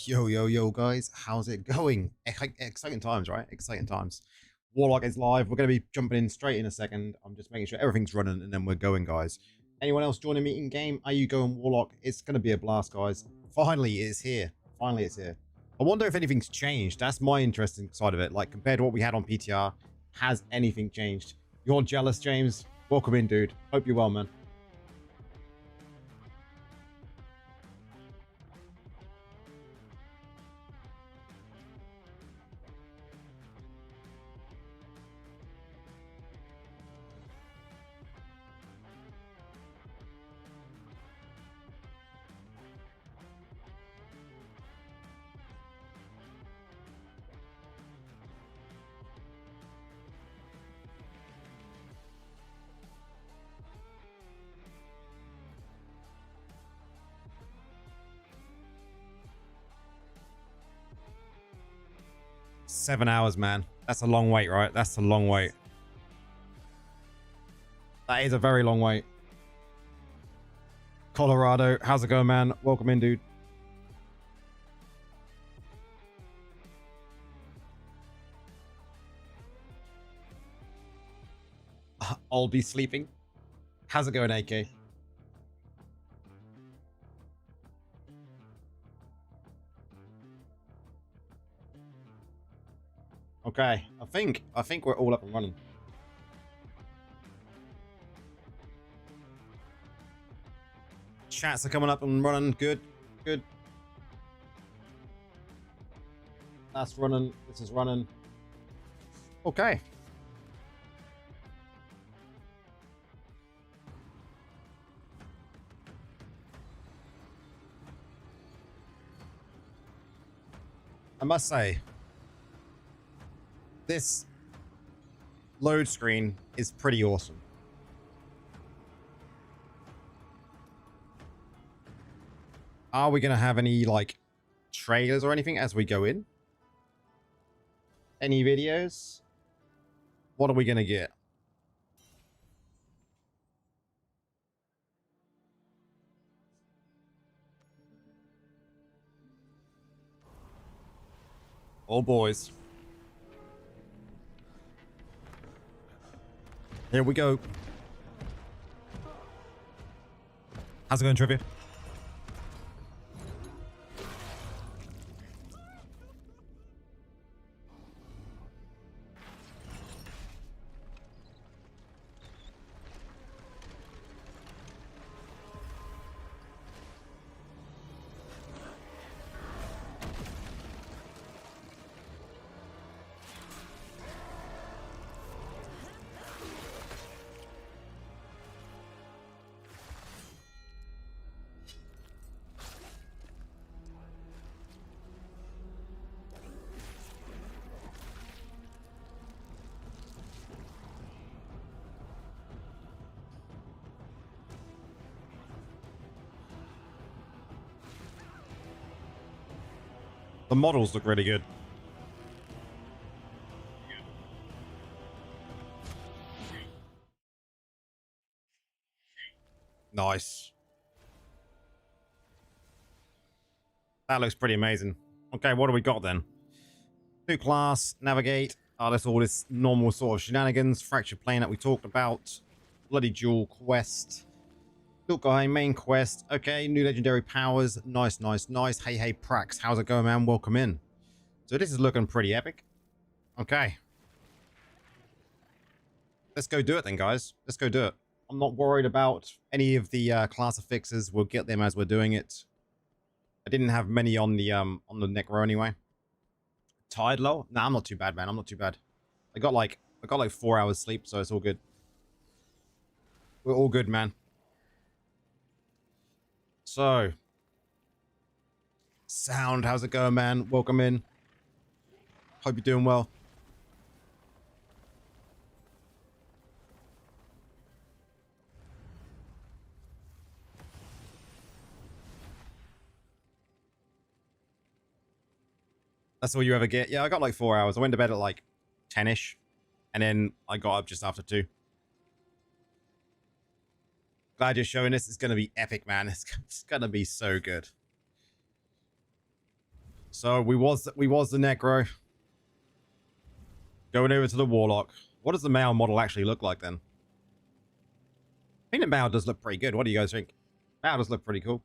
Yo, guys, how's it going? Exciting times, right? Exciting times. Warlock is live. We're going to be jumping in straight in a second. I'm just making sure everything's running and then we're going, guys. Anyone else joining me in game? Are you going Warlock? It's going to be a blast, guys. Finally, it's here. Finally, it's here. I wonder if anything's changed. That's my interesting side of it. Like, compared to what we had on PTR, has anything changed? You're jealous, James? Welcome in, dude. Hope you're well, man. $7 hours, man. That's a long wait, right? That's a long wait. That is a very long wait. Colorado, how's it going, man? Welcome in, dude. I'll be sleeping. How's it going, AK? Okay, I think we're all up and running. Chats are coming up and running. Good. That's running. This is running. Okay. I must say, this load screen is pretty awesome. Are we going to have any, like, trailers or anything as we go in? Any videos? What are we going to get? Oh, boys. Here we go. How's it going, Trivia? The models look really good. Nice. That looks pretty amazing. Okay, what do we got then? New class, navigate. Oh, that's all this normal sort of shenanigans. Fractured plane that we talked about. Bloody dual quest. Look, guy, main quest. Okay, new legendary powers. Nice. Hey, Prax. How's it going, man? Welcome in. So this is looking pretty epic. Okay. Let's go do it then, guys. Let's go do it. I'm not worried about any of the class affixes. We'll get them as we're doing it. I didn't have many on the neck row anyway. Tired low? Nah, I'm not too bad, man. I'm not too bad. I got like 4 hours sleep, so it's all good. We're all good, man. So, Sound, how's it going, man? Welcome in. Hope you're doing well. That's all you ever get? Yeah, I got like 4 hours. I went to bed at like 10-ish. And then I got up just after 2. Glad you're showing this. It's going to be epic, man. It's going to be so good. So we was the Necro. Going over to the Warlock. What does the male model actually look like then? I think the male does look pretty good. What do you guys think? Male does look pretty cool.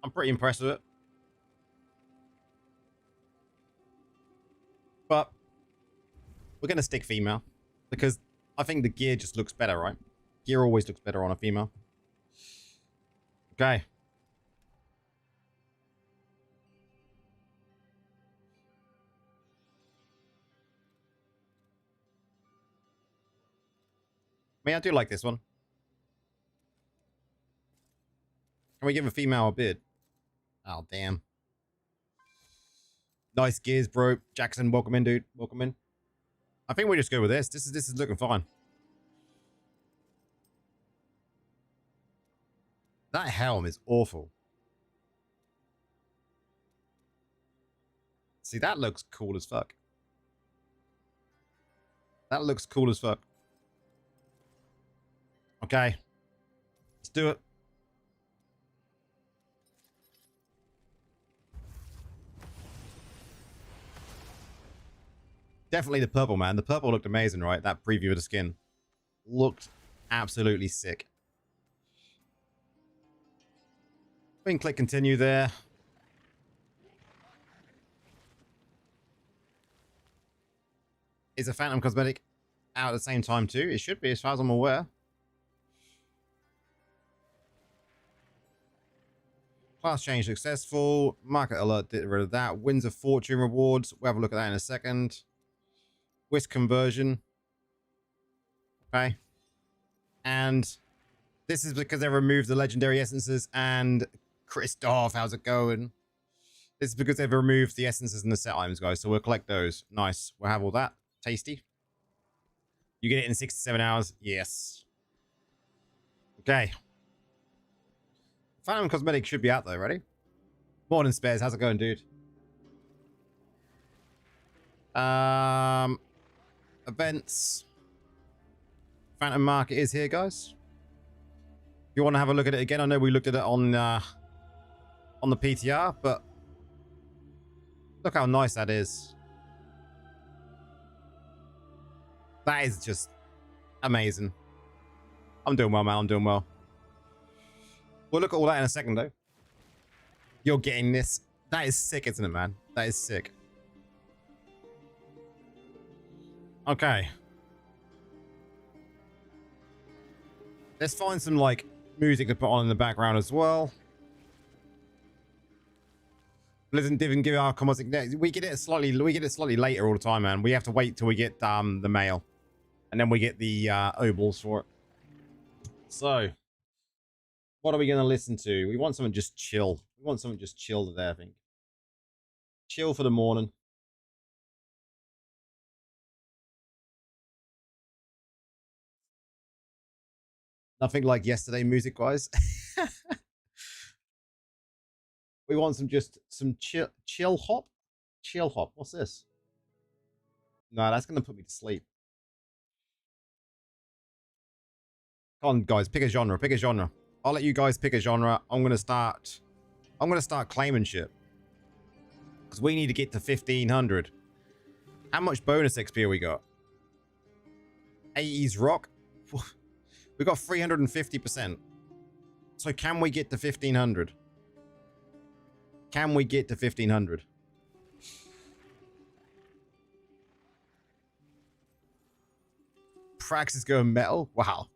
I'm pretty impressed with it. But we're going to stick female because I think the gear just looks better, right? Gear always looks better on a female. Okay. I mean, I do like this one. Can we give a female a bid? Oh, damn. Nice gears, bro. Jackson, welcome in, dude. Welcome in. I think we just go with this. This is looking fine. That helm is awful. See, that looks cool as fuck. That looks cool as fuck. Okay. Let's do it. Definitely the purple, man. The purple looked amazing, right? That preview of the skin looked absolutely sick. We can click continue there. Is a Phantom cosmetic out at the same time too? It should be, as far as I'm aware. Class change successful. Market alert, get rid of that. Winds of Fortune rewards. We'll have a look at that in a second. Whisk conversion. Okay. And this is because they removed the legendary essences. And Christoph, how's it going? This is because they've removed the essences and the set items, guys. So we'll collect those. Nice. We'll have all that. Tasty. You get it in 6 to 7 hours. Yes. Okay. Phantom Cosmetics should be out though. Ready? Morning, Spares. How's it going, dude? Events. Phantom Market is here, guys. If you want to have a look at it again, I know we looked at it on the PTR, but look how nice that is. That is just amazing. I'm doing well, man. I'm doing well. We'll look at all that in a second, though. You're getting this. That is sick, isn't it, man? That is sick. Okay. Let's find some, like, music to put on in the background as well. Blizzard didn't give our comments. We get it slightly later all the time, man. We have to wait till we get the mail. And then we get the obols for it. So, what are we going to listen to? We want something just chill. We want something just chill today, I think. Chill for the morning. Nothing like yesterday music-wise. We want some chill hop. Chill hop. What's this? No, that's going to put me to sleep. Come on, guys, pick a genre. Pick a genre. I'll let you guys pick a genre. I'm gonna start claiming shit because we need to get to 1500. How much bonus XP we got? 80s rock. We got 350%. So can we get to 1500? Can we get to 1500? Prax is going metal. Wow.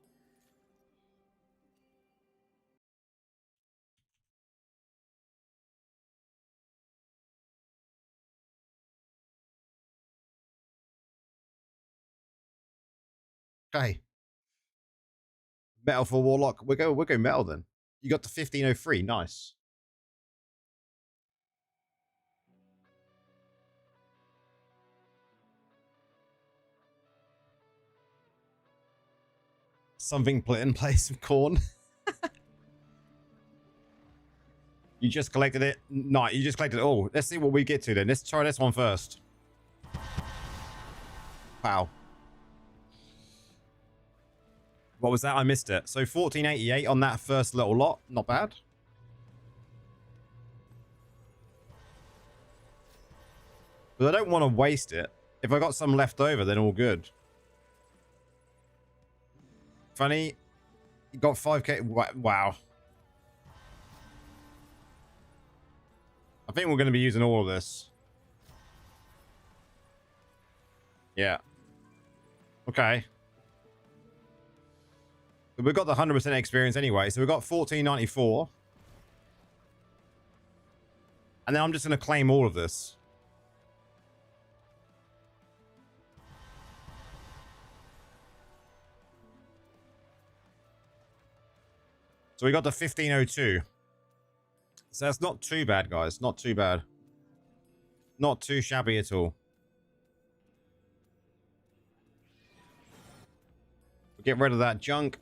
Okay. Metal for Warlock. We'll go metal then. You got to 1503. Nice. Something put in place of corn. You just collected it? No, you just collected it all. Let's see what we get to then. Let's try this one first. Wow. What was that? I missed it. So 1488 on that first little lot. Not bad. But I don't want to waste it. If I got some left over, then all good. Funny. You got 5k. Wow. I think we're going to be using all of this. Yeah. Okay. But we've got the 100% experience anyway. So we've got 1494. And then I'm just going to claim all of this. So we got the 1502. So that's not too bad, guys. Not too bad. Not too shabby at all. We'll get rid of that junk.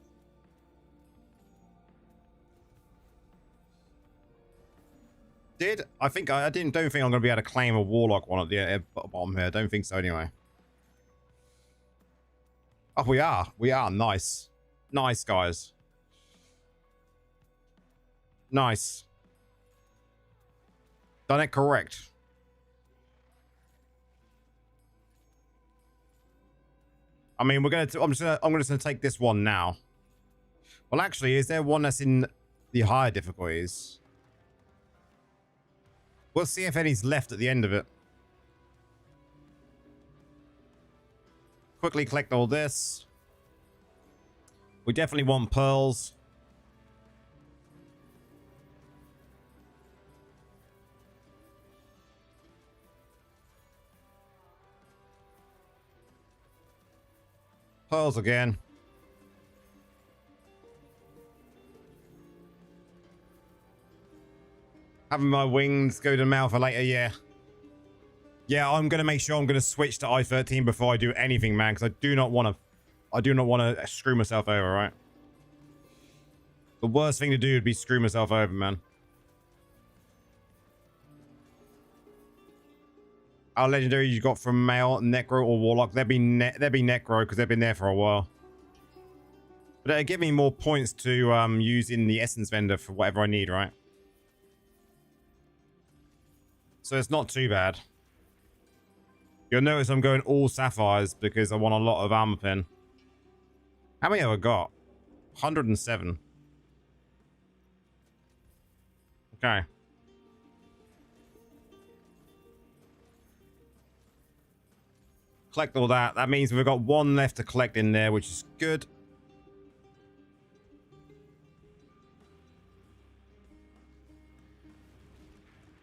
I think I don't think I'm going to be able to claim a Warlock one at the bottom here. I don't think so anyway. Oh, we are. We are. Nice. Nice, guys. Nice. Done it correct. I mean, we're gonna. I'm just gonna take this one now. Well, actually, is there one that's in the higher difficulties? We'll see if any's left at the end of it. Quickly collect all this. We definitely want pearls. Pearls again. Having my wings go to Malfa later, yeah. Yeah, I'm going to make sure I'm going to switch to I-13 before I do anything, man, because I do not want to screw myself over, right? The worst thing to do would be screw myself over, man. Our legendary you got from Male, Necro, or Warlock. They'd be Necro because they've been there for a while. But it'll give me more points to use in the Essence Vendor for whatever I need, right? So it's not too bad. You'll notice I'm going all sapphires because I want a lot of armor pen. How many have I got? 107. Okay. Collect all that. That means we've got one left to collect in there, which is good.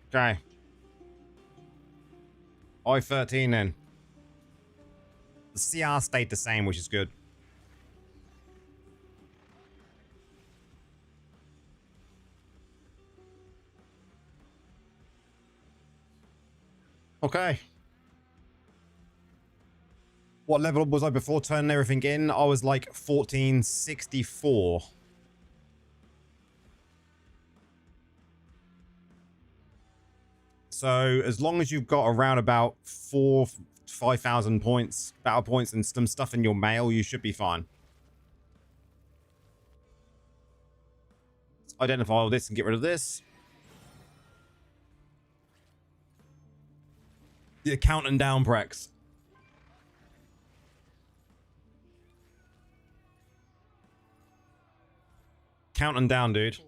Okay. I-13 then. The CR stayed the same, which is good. Okay. What level was I before turning everything in? I was like 1464. So as long as you've got around about 5,000 points, battle points, and some stuff in your mail, you should be fine. Let's identify all this and get rid of this. Yeah, counting down, Brex. Counting down, dude.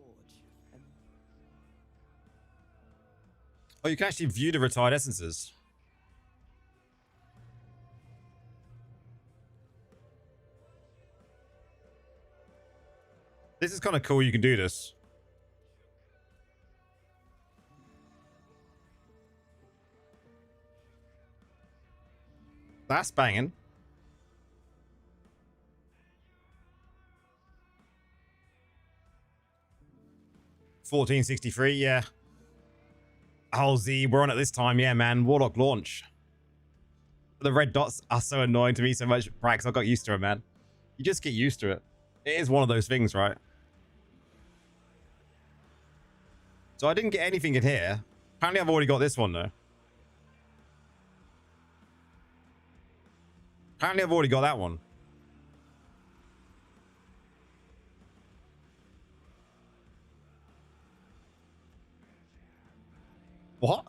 Oh, you can actually view the retired essences. This is kind of cool. You can do this. That's banging. $14.63, yeah. Oh, Z, we're on it this time. Yeah, man. Warlock launch. The red dots are so annoying to me so much. Prax, I got used to it, man. You just get used to it. It is one of those things, right? So I didn't get anything in here. Apparently I've already got this one, though. Apparently I've already got that one. What?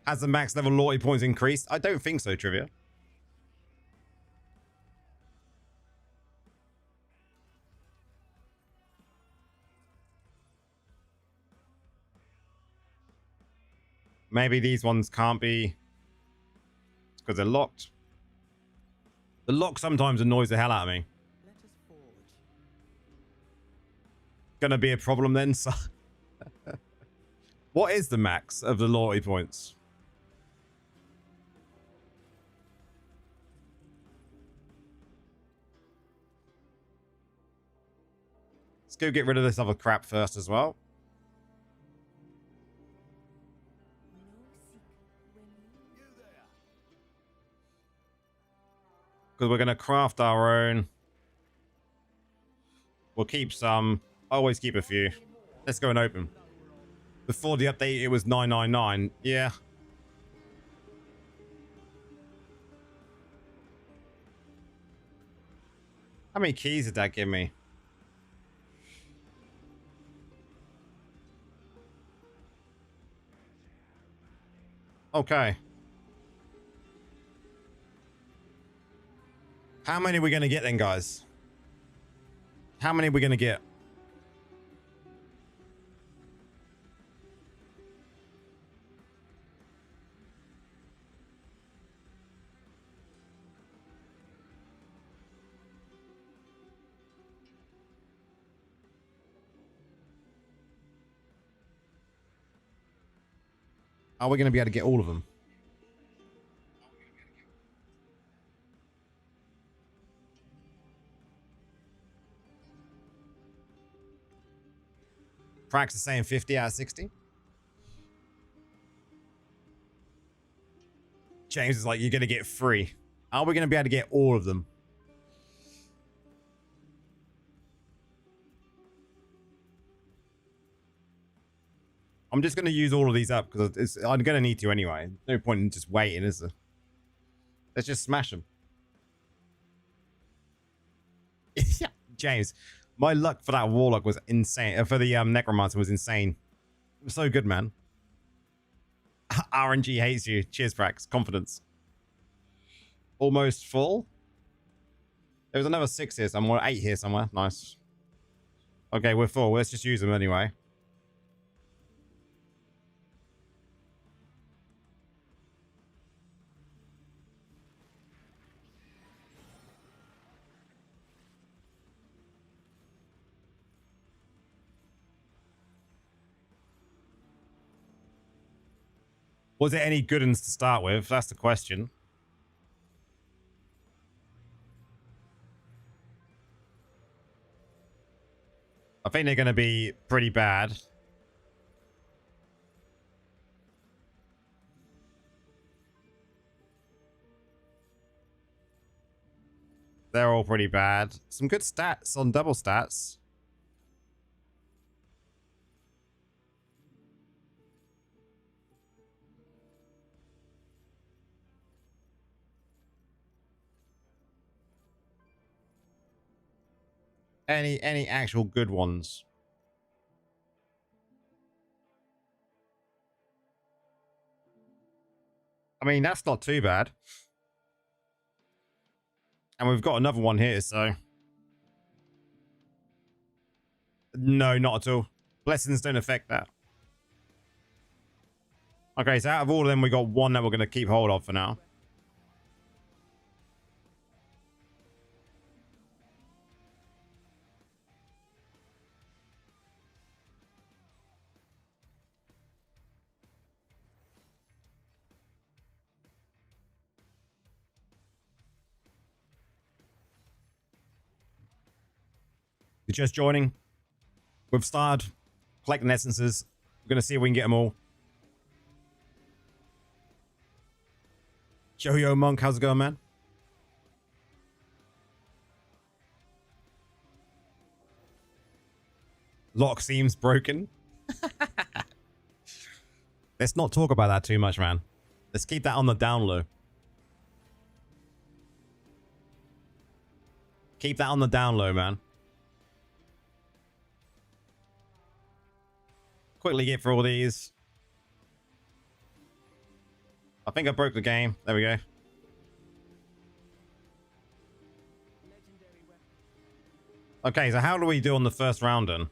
Has the max level loyalty points increased? I don't think so, Trivia. Maybe these ones can't be because they're locked. The lock sometimes annoys the hell out of me. Gonna be a problem then. So what is the max of the loyalty points? Let's go get rid of this other crap first as well. Because we're going to craft our own. We'll keep some. Always keep a few. Let's go and open. Before the update, it was 999. Yeah. How many keys did that give me? Okay. How many are we going to get then, guys? How many are we going to get? Are we going to be able to get all of them? Prax is saying 50 out of 60. James is like, you're going to get 3. Are we going to be able to get all of them? I'm just going to use all of these up because I'm going to need to anyway. No point in just waiting, is there? Let's just smash them. Yeah, James, my luck for that Warlock was insane. For the Necromancer was insane. It was so good, man. RNG hates you. Cheers, Prax. Confidence. Almost full. There was another 6 here somewhere. 8 here somewhere. Nice. Okay, we're full. Let's just use them anyway. Was it any good ones to start with? That's the question. I think they're going to be pretty bad. They're all pretty bad. Some good stats on double stats. Any actual good ones? I mean, that's not too bad. And we've got another one here, so... No, not at all. Blessings don't affect that. Okay, so out of all of them, we got one that we're going to keep hold of for now. You're just joining. We've started collecting essences. We're going to see if we can get them all. Yo, Monk, how's it going, man? Lock seems broken. Let's not talk about that too much, man. Let's keep that on the down low. Keep that on the down low, man. Quickly get through all these. think I broke the game. There we go. Okay, so how do we do on the first round then?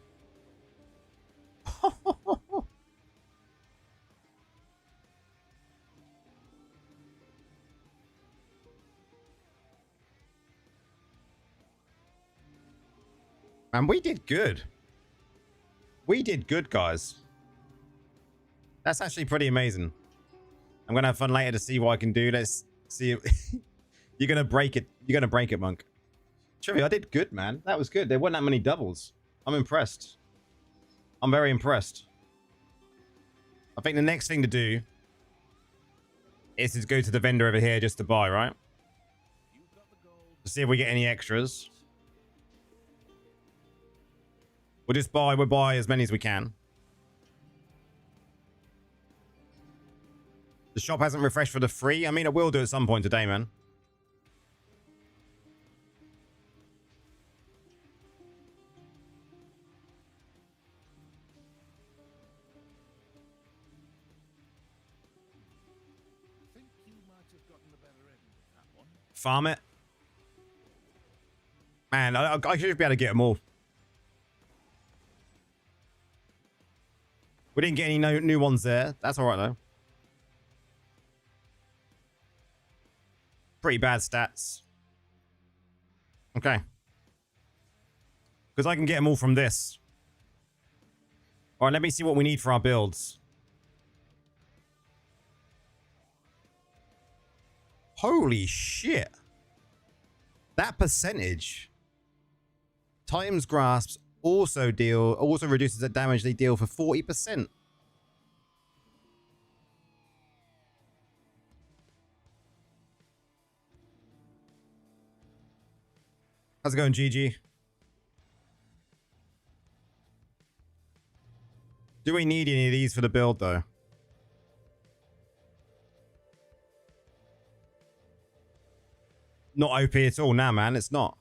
And we did good. We did good, guys. That's actually pretty amazing. I'm going to have fun later to see what I can do. Let's see. You're going to break it. You're going to break it, Monk. Trivia, I did good, man. That was good. There weren't that many doubles. I'm impressed. I'm very impressed. I think the next thing to do is to go to the vendor over here just to buy, right? To see if we get any extras. We'll buy as many as we can. The shop hasn't refreshed for the free. I mean, I will do at some point today, man. Farm it. Man, I should be able to get them all. We didn't get any new ones there. That's all right, though. Pretty bad stats. Okay. Because I can get them all from this. All right, let me see what we need for our builds. Holy shit. That percentage. Titan's grasps also reduces the damage they deal for 40%. How's it going, GG? Do we need any of these for the build, though? Not OP at all now, man. It's not.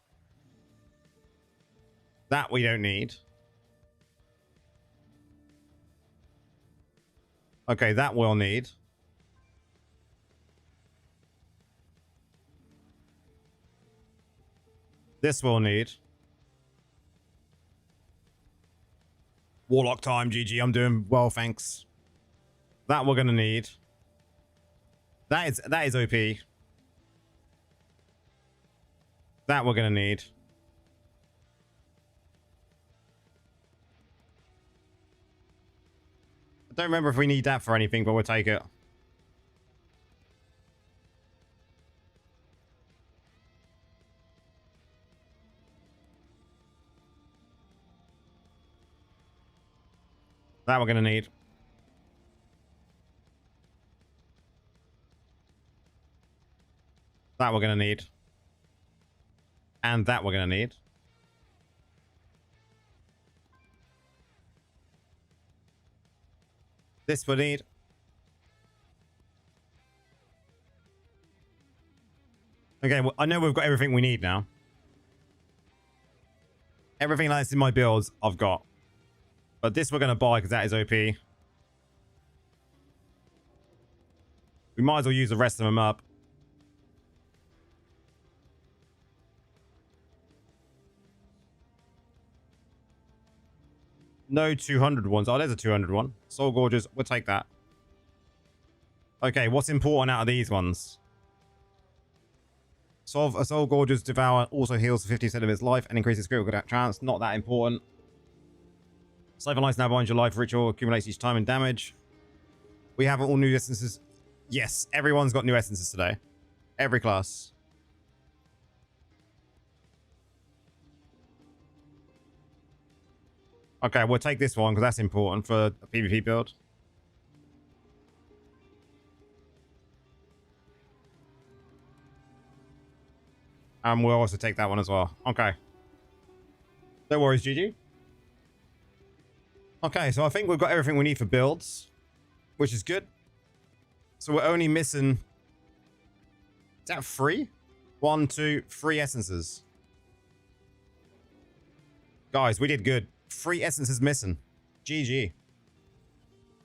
That we don't need. Okay, that we'll need. This we'll need. Warlock time, GG. I'm doing well, thanks. That we're gonna need. That is OP. That we're gonna need. I don't remember if we need that for anything, but we'll take it. That we're gonna need. That we're gonna need. And that we're gonna need. This we'll need. Okay, well, I know we've got everything we need now. Everything that's in my builds, I've got. But this we're going to buy because that is OP. We might as well use the rest of them up. No 200 ones. Oh, there's a 200 one. Soul Gorges. We'll take that. Okay, what's important out of these ones? Soul Gorges Devour also heals for 50% of its life and increases critical chance. Not that important. Siphon Lights now binds your life ritual. Accumulates each time in damage. We have all new essences. Yes, everyone's got new essences today. Every class. Okay, we'll take this one because that's important for a PvP build. And we'll also take that one as well. Okay. No worries, GG. Okay, so I think we've got everything we need for builds, which is good. So we're only missing... Is that 3? 1, 2, 3 essences. Guys, we did good. 3 essences missing. GG.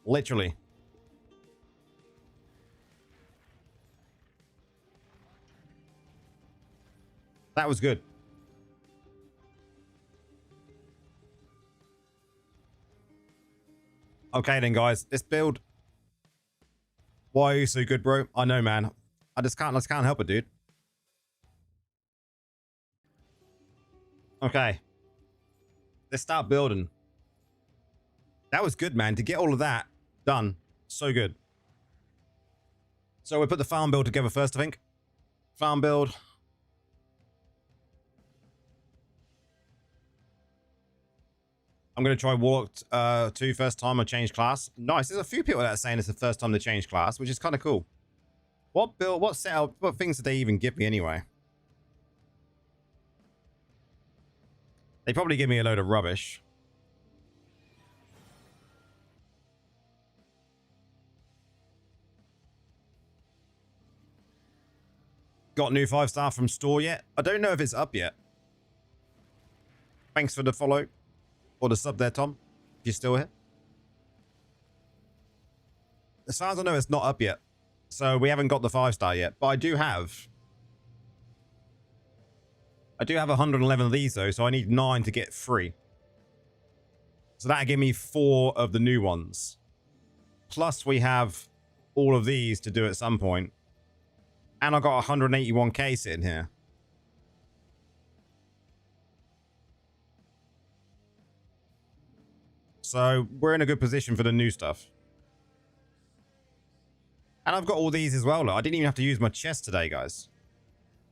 Literally. That was good. Okay then, guys. This build. Why are you so good, bro? I know, man. I just can't help it, dude. Okay. Let's start building. That was good, man. To get all of that done. So good. So we put the farm build together first, I think. Farm build. I'm going to try Warlock 2 first time I change class. Nice. There's a few people that are saying it's the first time they change class, which is kind of cool. What build, what setup, what things did they even give me anyway? They probably give me a load of rubbish. Got new 5-star from store yet? I don't know if it's up yet. Thanks for the follow. Or the sub there, Tom. If you're still here. As far as I know, it's not up yet. So we haven't got the 5-star yet. But I do have 111 of these though. So I need 9 to get 3. So that'll give me 4 of the new ones. Plus we have all of these to do at some point. And I got 181k sitting here. So we're in a good position for the new stuff. And I've got all these as well. Look. I didn't even have to use my chest today, guys.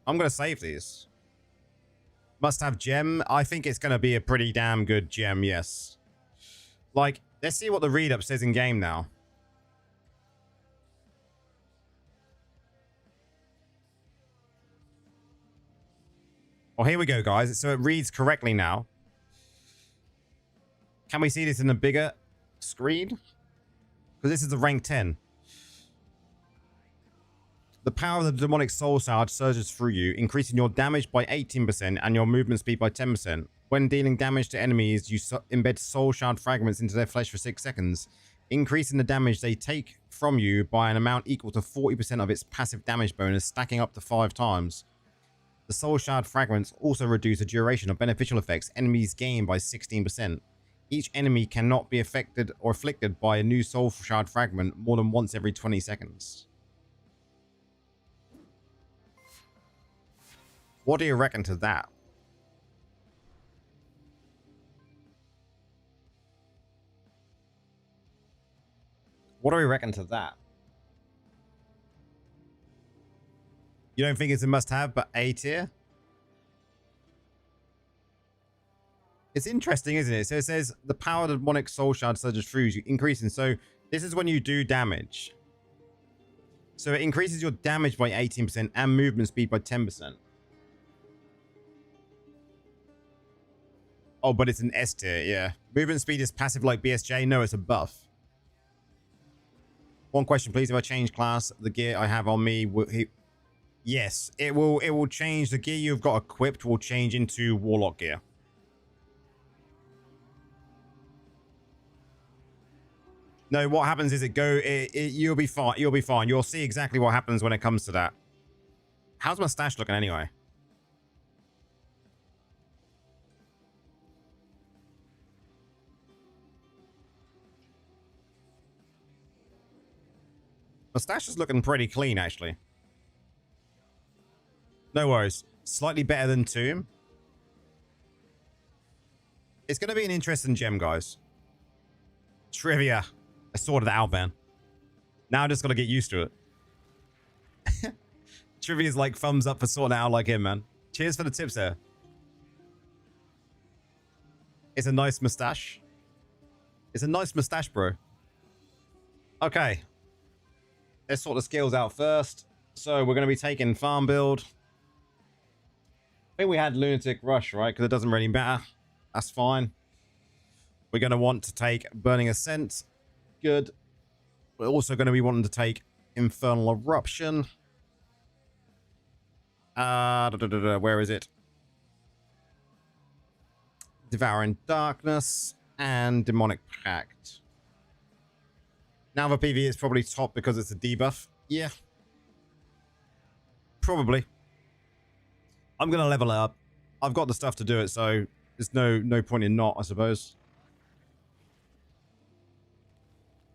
I'm going to save these. Must have gem. I think it's going to be a pretty damn good gem, yes. Like, let's see what the read-up says in game now. Well, here we go, guys. So it reads correctly now. Can we see this in a bigger screen? Because this is the rank 10. The power of the demonic soul shard surges through you, increasing your damage by 18% and your movement speed by 10%. When dealing damage to enemies, you embed soul shard fragments into their flesh for 6 seconds, increasing the damage they take from you by an amount equal to 40% of its passive damage bonus, stacking up to 5 times. The soul shard fragments also reduce the duration of beneficial effects enemies gain by 16%. Each enemy cannot be affected or afflicted by a new soul shard fragment more than once every 20 seconds. What do you reckon to that? What do we reckon to that? You don't think it's a must-have, but A tier? It's interesting, isn't it? So it says the power of the demonic soul shard surges through you, increasing. So this is when you do damage. So it increases your damage by 18% and movement speed by 10%. Oh, but it's an S tier, yeah. Movement speed is passive like BSJ. No, it's a buff. One question, please. If I change class, the gear I have on me will... Yes, it will change. The gear you've got equipped will change into Warlock gear. No, what happens is you'll be fine. You'll be fine. You'll see exactly what happens when it comes to that. How's my stash looking anyway? My stash is looking pretty clean, actually. No worries. Slightly better than Tomb. It's going to be an interesting gem, guys. Trivia. I sorted it out, man. Now I just got to get used to it. Trivia's like thumbs up for sorting it out like him, man. Cheers for the tips there. It's a nice mustache. It's a nice mustache, bro. Okay. Let's sort the skills out first. So we're going to be taking farm build. I think we had Lunatic Rush, right? Because it doesn't really matter. That's fine. We're going to want to take Burning Ascent. Good. We're also going to be wanting to take Infernal Eruption. Where is it? Devouring Darkness and Demonic Pact. Now the PV is probably top because it's a debuff. Yeah. Probably. I'm going to level it up. I've got the stuff to do it, so there's no point in not, I suppose.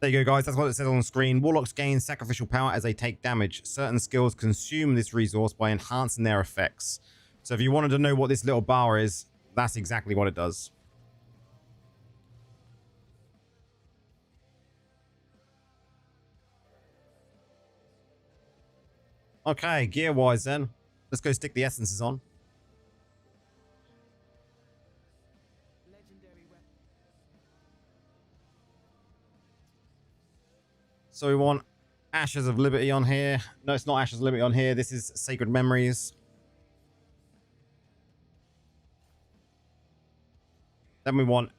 There you go, guys. That's what it says on the screen. Warlocks gain sacrificial power as they take damage. Certain skills consume this resource by enhancing their effects. So if you wanted to know what this little bar is, that's exactly what it does. Okay, gear-wise then. Let's go stick the essences on. So we want Ashes of Liberty on here. No, it's not Ashes of Liberty on here. This is Sacred Memories. Then we want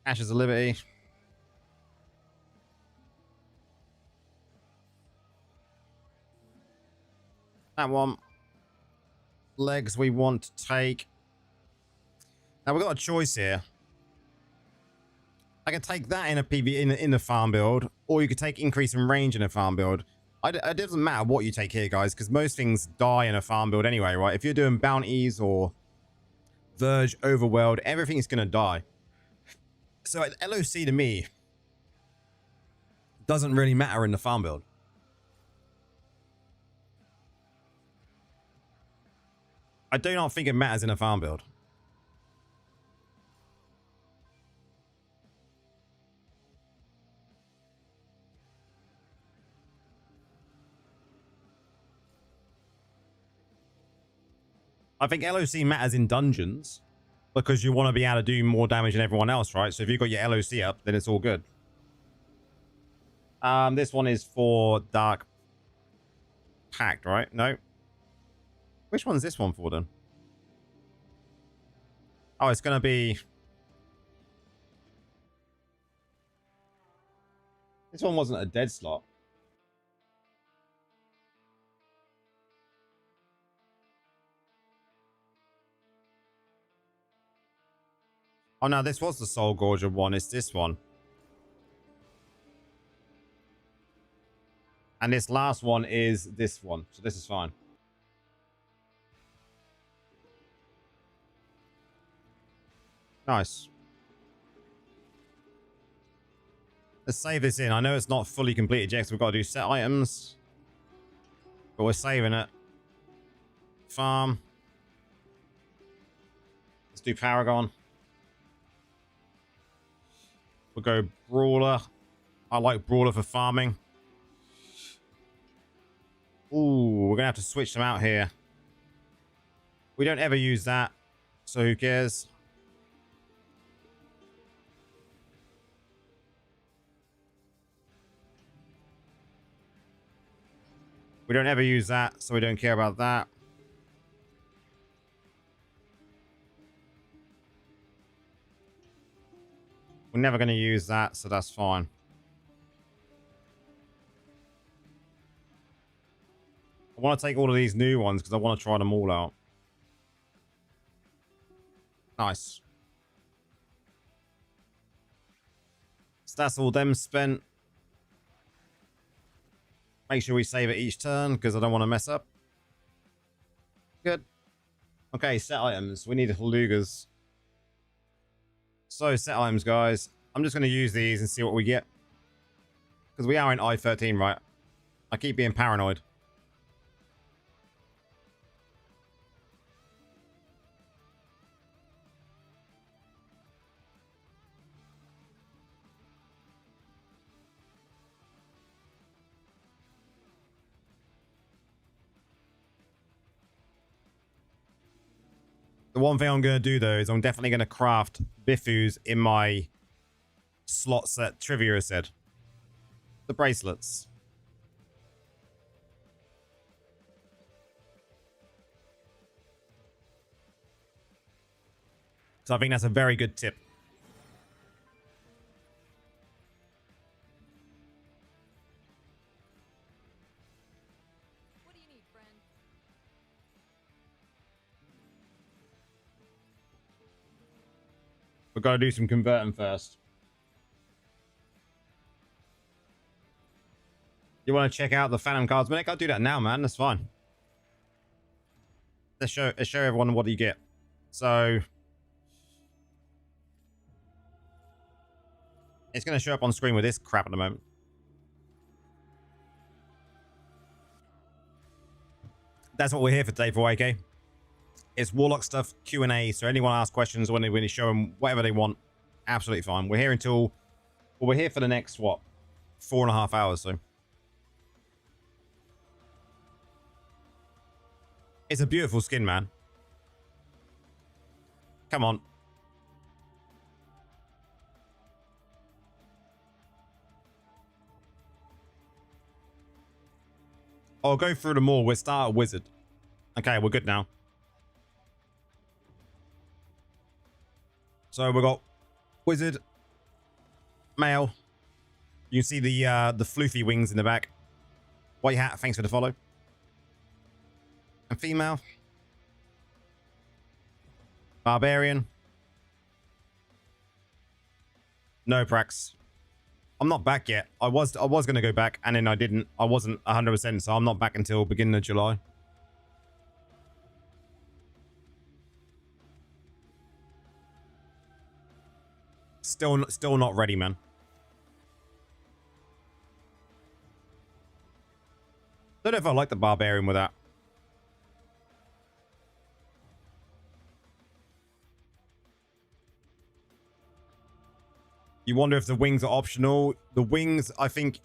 Ashes of Liberty. That one. Legs we want to take. Now we've got a choice here. I can take that in a PvP in the farm build, or you could take increase in range in a farm build. It doesn't matter what you take here, guys, because most things die in a farm build anyway, right? If you're doing bounties or Verge, Overworld, everything is going to die. So LOC to me doesn't really matter in the farm build. I do not think it matters in a farm build. I think LOC matters in dungeons because you want to be able to do more damage than everyone else, right? So if you've got your LOC up, then it's all good. This one is for Dark Pact, right? No. Which one's this one for then? Oh, it's going to be... This one wasn't a dead slot. Oh, no, this was the Soul Gorger one. It's this one. And this last one is this one. So this is fine. Nice. Let's save this in. I know it's not fully completed yet, so we've got to do set items. But we're saving it. Farm. Let's do Paragon. We'll go Brawler. I like Brawler for farming. Ooh, we're going to have to switch them out here. We don't ever use that, so who cares? We don't ever use that, so we don't care about that. We're never going to use that, so that's fine. I want to take all of these new ones because I want to try them all out. Nice. So that's all them spent. Make sure we save it each turn because I don't want to mess up. Good. Okay, set items. We need Halugas. So, set items, guys. I'm just going to use these and see what we get. Because we are in I-13, right? I keep being paranoid. The one thing I'm going to do, though, is I'm definitely going to craft Bifus in my slot set Trivia said. The bracelets. So I think that's a very good tip. What do you need, friend? We've got to do some converting first. You want to check out the Phantom cards? I'll do that now, man. That's fine. let's show everyone what you get. So it's going to show up on screen with this crap at the moment. That's what we're here for today for, AK. It's Warlock stuff, Q&A. So anyone asks questions when you show them whatever they want, absolutely fine. We're here until, well, we're here for the next, what, 4.5 hours, so. It's a beautiful skin, man. Come on. I'll go through them all. We'll start at Wizard. Okay, we're good now. So we've got Wizard, male. You can see the floofy wings in the back. White hat, thanks for the follow. And female. Barbarian. No Prax. I'm not back yet. I was going to go back and then I didn't. I wasn't 100%, so I'm not back until beginning of July. Still not ready, man. Don't know if I like the Barbarian with that. You wonder if the wings are optional. The wings, I think,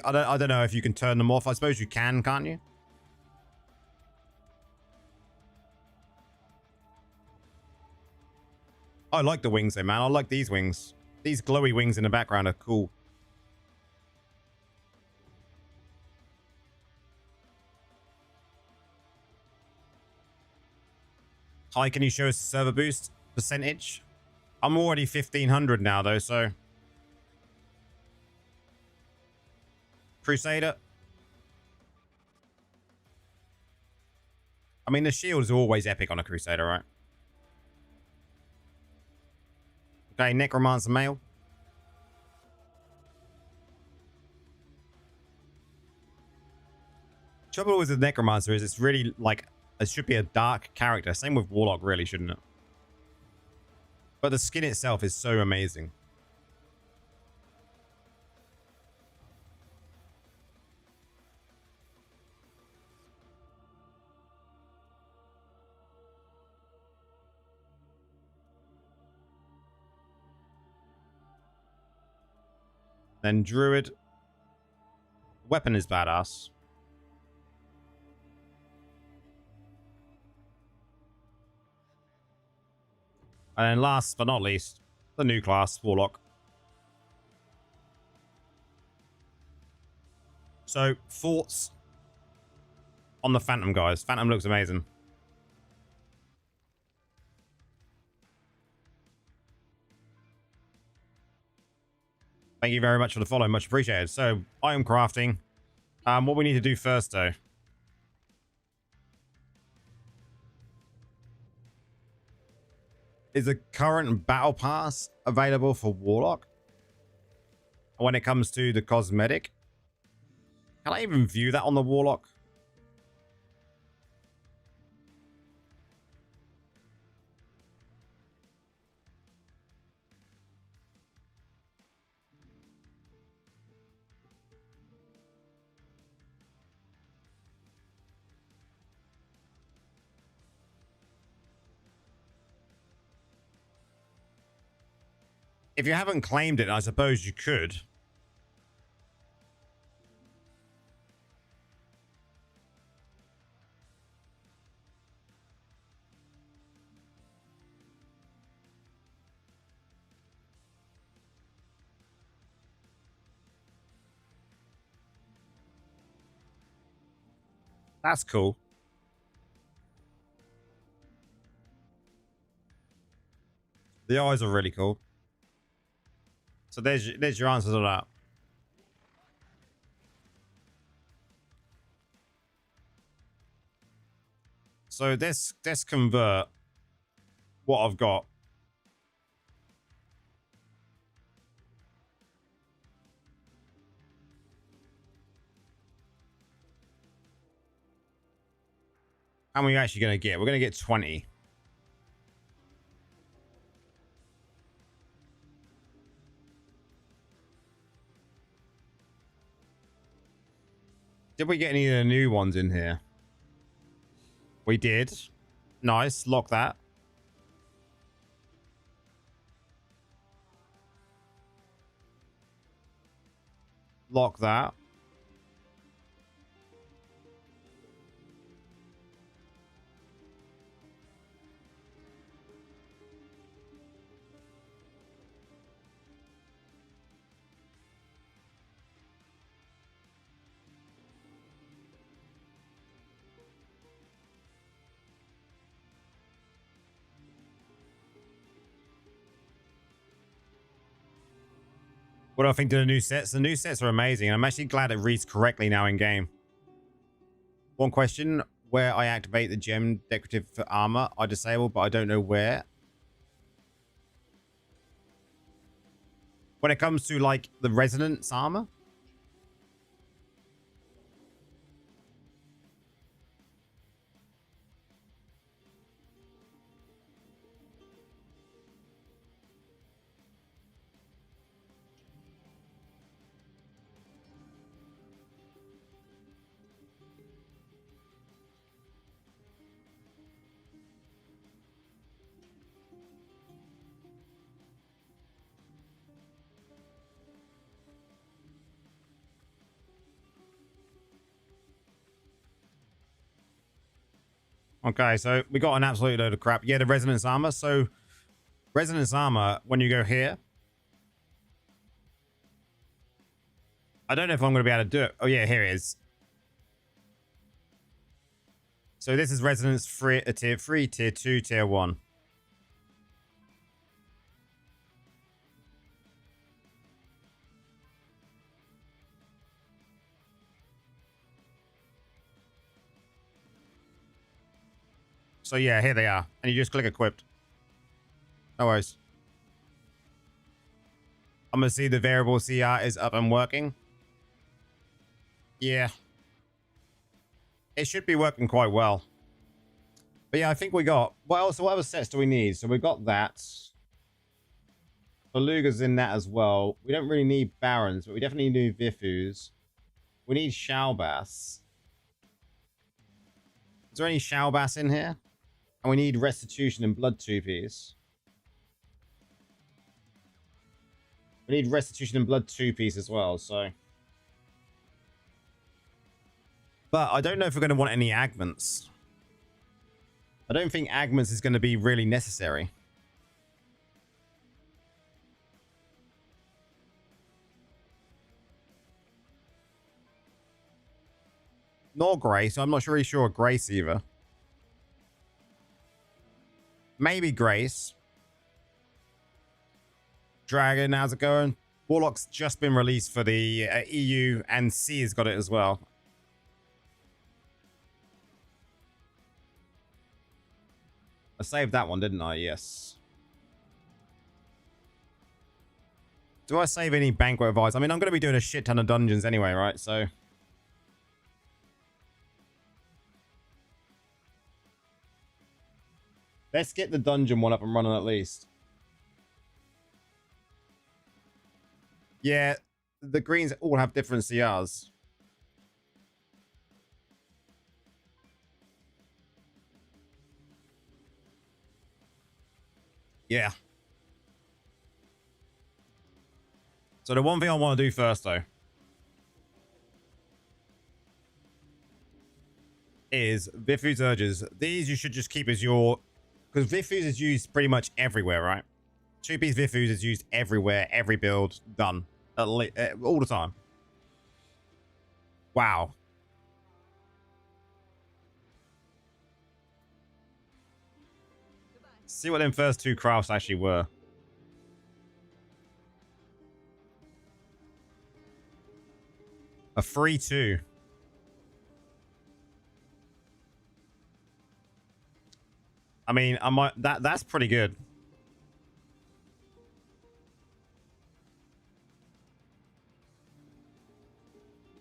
I don't know if you can turn them off. I suppose you can, can't you? I like the wings though, man. I like these wings. These glowy wings in the background are cool. Hi, can you show us the server boost percentage? I'm already 1500 now though, so. Crusader. I mean, the shields are always epic on a Crusader, right? Okay, Necromancer male. Trouble with the Necromancer is it's really like, it should be a dark character. Same with Warlock, really, shouldn't it? But the skin itself is so amazing. Then Druid. Weapon is badass. And then last but not least, the new class, Warlock. So, thoughts on the Phantom, guys. Phantom looks amazing. Thank you very much for the follow. Much appreciated. So, I am crafting. What we need to do first, though. Is the current battle pass available for Warlock? When it comes to the cosmetic? Can I even view that on the Warlock? If you haven't claimed it, I suppose you could. That's cool. The eyes are really cool. So there's your answer to that. So let's convert what I've got. How many are we actually going to get? We're going to get 20. Did we get any of the new ones in here? We did. Nice. Lock that. Lock that. What do I think of the new sets? The new sets are amazing. I'm actually glad it reads correctly now in game. One question, where I activate the gem decorative for armor, I disable, but I don't know where. When it comes to like the resonance armor. Okay, so we got an absolute load of crap. Yeah, the resonance armor. So resonance armor, when you go here, I don't know if I'm going to be able to do it. Oh yeah, here it is. So this is resonance free, tier 3, tier 2, tier 1. So yeah, here they are. And you just click equipped. No worries. I'm going to see the variable CR is up and working. Yeah. It should be working quite well. But yeah, I think we got... What else? What other sets do we need? So we've got that. Beluga's in that as well. We don't really need Barons, but we definitely need Vifus. We need Shalbass. Is there any Shalbass in here? And we need Restitution and Blood 2-piece. We need Restitution and Blood 2-piece as well, so... But I don't know if we're going to want any Agments. I don't think Agments is going to be really necessary. Nor Grace. I'm not really sure Grace either. Maybe Grace. Dragon, how's it going? Warlock's just been released for the EU, and C has got it as well. I saved that one, didn't I? Yes. Do I save any Banquet of Ice? I mean, I'm going to be doing a shit ton of dungeons anyway, right? So... let's get the dungeon one up and running at least. Yeah, the greens all have different CRs. Yeah. So the one thing I want to do first, though, is Vifu's Urges. These you should just keep as your... because Vifu's is used pretty much everywhere, right? 2-piece Vifu's is used everywhere, every build, done. All the time. Wow. See what them first two crafts actually were. A free 2. I mean, I might that's pretty good.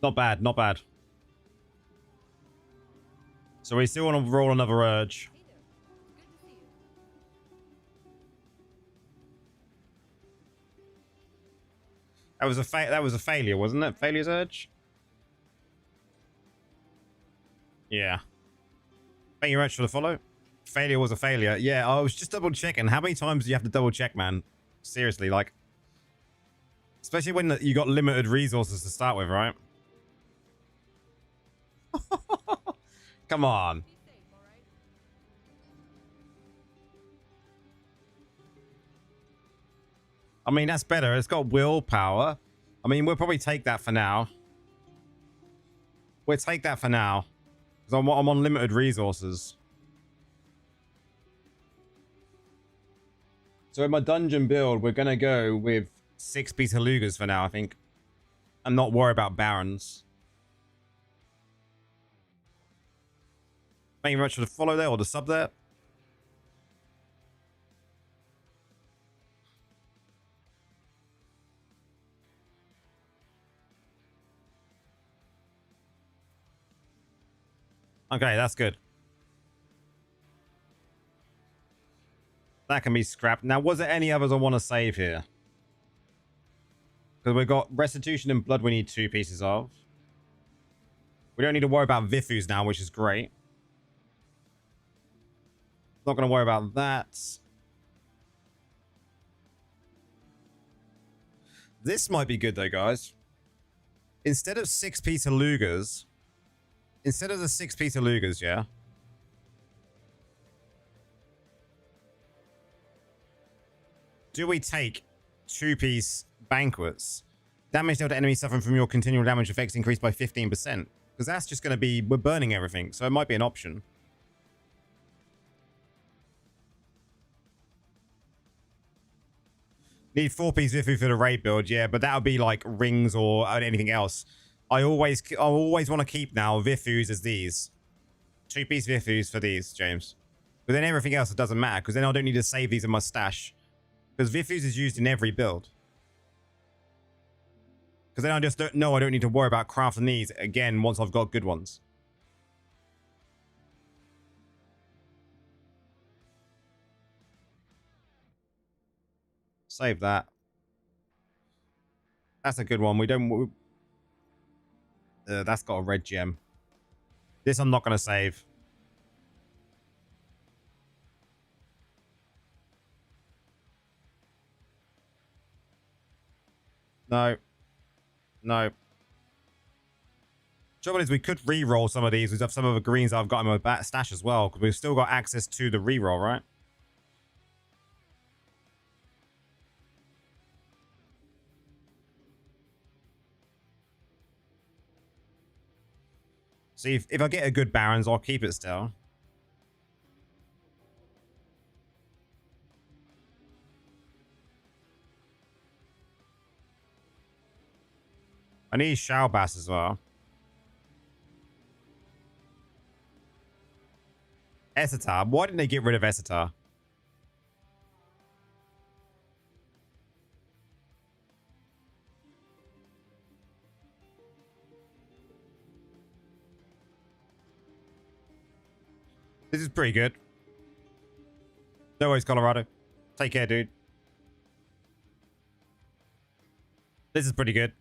Not bad, not bad. So we still want to roll another urge. That was a failure, wasn't it? Failure's urge? Yeah. Thank you very much for the follow. Failure was a failure. Yeah, I was just double checking. How many times do you have to double check, man? Seriously, like, especially when you got limited resources to start with, right? Come on. I mean, that's better. It's got willpower. I mean, we'll probably take that for now. We'll take that for now. Because I'm on limited resources. So in my dungeon build, we're going to go with 6 Beta Lugers for now, I think. And not worry about Barons. Thank you very much for the follow there, or the sub there. Okay, that's good. That can be scrapped. Now, was there any others I want to save here? Because we've got Restitution and Blood we need 2 pieces of. We don't need to worry about Vifus now, which is great. Not going to worry about that. This might be good, though, guys. Instead of 6 Peter Lugers... Instead of the 6 Peter Lugers, yeah? Do we take 2-piece Banquets? Damage dealt to enemies suffering from your continual damage effects increased by 15%. Because that's just going to be... We're burning everything, so it might be an option. Need 4-piece Vifu for the raid build, yeah, but that would be like rings or anything else. I always want to keep now Vifus as these. 2-piece Vifus for these, James. But then everything else, it doesn't matter, because then I don't need to save these in my stash. Because Vifus is used in every build. Because then I just don't know I don't need to worry about crafting these again once I've got good ones. Save that. That's a good one. We don't... that's got a red gem. This I'm not going to save. No. No. Trouble is, we could re-roll some of these. We have some of the greens I've got in my back stash as well, because we've still got access to the re-roll, right? See, if I get a good Barons, I'll keep it still. I need Shalbass as well. Essetar. Why didn't they get rid of Essetar? This is pretty good. No worries, Colorado. Take care, dude. This is pretty good.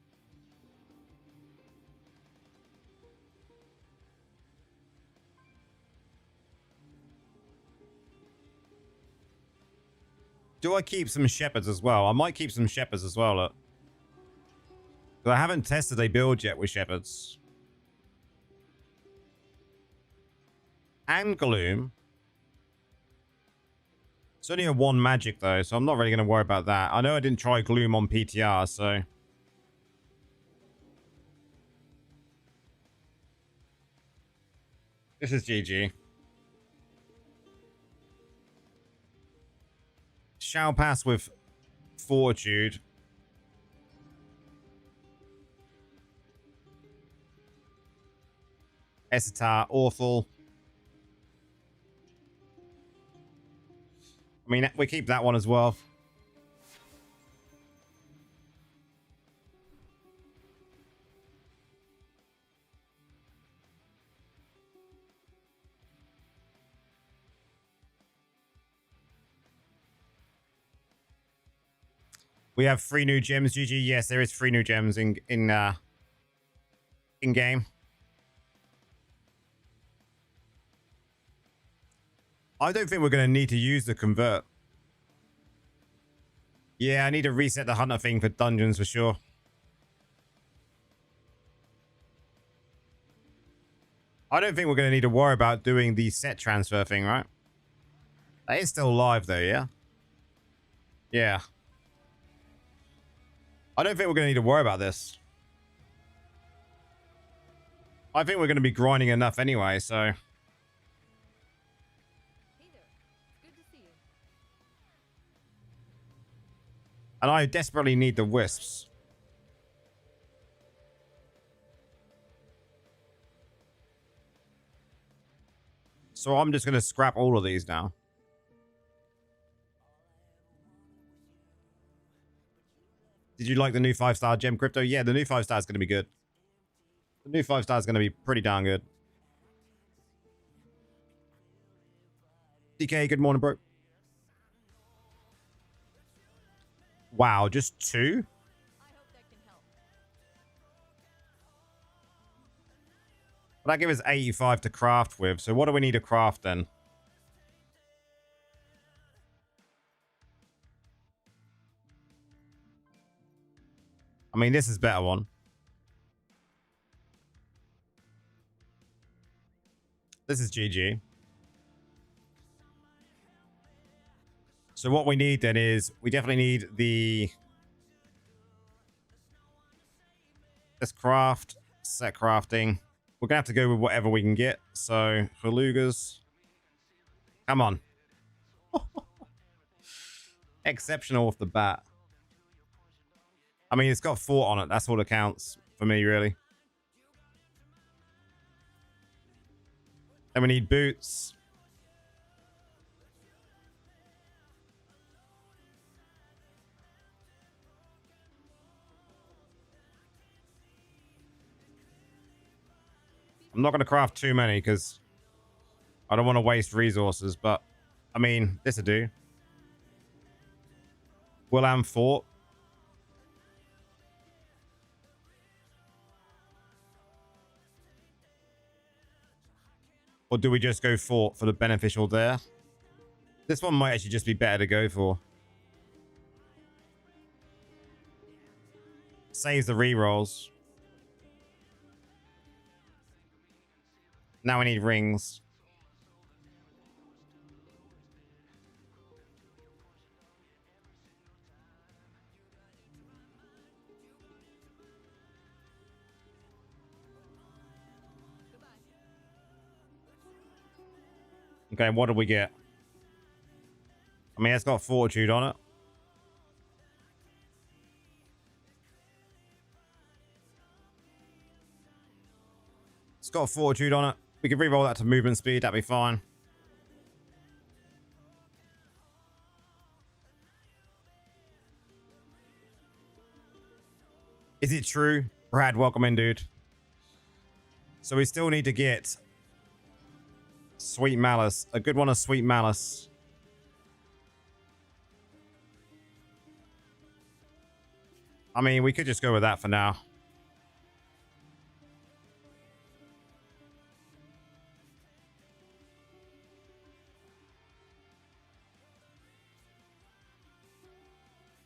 Do I keep some shepherds as well? I might keep some shepherds as well. Look. I haven't tested a build yet with shepherds. And Gloom. It's only a 1 magic though, so I'm not really going to worry about that. I know I didn't try Gloom on PTR, so... This is GG. Shall pass with Fortitude. Essetar, awful. I mean, we keep that one as well. We have 3 new gems. GG. Yes, there is 3 new gems in game. I don't think we're going to need to use the convert. Yeah, I need to reset the hunter thing for dungeons for sure. I don't think we're going to need to worry about doing the set transfer thing, right? That is still live though, yeah? Yeah. I don't think we're going to need to worry about this. I think we're going to be grinding enough anyway, so... And I desperately need the wisps. So I'm just going to scrap all of these now. Did you like the new 5-star gem crypto? Yeah, the new 5-star is going to be good. The new 5-star is going to be pretty darn good. DK, good morning, bro. Wow, just 2? I hope that can help. But that gives us 85 to craft with. So what do we need to craft then? I mean, this is a better one. This is GG. So what we need then is, we definitely need the... Let's craft, set crafting. We're going to have to go with whatever we can get. So, Halugas. Come on. Exceptional off the bat. I mean, it's got 4 on it. That's all that counts for me, really. Then we need boots. I'm not going to craft too many because I don't want to waste resources, but I mean, this'll do. Willam Fort. Or do we just go Fort for the beneficial there? This one might actually just be better to go for. Saves the rerolls. Now we need rings. Okay, what did we get? I mean, it's got fortitude on it. It's got fortitude on it. We can reroll that to movement speed. That'd be fine. Is it true? Brad, welcome in, dude. So we still need to get Sweet Malice. A good one of Sweet Malice. I mean, we could just go with that for now.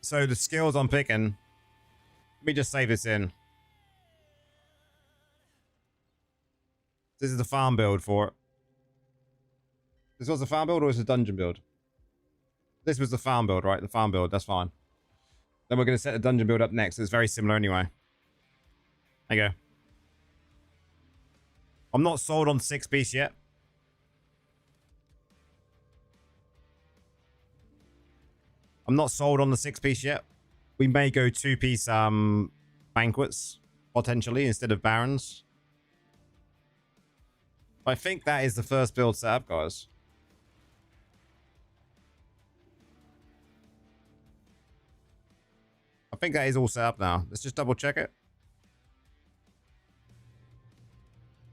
So the skills I'm picking, let me just save this in. This is the farm build for it. This was the farm build or was it the dungeon build? This was the farm build, right? The farm build, that's fine. Then we're going to set the dungeon build up next. It's very similar anyway. There you go. I'm not sold on 6-piece yet. I'm not sold on the 6-piece yet. We may go 2-piece banquets, potentially, instead of barons. I think that is the first build set up, guys. I think that is all set up now. Let's just double check it.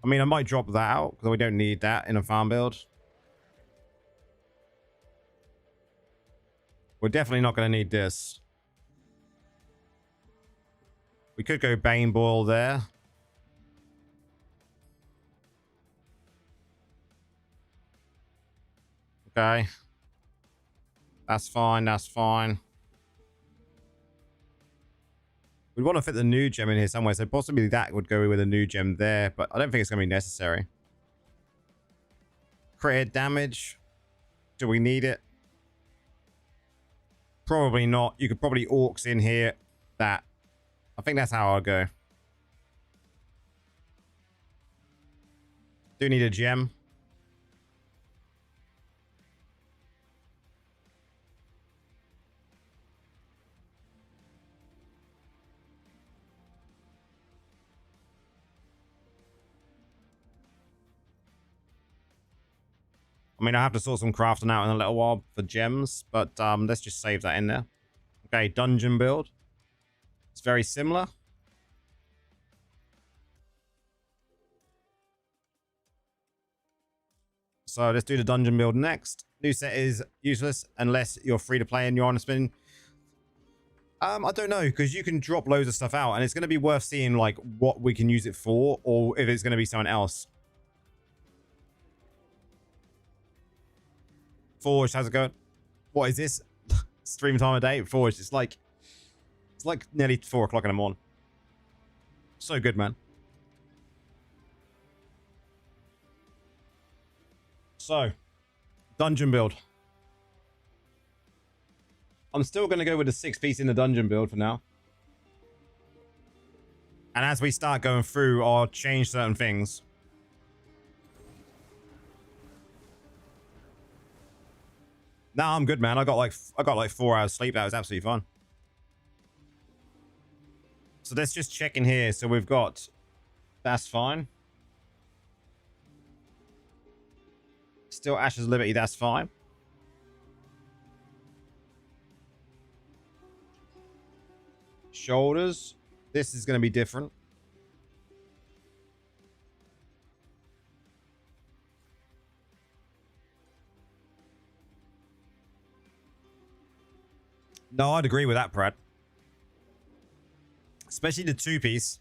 I mean, I might drop that out because we don't need that in a farm build. We're definitely not going to need this. We could go Bane Boil there. Okay. That's fine, that's fine. We'd want to fit the new gem in here somewhere, so possibly that would go with a new gem there, but I don't think it's going to be necessary. Crit damage. Do we need it? Probably not. You could probably orcs in here. That. I think that's how I'll go. Do need a gem. I mean, I have to sort some crafting out in a little while for gems, but let's just save that in there. Okay, dungeon build. It's very similar. So let's do the dungeon build next. New set is useless unless you're free to play and you're on a spin. I don't know, because you can drop loads of stuff out, and it's going to be worth seeing like what we can use it for, or if it's going to be something else. Forge, how's it going? What is this? Stream time of day? Forge, it's like nearly 4 o'clock in the morning. So good, man. So, dungeon build. I'm still going to go with the 6-piece in the dungeon build for now. And as we start going through, I'll change certain things. No, I'm good, man. I got like 4 hours sleep. That was absolutely fine. So let's just check in here. So we've got... That's fine. Still Ashes of Liberty. That's fine. Shoulders. This is going to be different. No, I'd agree with that, Brad. Especially the 2-piece.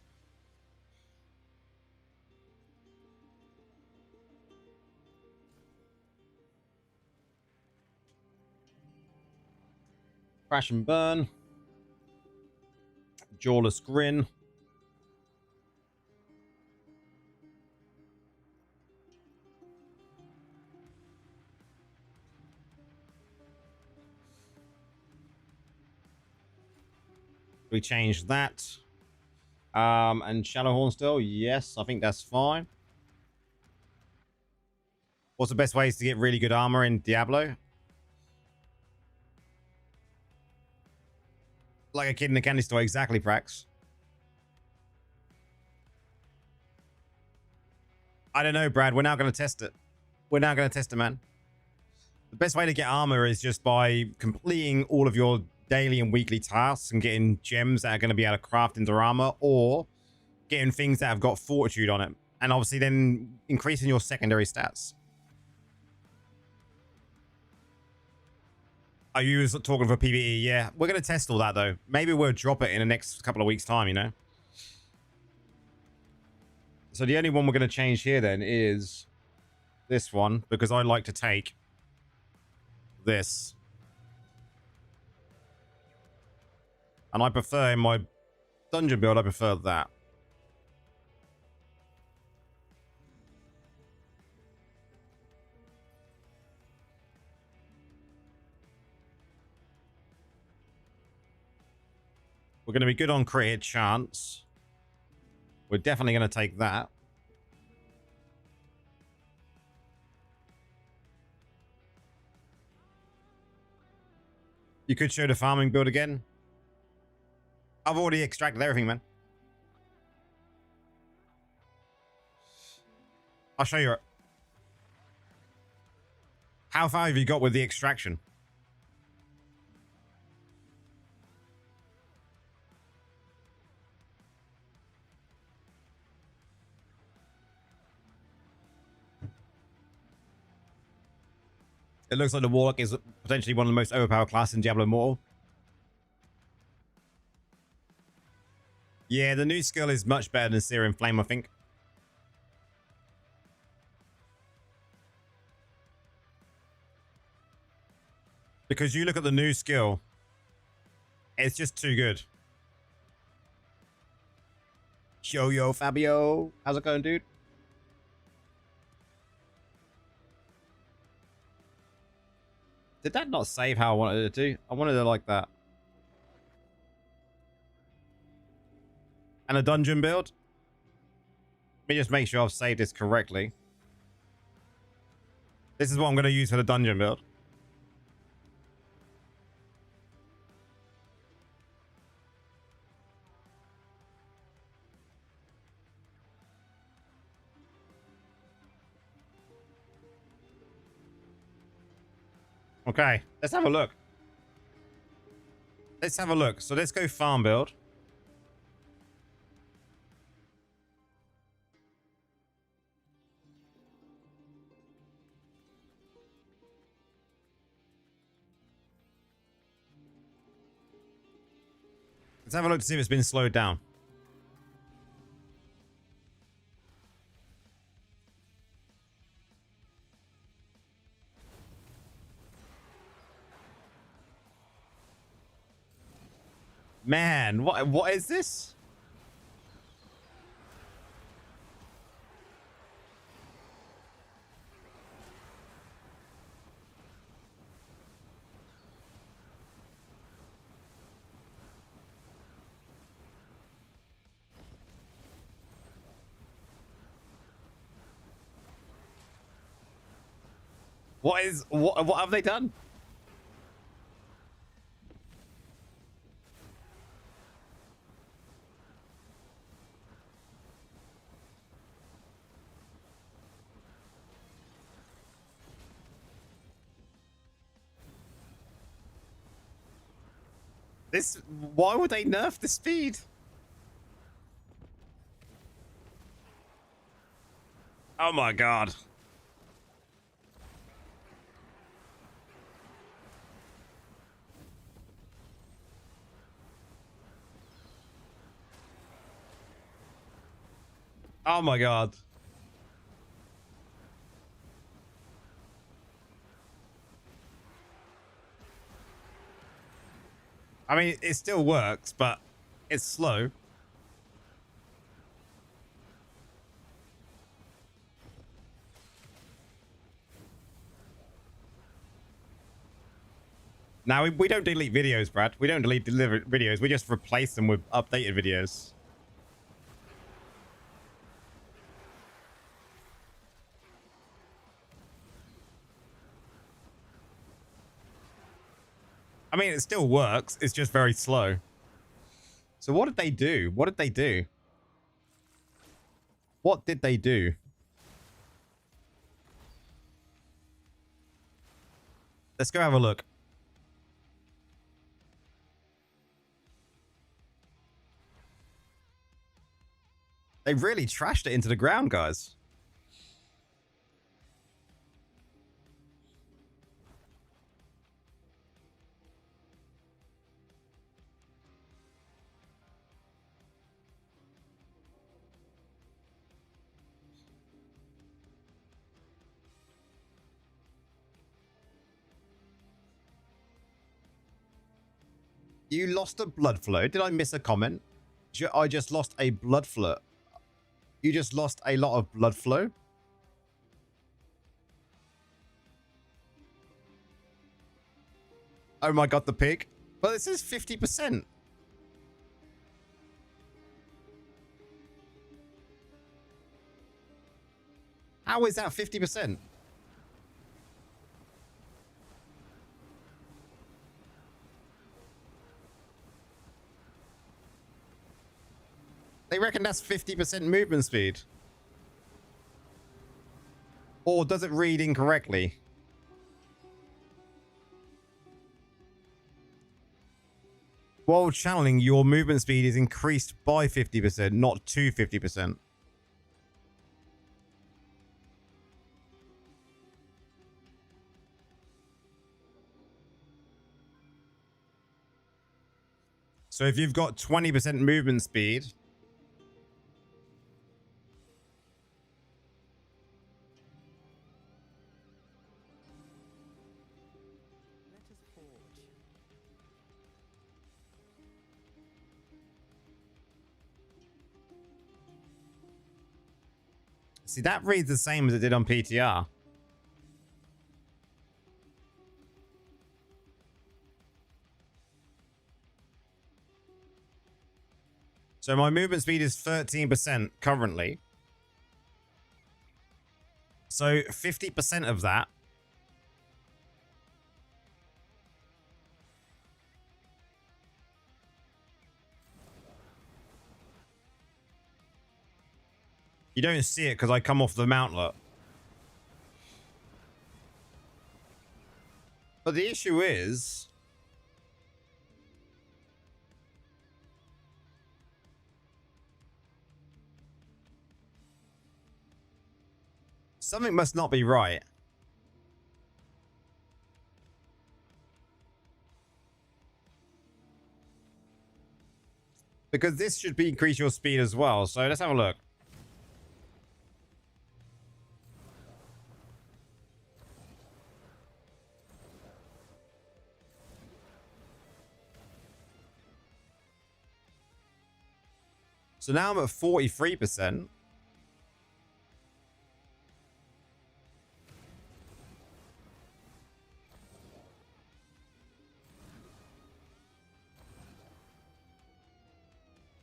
Crash and burn. Jawless grin. We changed that. And Shadowhorn still? Yes, I think that's fine. What's the best ways to get really good armor in Diablo? Like a kid in a candy store. Exactly, Prax. I don't know, Brad. We're now going to test it. We're now going to test it, man. The best way to get armor is just by completing all of your daily and weekly tasks and getting gems that are going to be able to craft into armor, or getting things that have got fortitude on it. And obviously then increasing your secondary stats. Are you talking for PvE? Yeah, we're going to test all that, though. Maybe we'll drop it in the next couple of weeks' time, you know? So the only one we're going to change here, then, is this one, because I like to take this. And I prefer, in my dungeon build, I prefer that. We're going to be good on crit chance. We're definitely going to take that. You could show the farming build again. I've already extracted everything, man. I'll show you. How far have you got with the extraction? It looks like the Warlock is potentially one of the most overpowered classes in Diablo Immortal. Yeah, the new skill is much better than Searing Flame, I think. Because you look at the new skill, it's just too good. Yo, Fabio. How's it going, dude? Did that not save how I wanted it to? I wanted it like that. And a dungeon build? Let me just make sure I've saved this correctly. This is what I'm going to use for the dungeon build. Okay, let's have a look. Let's have a look. So let's go farm build. Let's have a look to see if it's been slowed down. Man, what is this? What have they done? Why would they nerf the speed? Oh my god. Oh my god. I mean, it still works, but it's slow. Now, we don't delete videos, Brad. We don't delete videos. We just replace them with updated videos. I mean, it still works. It's just very slow. So what did they do? What did they do? What did they do? Let's go have a look. They really trashed it into the ground, guys. You lost a blood flow. Did I miss a comment? I just lost a blood flow. You just lost a lot of blood flow. Oh my god, the pig. But this is 50%. How is that 50%? They reckon that's 50% movement speed. Or does it read incorrectly? While channeling, your movement speed is increased by 50%, not to 50%. So if you've got 20% movement speed, see, that reads the same as it did on PTR. So my movement speed is 13% currently. So 50% of that you don't see it because I come off the mountlet. But the issue is something must not be right. Because this should be increase your speed as well. So let's have a look. So now I'm at 43%.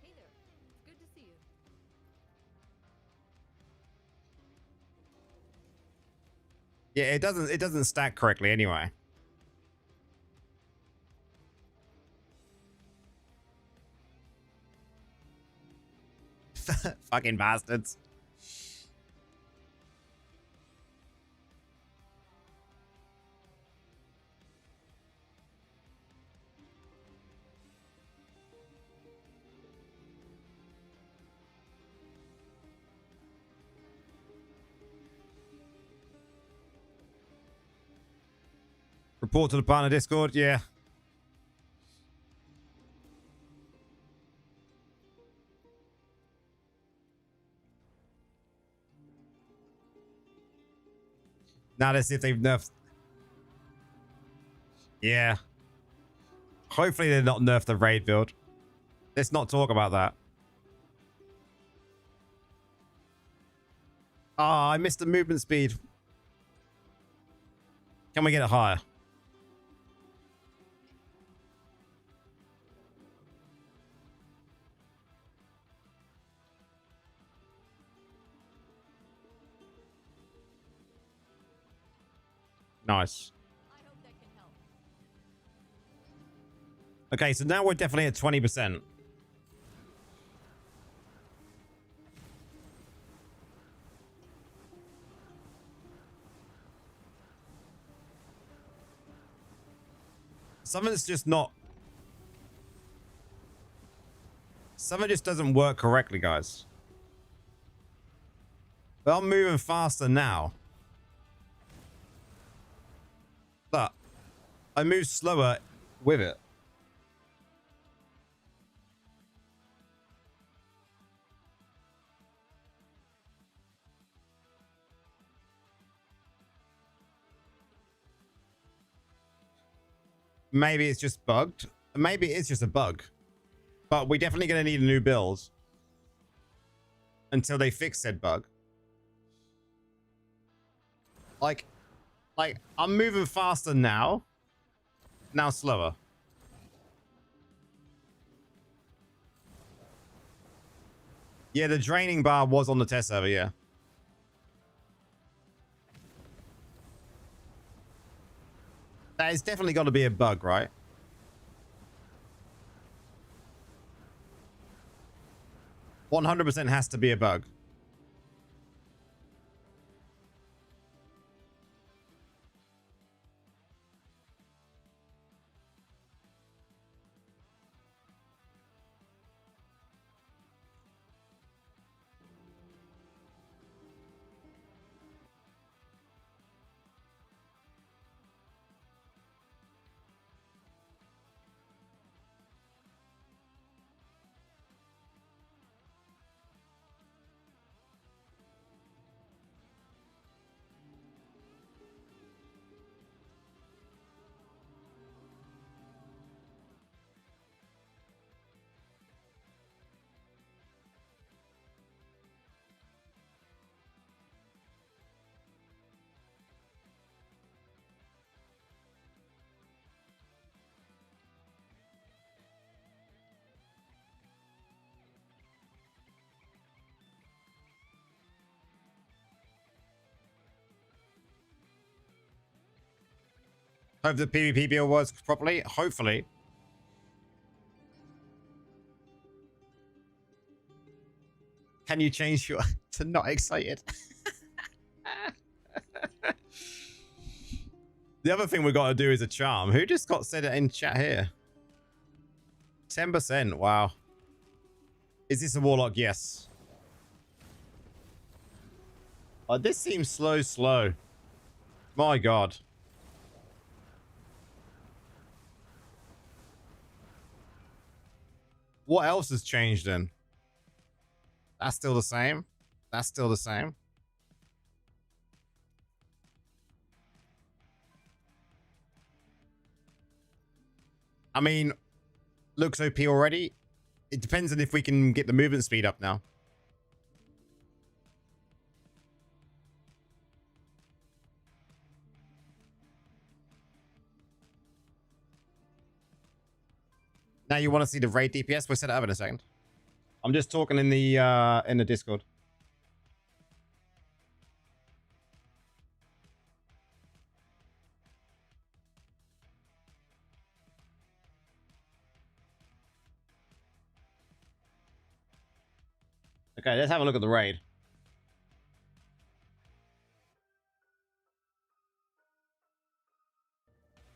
Hey there. It's good to see you. Yeah, it doesn't stack correctly anyway. Fucking bastards. Report to the partner Discord, yeah. Now let's see if they've nerfed. Yeah. Hopefully they're not nerfed the raid build. Let's not talk about that. Ah, I missed the movement speed. Can we get it higher? Nice. I hope that can help. Okay, so now we're definitely at 20%. Something's just not... Something just doesn't work correctly, guys. But I'm moving faster now. But I move slower with it. Maybe it's just bugged. Maybe it's just a bug. But we're definitely going to need a new build until they fix said bug. Like I'm moving faster now. Now slower. Yeah, the draining bar was on the test server, yeah. That is definitely got to be a bug, right? $100% has to be a bug. Hope the PvP build works properly. Hopefully. Can you change your to not excited? The other thing we've got to do is a charm. Who just got said it in chat here? 10%. Wow. Is this a warlock? Yes. Oh, this seems slow. My God. What else has changed then? That's still the same. That's still the same. I mean, looks OP already. It depends on if we can get the movement speed up now. Now you want to see the raid DPS? We'll set it up in a second. I'm just talking in the Discord. Okay, let's have a look at the raid.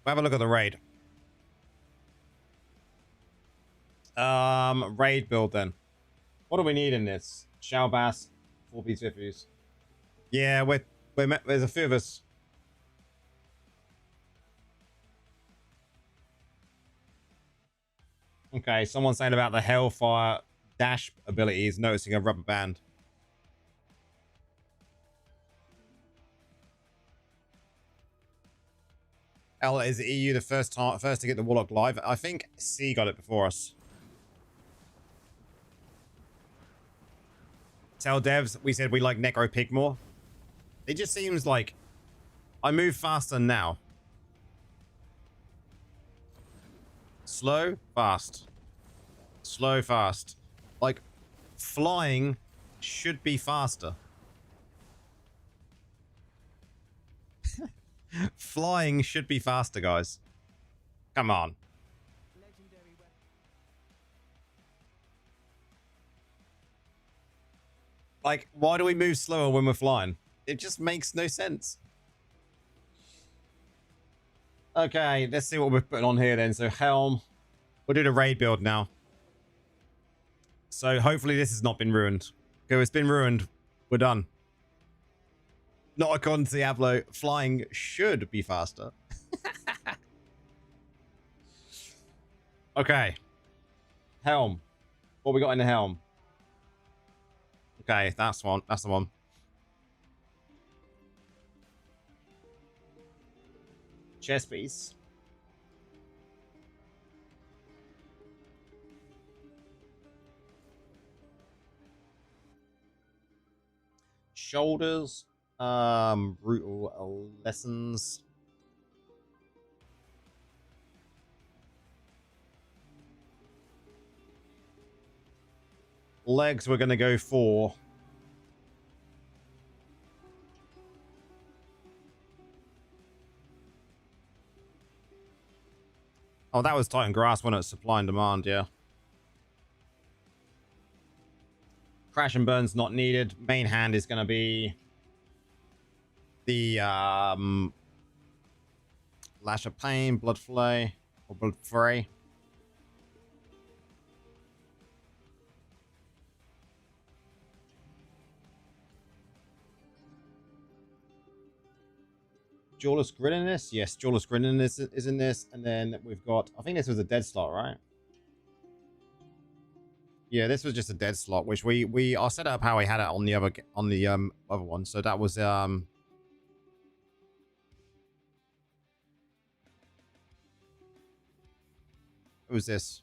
We'll have a look at the raid. Raid build then. What do we need in this? Shalbass, 4-piece Vifus. Yeah, there's a few of us. Okay, someone's saying about the Hellfire dash abilities, noticing a rubber band. L, is the EU the first to get the Warlock live? I think C got it before us. Tell devs we said we like Necro Pig more. It just seems like I move faster now. Slow, fast. Slow, fast. Like, flying should be faster. Flying should be faster, guys. Come on. Like, why do we move slower when we're flying? It just makes no sense. Okay, let's see what we're putting on here then. So, Helm. We'll do the raid build now. So, hopefully this has not been ruined. Okay, it's been ruined. We're done. Not according to Diablo. Flying should be faster. Okay. Helm. What we got in the helm? Okay, that's one. That's the one. Chest piece. Shoulders. Brutal lessons. Legs we're going to go for. Oh, that was Titan Grass when it's supply and demand, yeah. Crash and Burn's not needed. Main hand is going to be the Lash of Pain, Blood Flay, or Blood Fray. Jawless Grin in this? Yes, Jawless Grin in this is in this. And then we've got, I think this was a dead slot, right? Yeah, this was just a dead slot, which I set up how we had it on the other one. So that was what was this?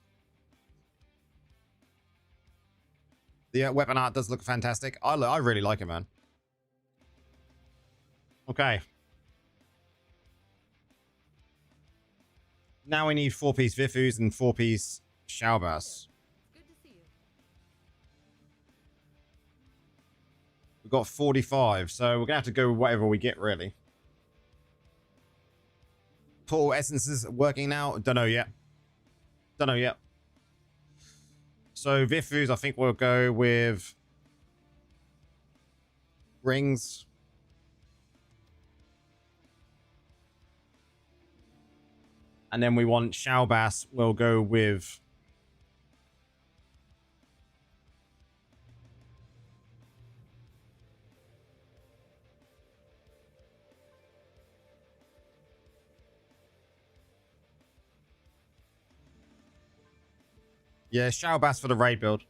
The weapon art does look fantastic. I really like it, man. Okay. Now we need 4-piece Vifus and 4-piece Shalbass. Good to see you. We've got 45, so we're gonna have to go with whatever we get, really. Portal essences working now. Don't know yet. Don't know yet. So Vifus, I think we'll go with rings. And then we want Shalbass. We'll go with yeah, Shalbass for the raid build.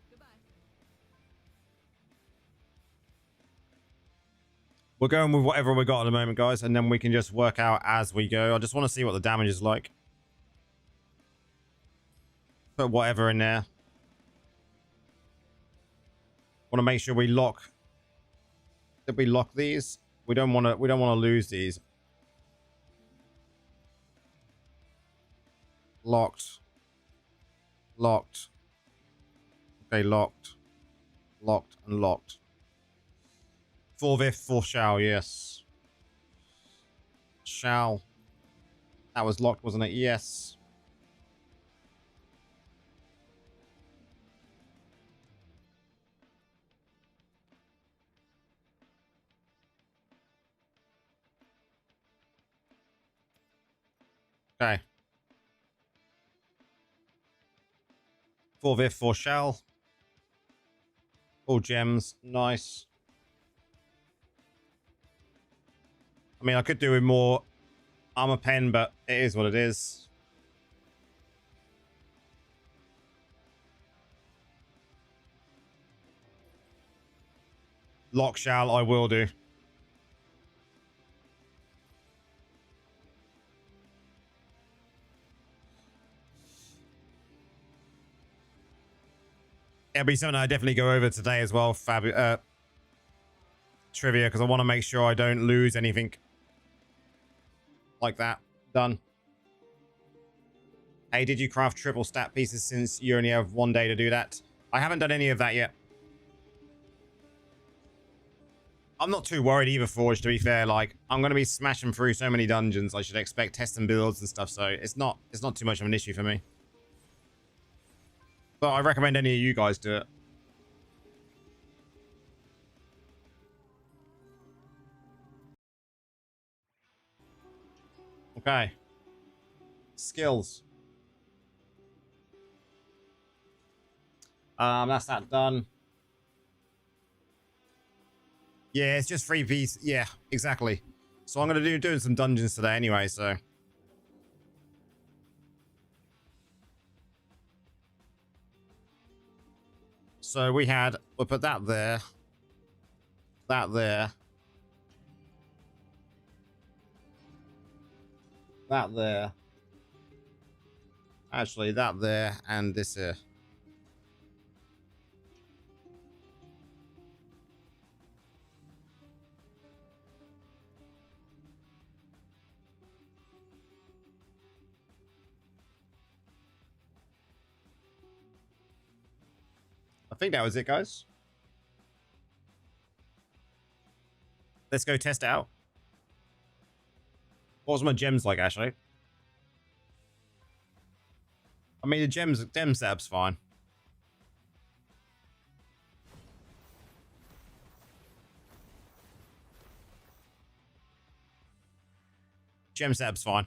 Goodbye. We're going with whatever we got at the moment, guys, and then we can just work out as we go. I just want to see what the damage is like. Put whatever in there. Want to make sure we lock. Did we lock these? We don't want to. We don't want to lose these. Locked. Locked. Okay, locked. Locked and locked. 4 Vif, 4 Shao, yes. Shao. That was locked, wasn't it? Yes. Okay. 4 Vif, 4 Shell. All gems. Nice. I mean, I could do with more armor pen, but it is what it is. Lock Shell, I will do. It'll be something I definitely go over today as well, trivia, because I want to make sure I don't lose anything like that. Done. Hey, did you craft triple stat pieces since you only have 1 day to do that? I haven't done any of that yet. I'm not too worried either, Forge, to be fair. Like, I'm going to be smashing through so many dungeons. I should expect testing builds and stuff, so it's not too much of an issue for me. But I recommend any of you guys do it. Okay. Skills. That's that done. Yeah, it's just 3 Vs. Yeah, exactly. So I'm gonna doing some dungeons today anyway, so. So we'll put that there. That there. That there. Actually, that there and this here. I think that was it, guys. Let's go test it out. What was my gems like, actually? I mean, the gem setup's fine. Gem setup's fine.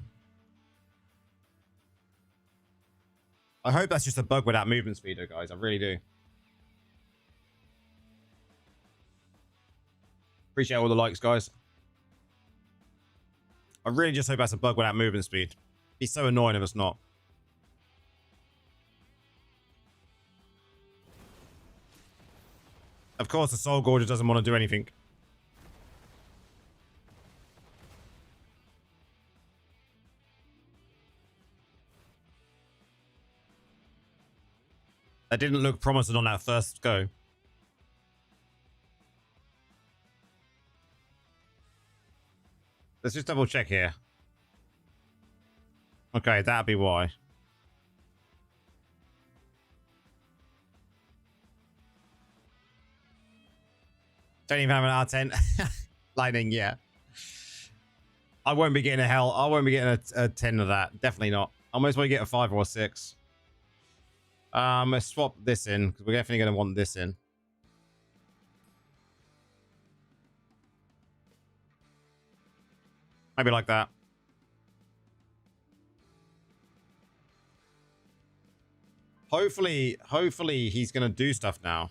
I hope that's just a bug with that movement speed, though, guys. I really do. Appreciate all the likes, guys. I really just hope that's a bug with that movement speed. Be so annoying if it's not. Of course, the Soul Gorger doesn't want to do anything. That didn't look promising on that first go. Let's just double check here. Okay, that'd be why. Don't even have an R10. Lightning, yeah. I won't be getting a hell. I won't be getting a 10 of that. Definitely not. I most want to get a 5 or a 6. Let's swap this in because we're definitely going to want this in. Maybe like that. Hopefully he's going to do stuff now.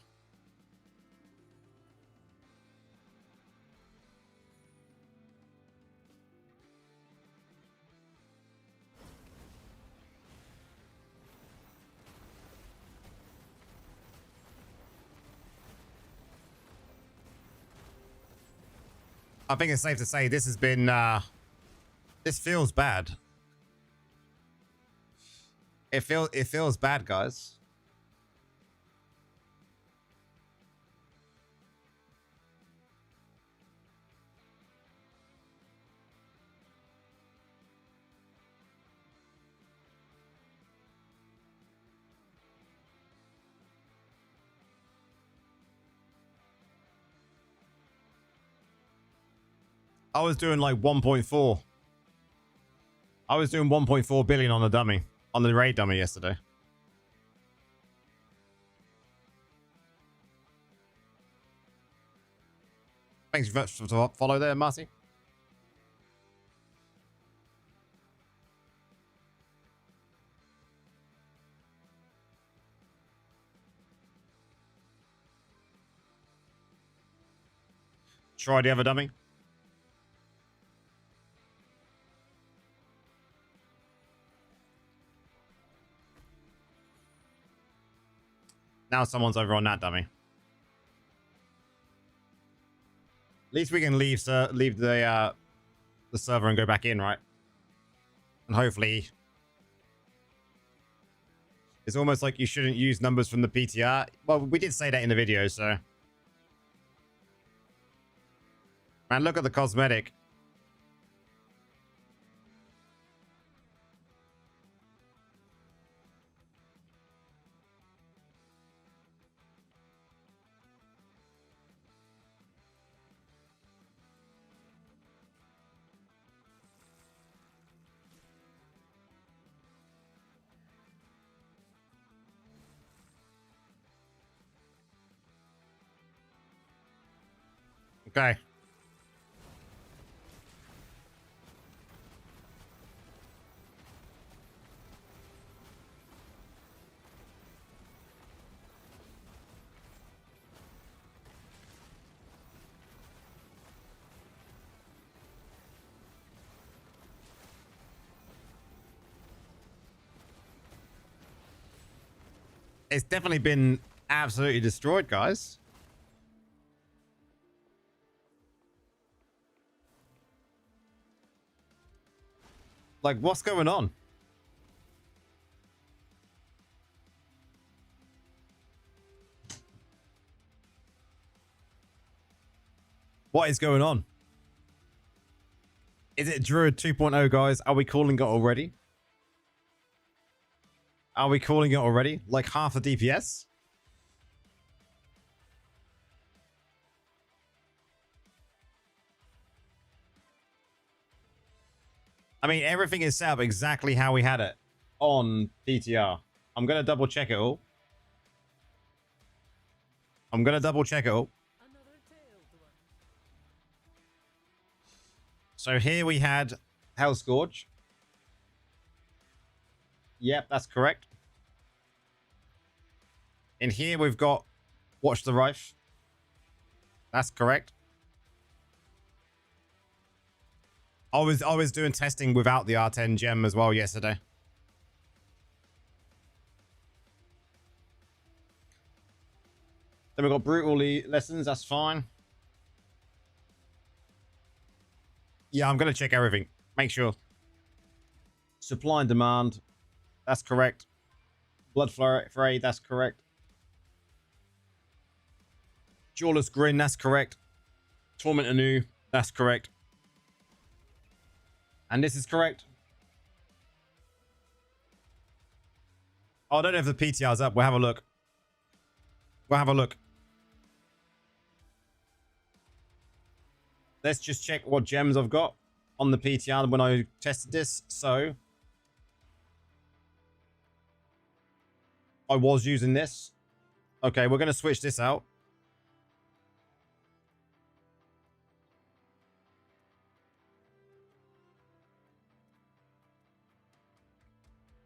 I think it's safe to say this has been, this feels bad. It feels bad, guys. I was doing like 1.4. I was doing 1.4 billion on the dummy, on the raid dummy yesterday. Thanks for the follow there, Marty. Troy, do you have a dummy? Now someone's over on that dummy. At least we can leave the server and go back in, right? And hopefully, it's almost like you shouldn't use numbers from the PTR. Well, we did say that in the video, so. Man, look at the cosmetic. Okay. It's definitely been absolutely destroyed, guys. Like, what's going on? What is going on? Is it Druid 2.0, guys? Are we calling it already? Are we calling it already? Like half the DPS? I mean, everything is set up exactly how we had it on PTR. I'm going to double check it all. Another tale to one. So here we had Hellscourge. Yep, that's correct. In here we've got Watch the Rife. That's correct. I was doing testing without the R10 gem as well yesterday. Then we've got Brutal Lessons. That's fine. Yeah, I'm going to check everything. Make sure. Supply and Demand. That's correct. Blood Fray. That's correct. Jawless Grin. That's correct. Torment Anu. That's correct. And this is correct. Oh, I don't know if the PTR's up. We'll have a look. We'll have a look. Let's just check what gems I've got. on the PTR when I tested this. So I was using this. Okay, we're going to switch this out.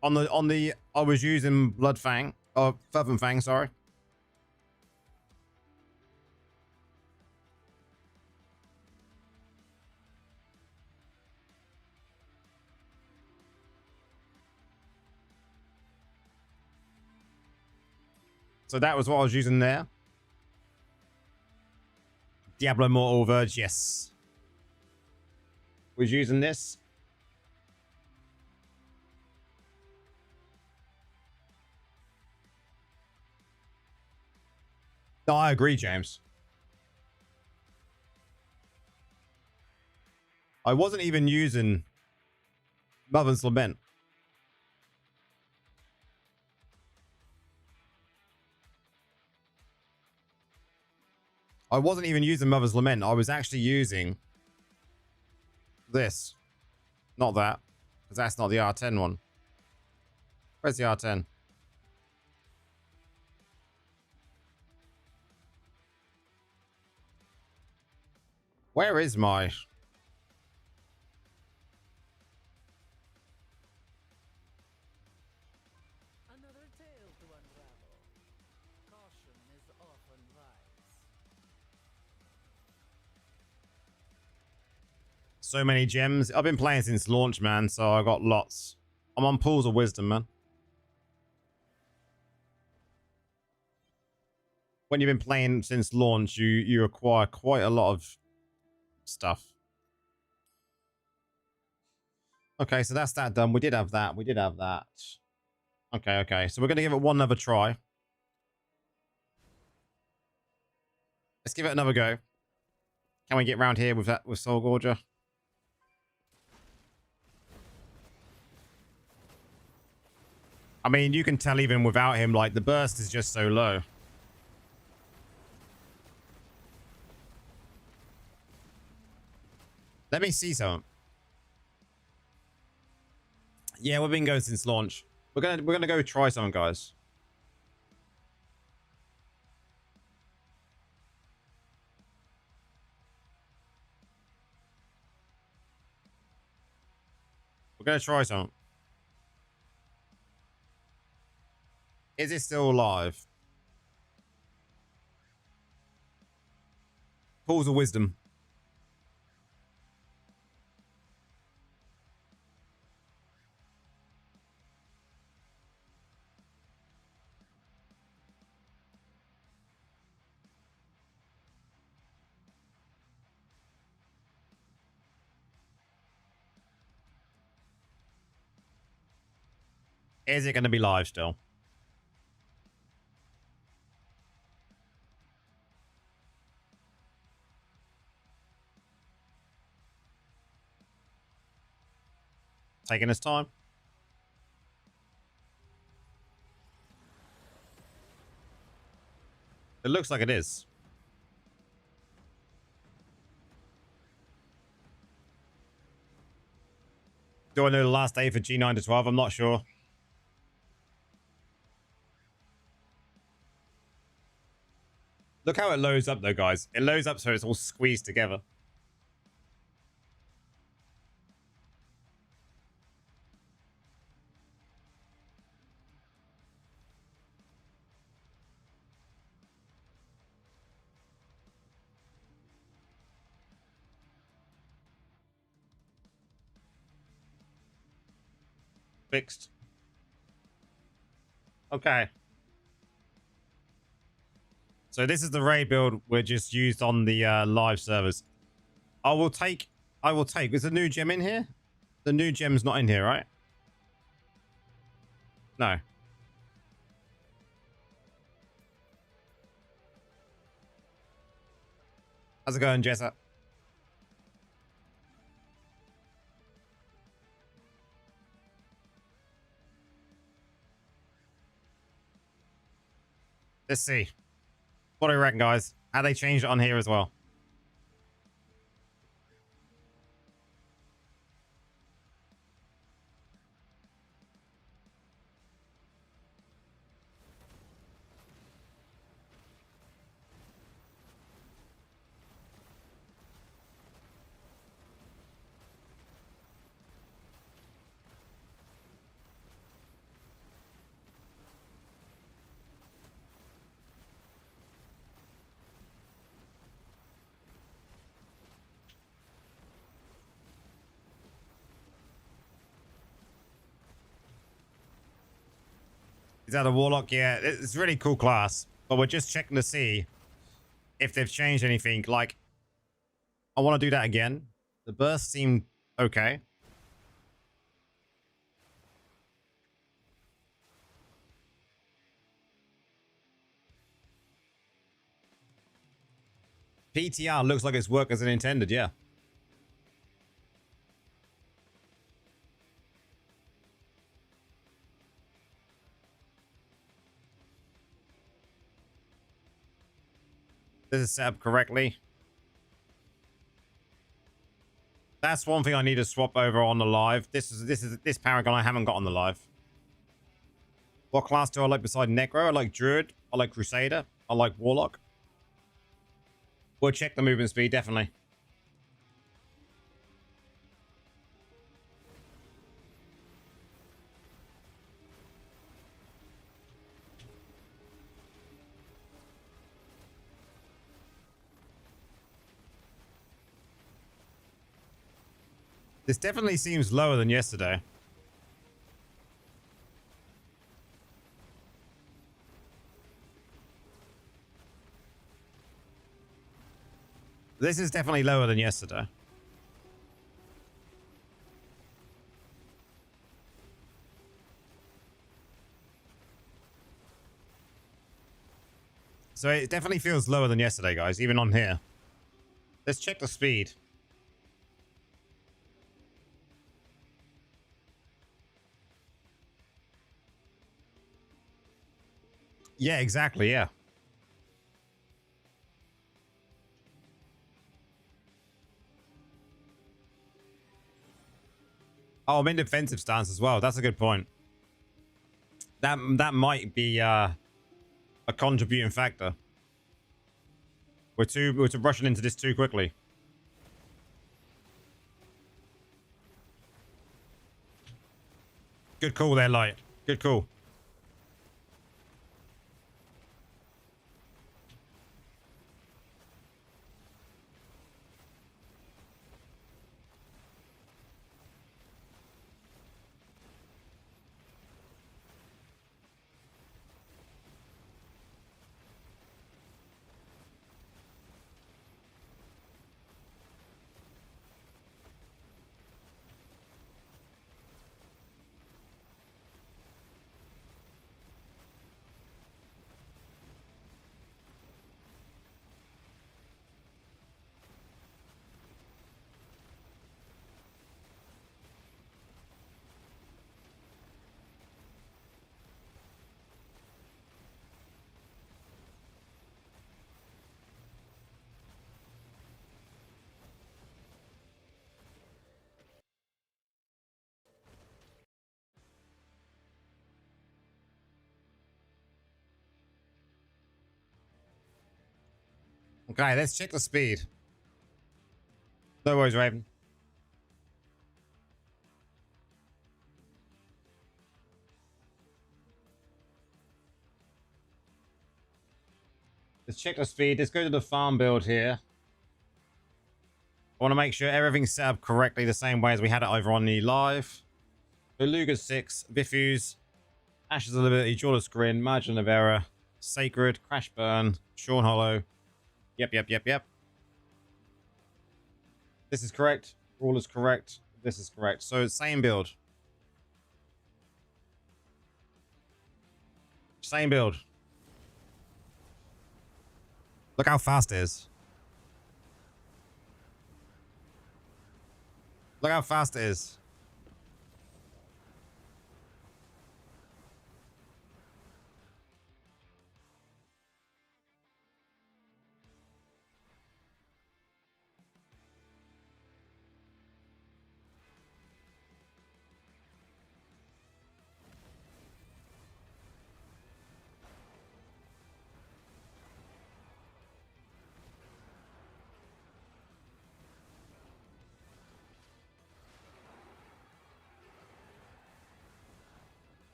On the I was using Blood Fang, or Fervent Fang, sorry. So that was what I was using there. Diablo Mortal Verge, yes. Was using this. No, I agree, James. I wasn't even using Mother's Lament. I wasn't even using Mother's Lament. I was actually using this. Not that. Because that's not the R10 one. Where's the R10? Where is my... Another tale to unravel. Caution is often wise. So many gems. I've been playing since launch, man. So I got lots. I'm on Pools of Wisdom, man. When you've been playing since launch, you acquire quite a lot of stuff. Okay, so that's that done. We did have that. We did have that. Okay, okay. So we're going to give it one other try. Let's give it another go. Can we get around here with that with Soul Gorger? I mean, you can tell even without him, like, the burst is just so low. Let me see some. Yeah, we've been going since launch. We're gonna go try some, guys. We're gonna try some. Is it still alive? Pools of Wisdom. Is it going to be live still? Taking its time. It looks like it is. Do I know the last day for G9 to 12? I'm not sure. Look how it loads up though, guys. It loads up so it's all squeezed together. Fixed. Okay. So this is the raid build we're just used on the live servers. I will take. Is the new gem in here? The new gem's not in here, right? No. How's it going, Jessa? Let's see. What do you reckon, guys? How they changed it on here as well? Is that a Warlock? Yeah, it's a really cool class. But we're just checking to see if they've changed anything. Like, I want to do that again. The burst seemed okay. PTR looks like it's worked as it intended, yeah. This is set up correctly. That's one thing I need to swap over on the live. This Paragon I haven't got on the live. What class do I like beside Necro? I like Druid. I like Crusader. I like Warlock. We'll check the movement speed, definitely. This definitely seems lower than yesterday. This is definitely lower than yesterday. So it definitely feels lower than yesterday, guys, even on here. Let's check the speed. Yeah, exactly, yeah. Oh, I'm in defensive stance as well. That's a good point. That might be a contributing factor. We're rushing into this too quickly. Good call there, Light. Good call. Okay, let's check the speed. No worries, Raven. Let's check the speed. Let's go to the farm build here. I want to make sure everything's set up correctly the same way as we had it over on the live. Beluga 6, Bifus, Ashes of Liberty, Jawless Grin, Margin of Error, Sacred, Crash Burn, Shorn Hollow. Yep. This is correct. All is correct. This is correct. So same build. Same build. Look how fast it is. Look how fast it is.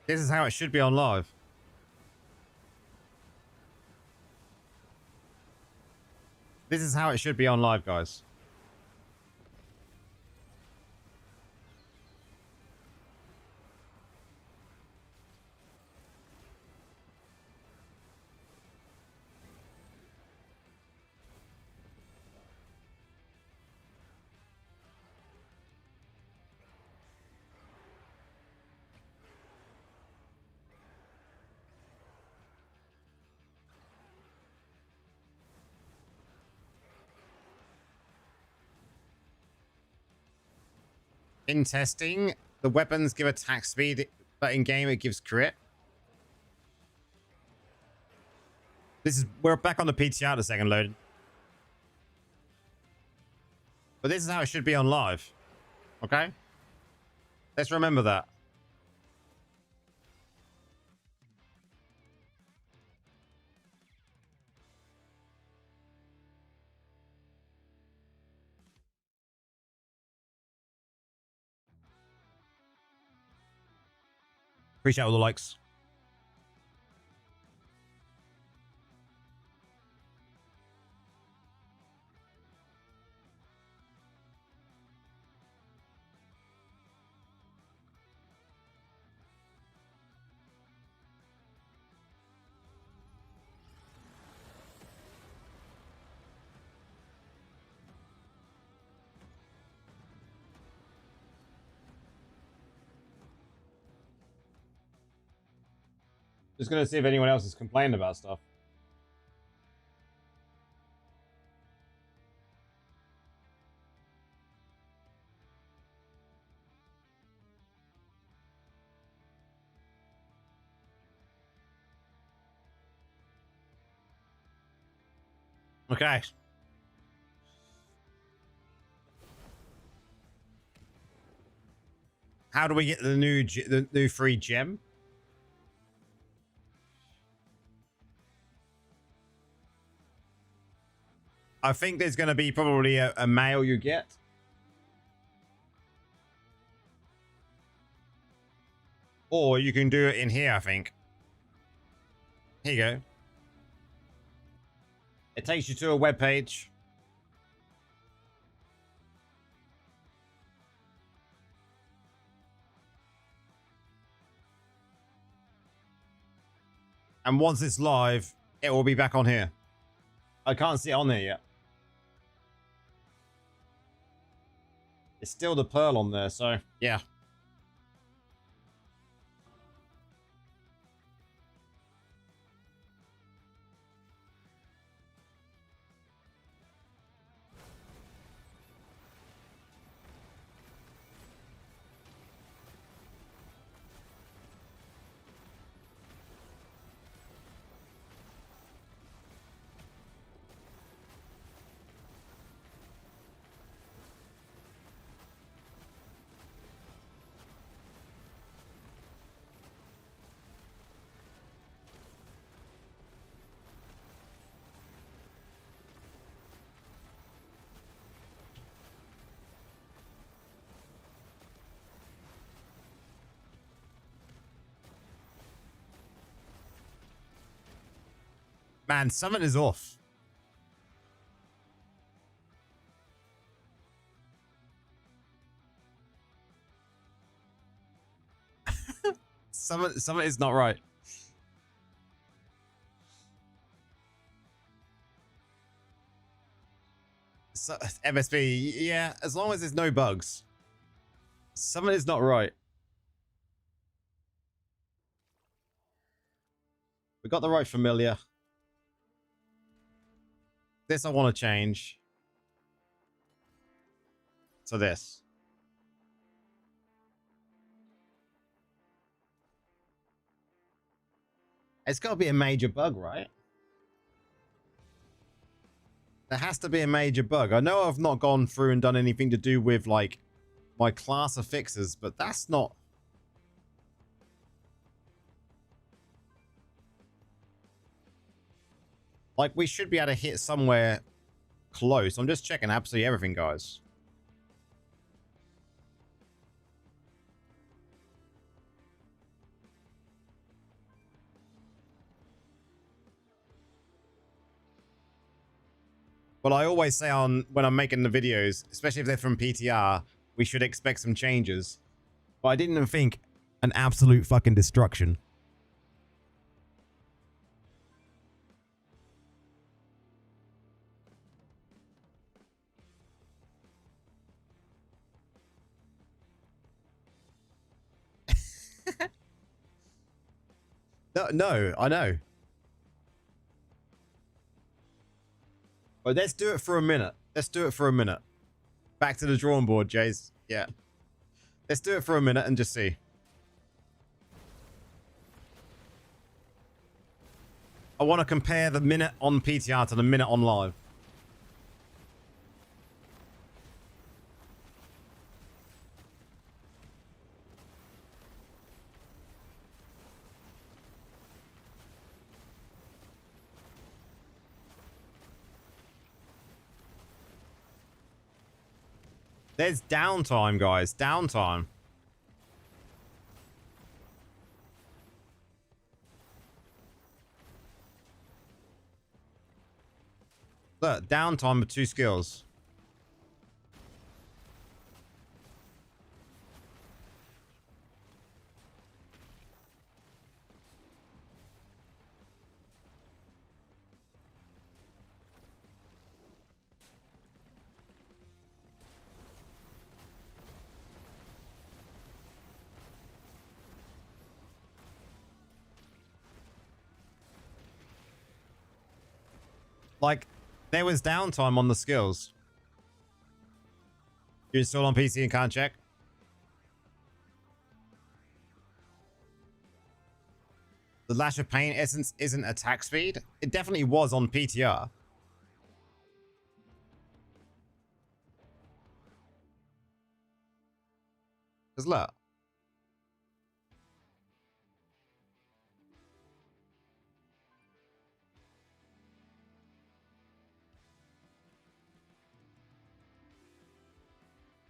This is how it should be on live. This is how it should be on live, guys. In testing, the weapons give attack speed, but in game it gives crit. We're back on the PTR the second load. But this is how it should be on live. Okay? Let's remember that. Appreciate all the likes. Just gonna see if anyone else has complained about stuff. Okay. How do we get the new free gem? I think there's going to be probably a mail you get. Or you can do it in here, I think. Here you go. It takes you to a web page. And once it's live, it will be back on here. I can't see it on there yet. It's still the pearl on there, so yeah. Man, something is off. Something is not right. So, MSB, yeah, as long as there's no bugs. Something is not right. We got the right familiar. This I want to change. So this. It's got to be a major bug, right? There has to be a major bug. I know I've not gone through and done anything to do with, like, my class of fixes, but that's not... Like, we should be able to hit somewhere close. I'm just checking absolutely everything, guys. Well, I always say when I'm making the videos, especially if they're from PTR, we should expect some changes. But I didn't even think an absolute fucking destruction. No, I know. But let's do it for a minute. Let's do it for a minute. Back to the drawing board, Jays. Yeah. Let's do it for a minute and just see. I want to compare the minute on PTR to the minute on live. There's downtime, guys. Downtime. Look, downtime with 2 skills. Like, there was downtime on the skills. You're still on PC and can't check? The Lash of Pain essence isn't attack speed. It definitely was on PTR. Because look.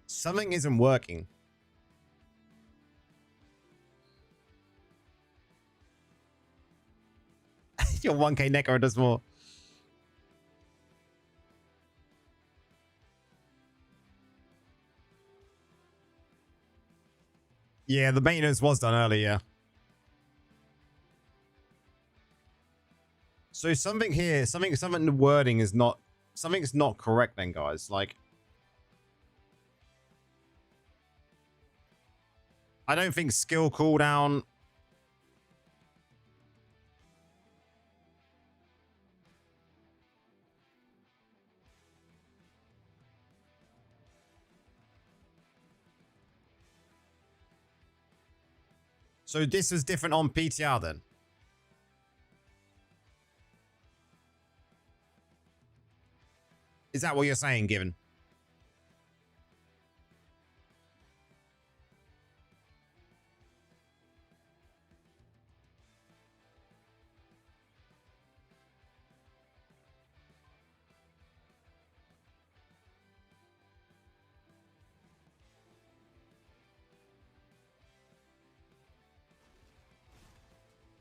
Something isn't working. Your 1k Necro does more. Yeah, the maintenance was done earlier. So something here, something in the wording is not, something's not correct then, guys. Like, I don't think skill cooldown. So this was different on PTR then. Is that what you're saying, Given?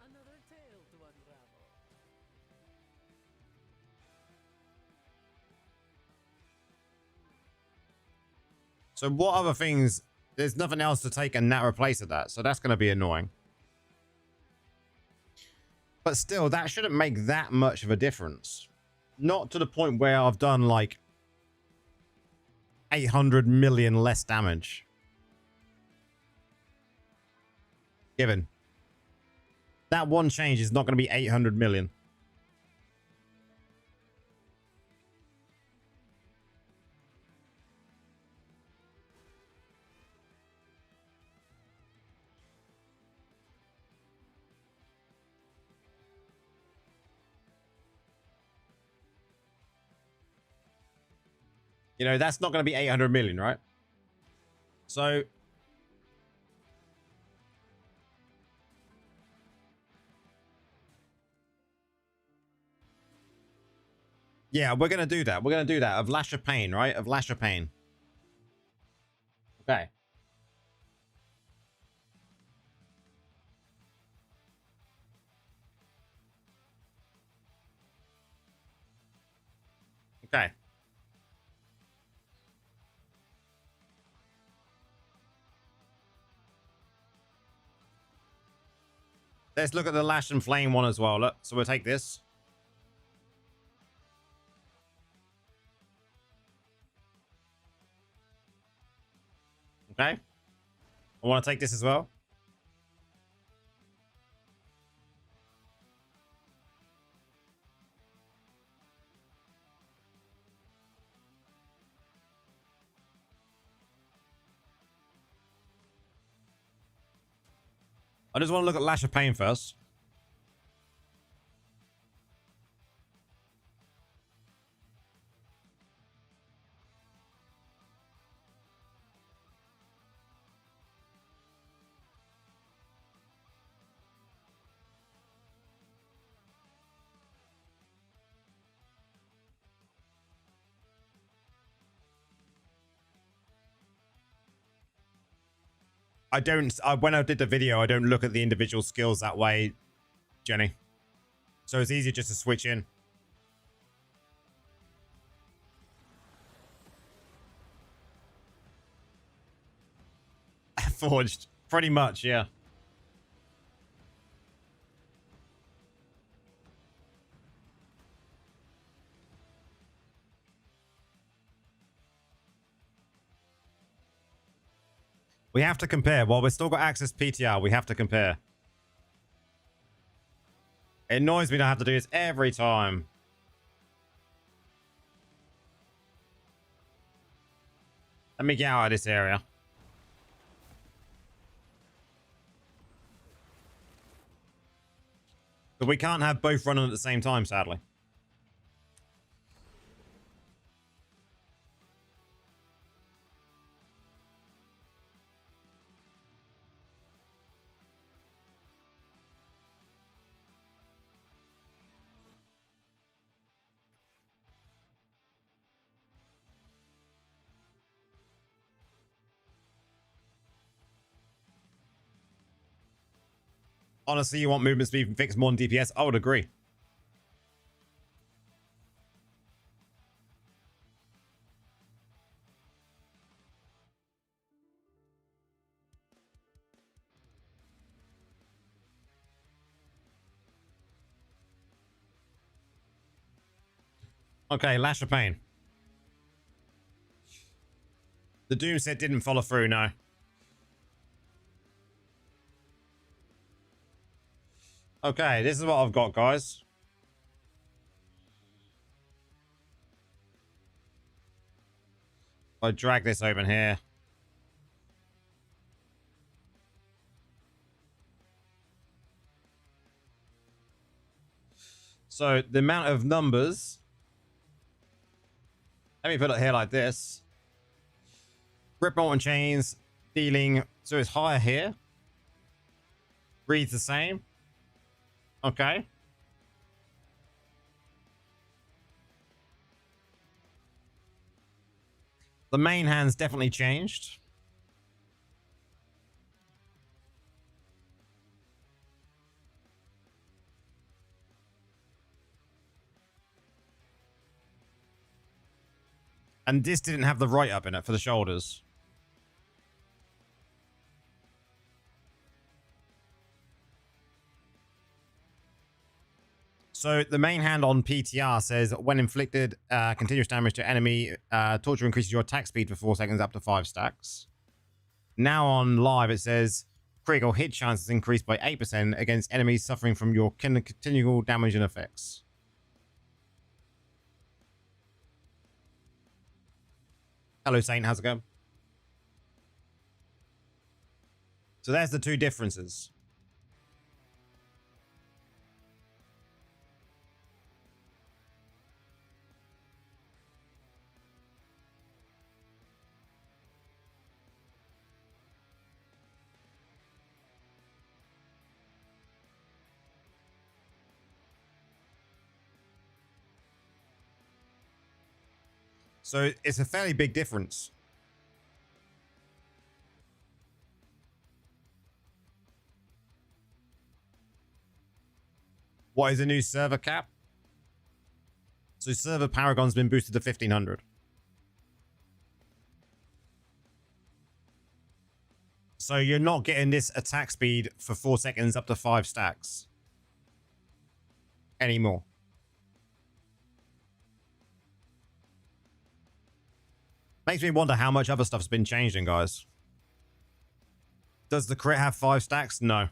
Another tale to unravel. So what other things? There's nothing else to take and that replace that. So that's going to be annoying. But still, that shouldn't make that much of a difference. Not to the point where I've done like 800 million less damage. Given. That one change is not going to be 800 million. You know, that's not going to be 800 million, right? So yeah, we're going to do that. We're going to do that. Of Lash of Pain, right? Of Lash of Pain. Okay. Okay. Let's look at the Lash and Flame one as well. Look, so we'll take this. Okay. I want to take this as well. I just want to look at Lash of Pain first. When I did the video, I don't look at the individual skills that way, Jenny. So it's easier just to switch in. Forged. Pretty much, yeah. We have to compare. While we've still got access PTR, we have to compare. It annoys me to have to do this every time. Let me get out of this area. But we can't have both running at the same time, sadly. Honestly, you want movement speed fixed more than DPS? I would agree. Okay, Lash of Pain. The Doom set didn't follow through, no. Okay, this is what I've got, guys. I drag this open here. So the amount of numbers. Let me put it here like this. Rip Molten Chains dealing. So it's higher here. Reads the same. Okay. The main hand's definitely changed. And this didn't have the right up in it for the shoulders. So the main hand on PTR says, when inflicted continuous damage to enemy, torture increases your attack speed for 4 seconds up to 5 stacks. Now on live, it says, critical hit chance is increased by 8% against enemies suffering from your continual damage and effects. Hello, Saint. How's it going? So there's the two differences. So it's a fairly big difference. What is the new server cap? So server Paragon's been boosted to 1500. So you're not getting this attack speed for 4 seconds up to 5 stacks anymore. Makes me wonder how much other stuff's been changing, guys. Does the crit have 5 stacks? No.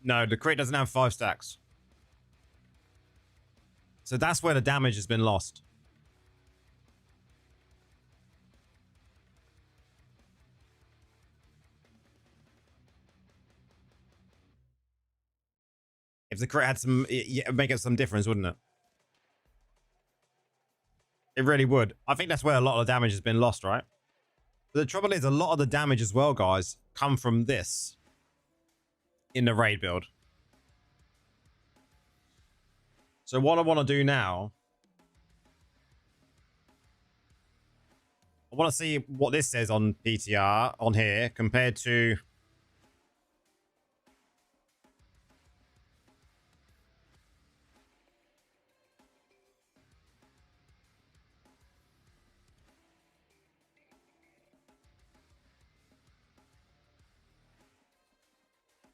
No, the crit doesn't have 5 stacks. So that's where the damage has been lost. If the crit had some, it'd make it some difference, wouldn't it? It really would. I think that's where a lot of the damage has been lost, right? But the trouble is, a lot of the damage as well, guys, come from this in the raid build. So what I want to do now, I want to see what this says on PTR on here compared to...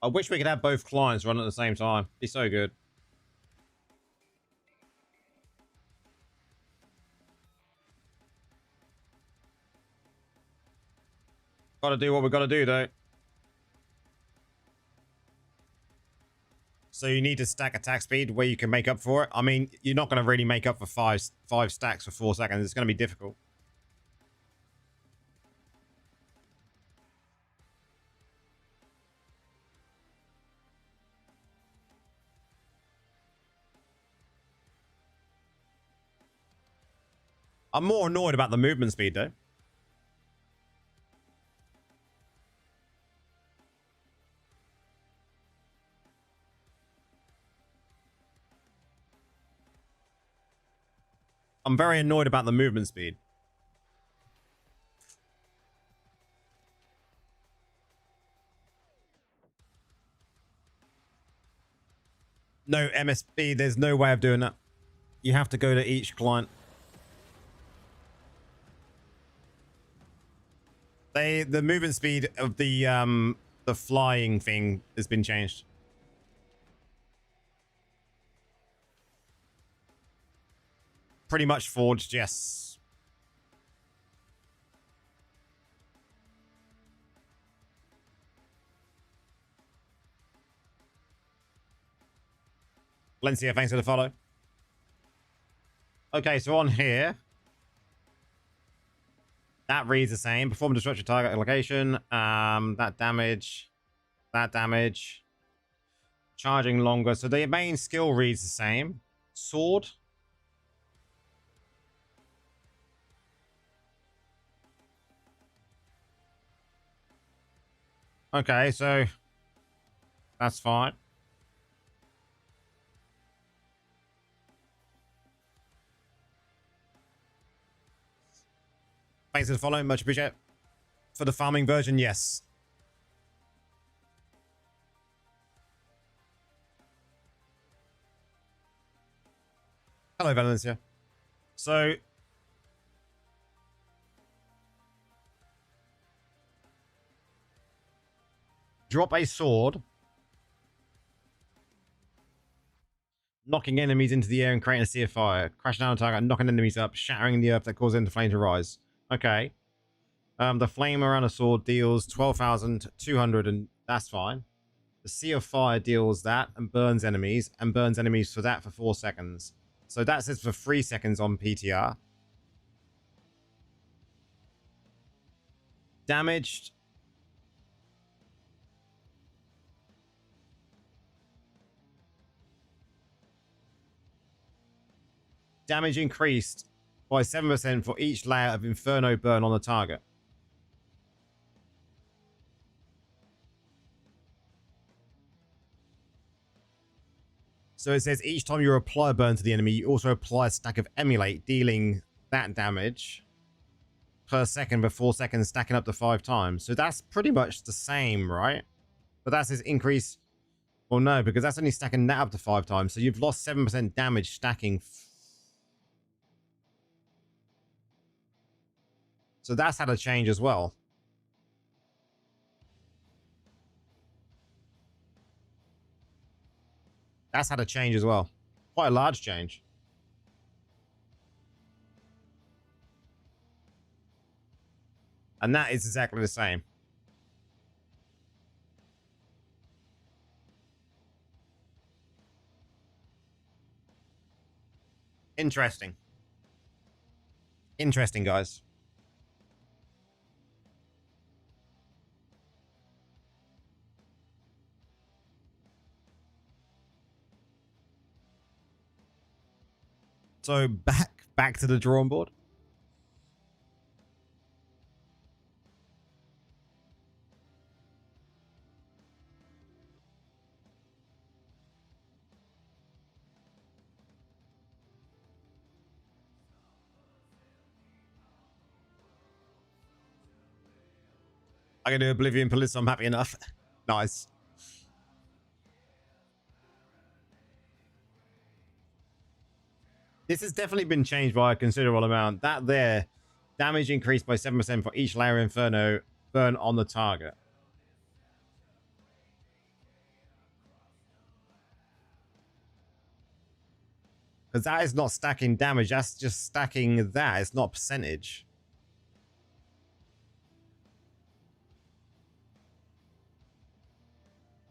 I wish we could have both clients run at the same time. Be so good. Got to do what we got to do, though. So you need to stack attack speed where you can make up for it. I mean, you're not going to really make up for five stacks for 4 seconds. It's going to be difficult. I'm more annoyed about the movement speed, though. I'm very annoyed about the movement speed. No, MSB, there's no way of doing that. You have to go to each client. The movement speed of the flying thing has been changed. Pretty much forged, yes. Valencia, thanks for the follow. Okay, so on here, that reads the same. Perform destruction target location. That damage. Charging longer. So the main skill reads the same. Sword. Okay, so that's fine. Thanks for the follow. Much appreciated. For the farming version, yes. Hello, Valencia. So drop a sword, knocking enemies into the air and creating a sea of fire. Crash down on target, knocking enemies up, shattering the earth that causes the flame to rise. Okay. The flame around a sword deals 12,200, and that's fine. The sea of fire deals that and burns enemies for that for 4 seconds. So that says for 3 seconds on PTR. Damaged. Damage increased by 7% for each layer of Inferno burn on the target. So it says each time you apply a burn to the enemy, you also apply a stack of Emulate, dealing that damage per second for 4 seconds, stacking up to 5 times. So that's pretty much the same, right? But that's his increase. Well, no, because that's only stacking that up to 5 times. So you've lost 7% damage stacking. So that's had a change as well. That's had a change as well. Quite a large change. And that is exactly the same. Interesting. Interesting, guys. So back to the drawing board. I can do Oblivion Police, so I'm happy enough. Nice. This has definitely been changed by a considerable amount. That there, damage increased by 7% for each layer Inferno burn on the target. Because that is not stacking damage, that's just stacking that. It's not percentage.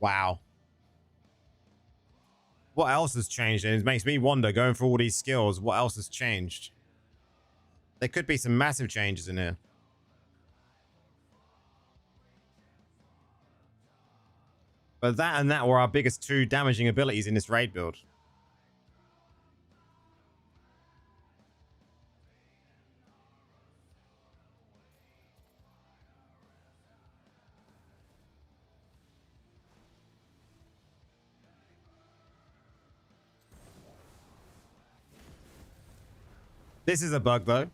Wow. What else has changed? And it makes me wonder, going through all these skills, what else has changed? There could be some massive changes in here. But that and that were our biggest two damaging abilities in this raid build. This is a bug, though.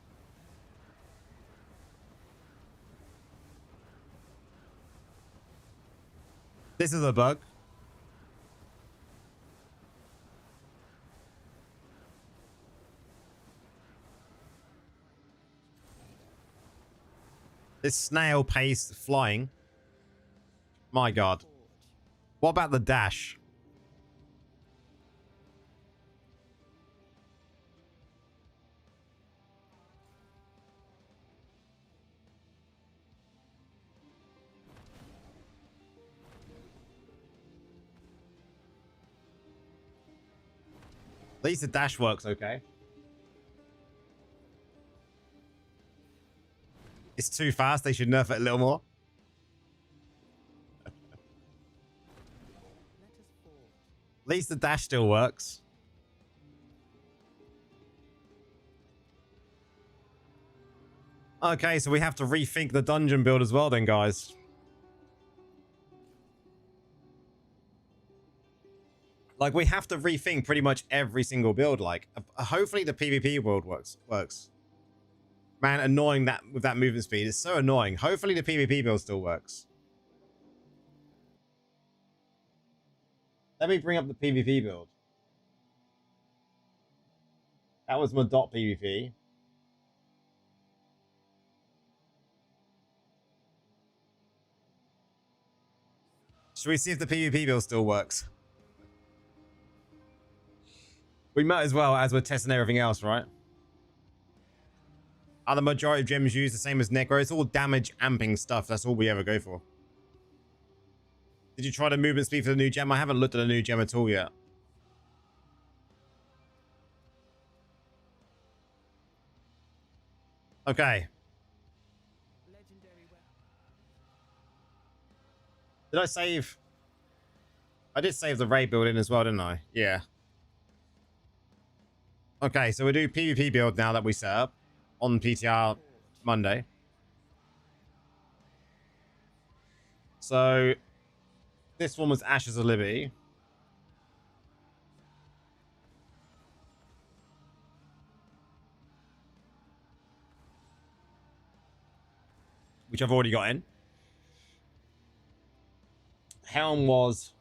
This is a bug. This snail pace flying. My God. What about the dash? At least the dash works okay. It's too fast. They should nerf it a little more. At least the dash still works. Okay, so we have to rethink the dungeon build as well then, guys. Like, we have to rethink pretty much every single build. Like, hopefully the PvP build works. Man, annoying that with that movement speed. It's so annoying. Hopefully the PvP build still works. Let me bring up the PvP build. That was my .pvp. Should we see if the PvP build still works? We might as well, as we're testing everything else, right? Are the majority of gems used the same as Necro? It's all damage amping stuff. That's all we ever go for. Did you try the movement speed for the new gem? I haven't looked at the new gem at all yet. Okay. Did I save? I did save the raid building as well, didn't I? Yeah. Okay, so we do PvP build now that we set up on PTR Monday. So this one was Ashes of Liberty. Which I've already got in. Helm was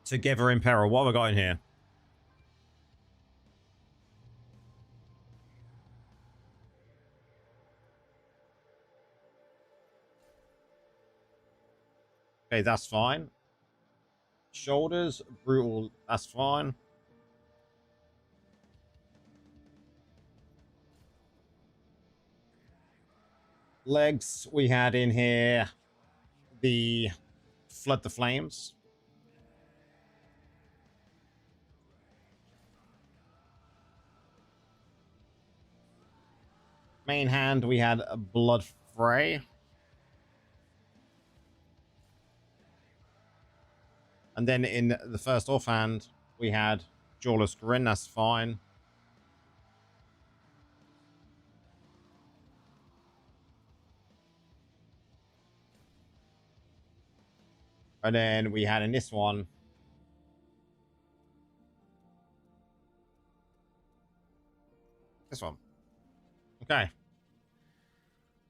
Together in Peril. What have I got in here? Okay, that's fine. Shoulders, brutal, that's fine. Legs, we had in here the Flood the Flames. Main hand, we had a Blood Fray. And then in the first offhand, we had Jawless Grin, that's fine. And then we had in this one, this one. Okay.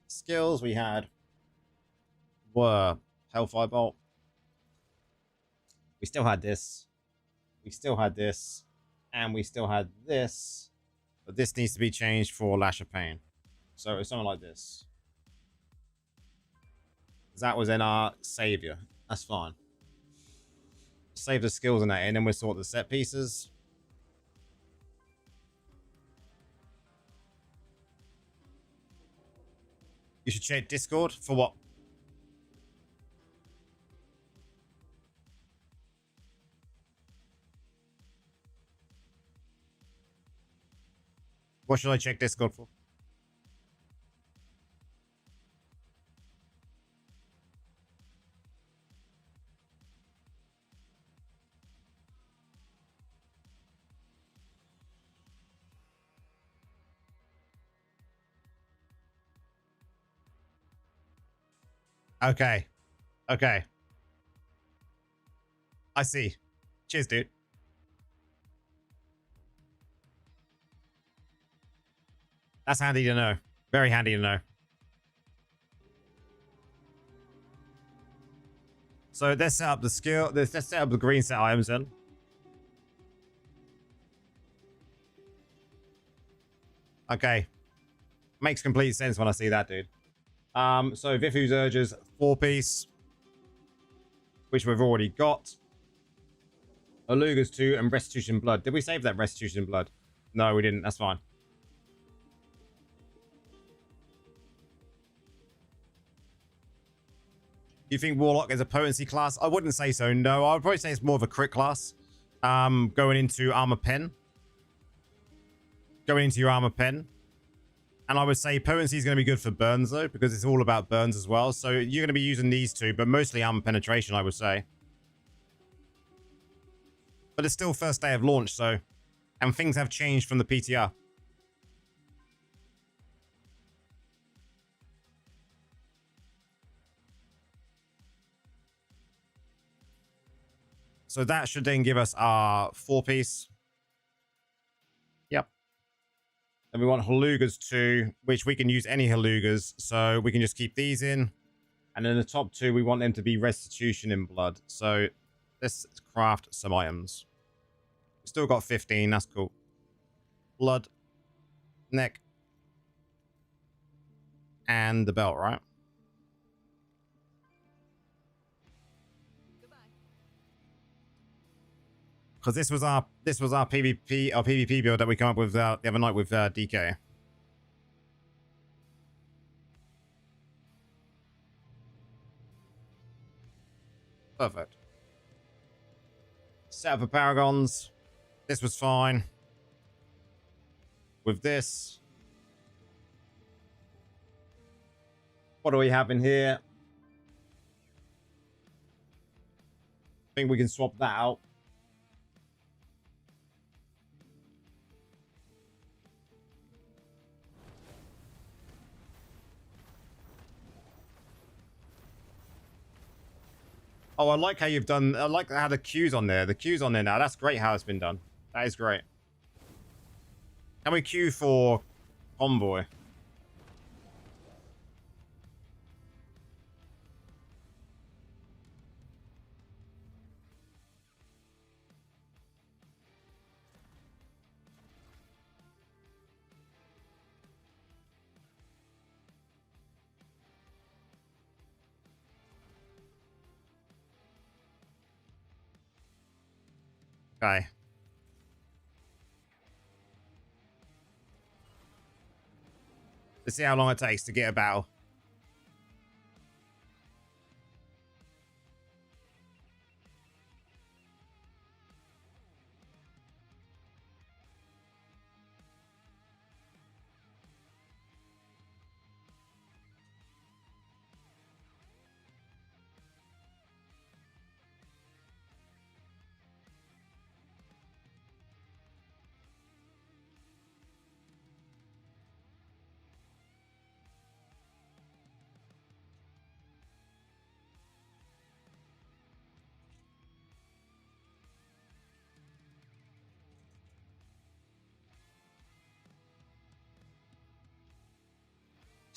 Skills we had were Hellfire Bolt. We still had this. We still had this. And we still had this. But this needs to be changed for Lash of Pain. So it's something like this. That was in our Savior. That's fine. Save the skills in that, and then we'll sort the set pieces. You should check Discord for what? What should I check Discord for? Okay. Okay. I see. Cheers, dude. That's handy to know. Very handy to know. So let's set up the skill. Let's set up the green set items then. Okay. Makes complete sense when I see that, dude. So Vifu's Urges 4-piece, which we've already got. Aluga's 2 and Restitution Blood. Did we save that Restitution Blood? No, we didn't. That's fine. Do you think Warlock is a potency class? I wouldn't say so, no. I would probably say it's more of a crit class. Going into Armor Pen. Going into your Armor Pen. And I would say potency is going to be good for burns, though, because it's all about burns as well. So you're going to be using these two, but mostly Armor Penetration, I would say. But it's still first day of launch, so... And things have changed from the PTR. So that should then give us our 4-piece. Yep. And we want Halugas 2, which we can use any Halugas. So we can just keep these in. And then the top 2, we want them to be Restitution in Blood. So let's craft some items. We've still got 15. That's cool. Blood. Neck. And the belt, right? Because this was our PvP build that we came up with the other night with DK. Perfect. Set up for Paragons. This was fine. With this. What do we have in here? I think we can swap that out. Oh, I like how you've done... I like how the queue's on there. The queue's on there now. That's great how it's been done. That is great. Can we queue for Convoy? Okay. Let's see how long it takes to get a battle.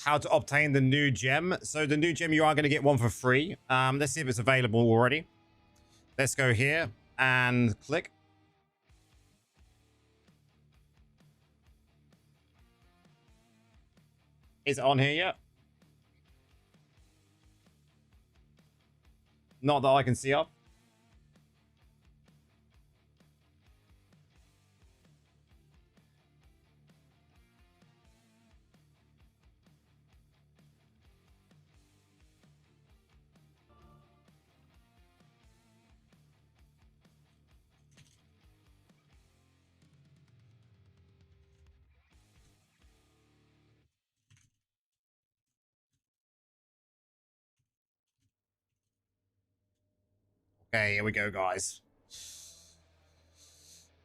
how to obtain the new gem. So the new gem, you are going to get one for free. Let's see if it's available already. Let's go here and click. Is it on here yet? Not that I can see up. Okay, here we go, guys.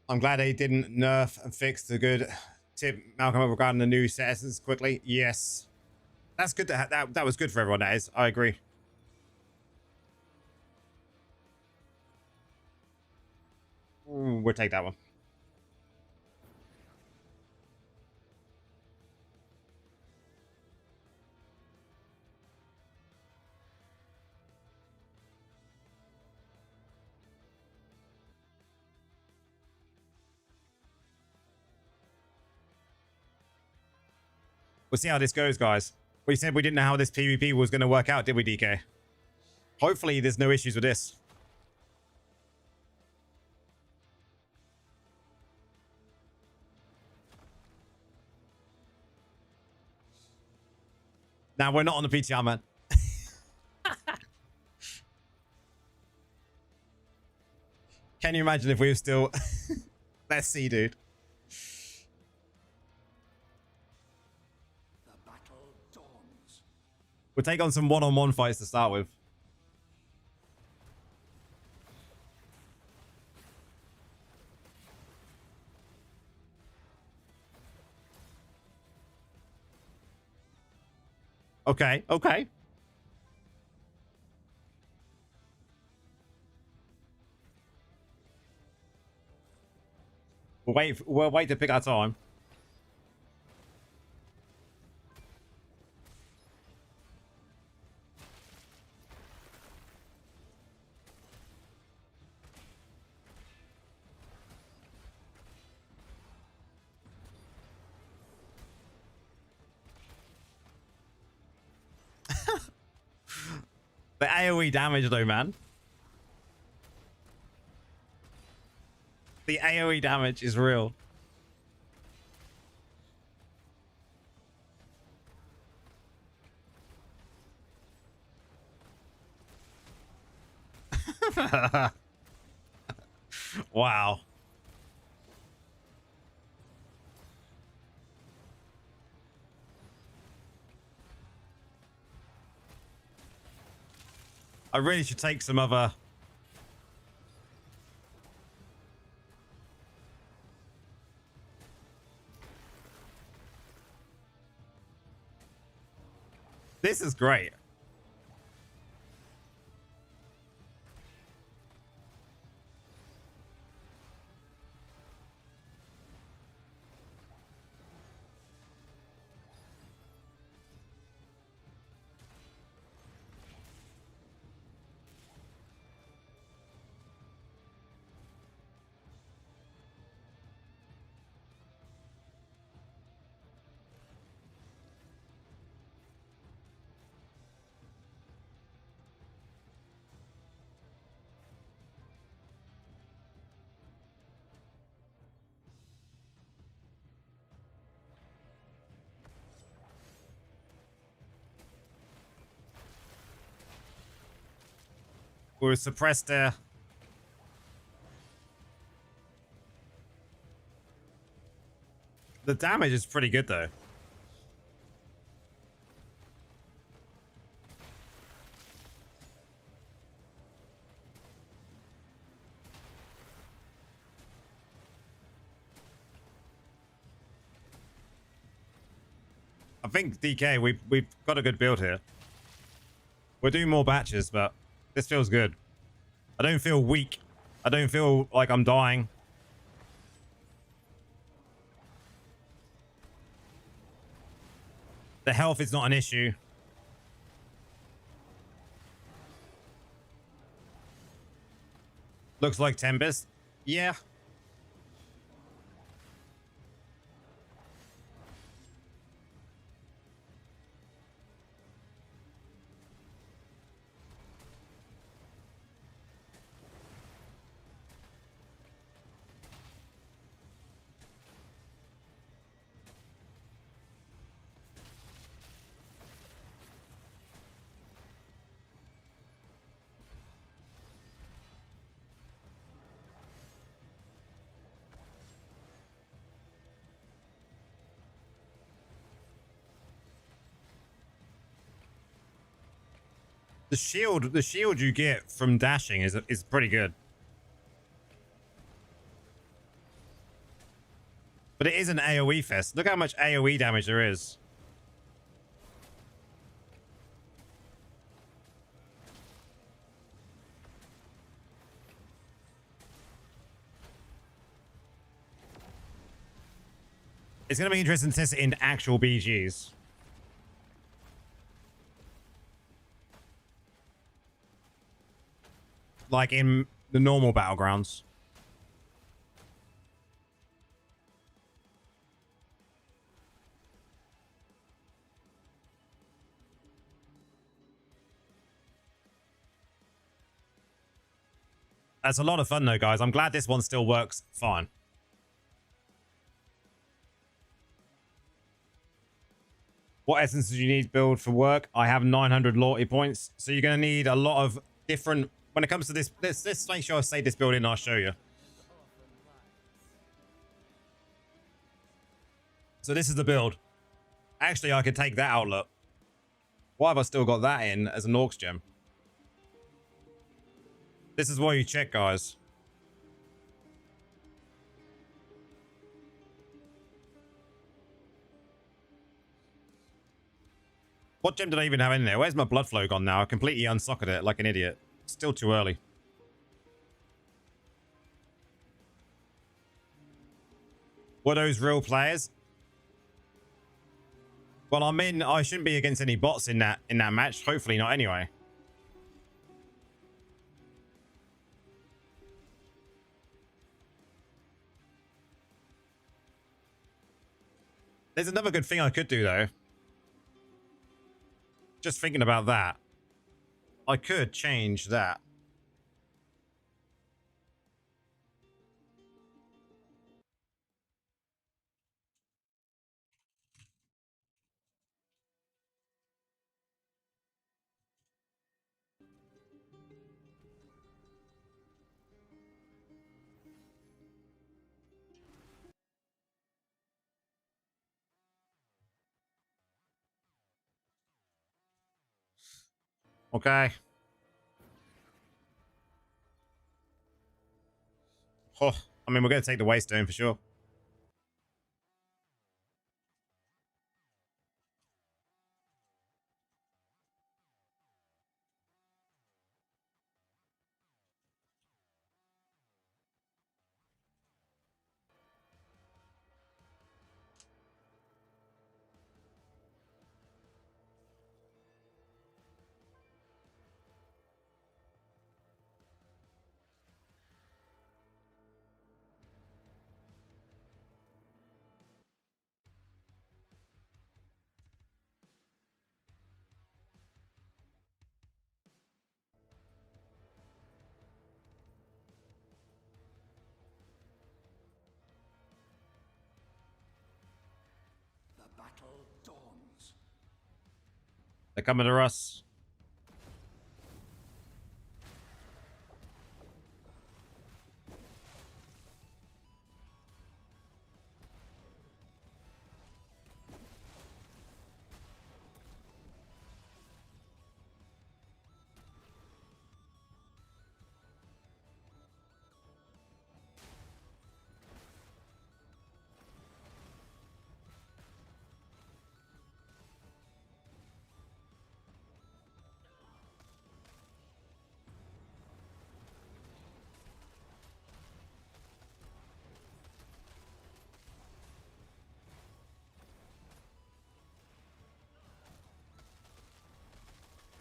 I'm glad they didn't nerf and fix the good tip, Malcolm, regarding the new set essence quickly. Yes. That's good to have. That was good for everyone, that is. I agree. We'll take that one. We'll see how this goes, guys. We said we didn't know how this PvP was going to work out, did we, DK? Hopefully, there's no issues with this. Now, we're not on the PTR, man. Can you imagine if we were still... Let's see, dude. We'll take on some one-on-one fights to start with. Okay, okay. We'll wait to pick our time. The AoE damage, though, man. The AoE damage is real. Wow. I really should take some other... This is great. We were suppressed there. The damage is pretty good, though. I think, DK, we've got a good build here. We're doing more batches, but this feels good. I don't feel weak. I don't feel like I'm dying. The health is not an issue. Looks like Tempest. Yeah. The shield you get from dashing is pretty good. But it is an AoE fest. Look how much AoE damage there is. It's going to be interesting to test it in actual BGs. Like in the normal battlegrounds. That's a lot of fun though, guys. I'm glad this one still works fine. What essence do you need to build for work? I have 900 loyalty points. So you're going to need a lot of different... When it comes to this, let's make sure I save this building and I'll show you. So this is the build. Actually, I could take that outlet. Why have I still got that in as an Orcs gem? This is why you check, guys. What gem did I even have in there? Where's my blood flow gone now? I completely unsocketed it like an idiot. Still too early. Were those real players? Well, I shouldn't be against any bots in that match. Hopefully not anyway. There's another good thing I could do though. Just thinking about that. I could change that. Okay. Oh, I mean, we're going to take the waystone for sure. The battle dawns. They're coming to us.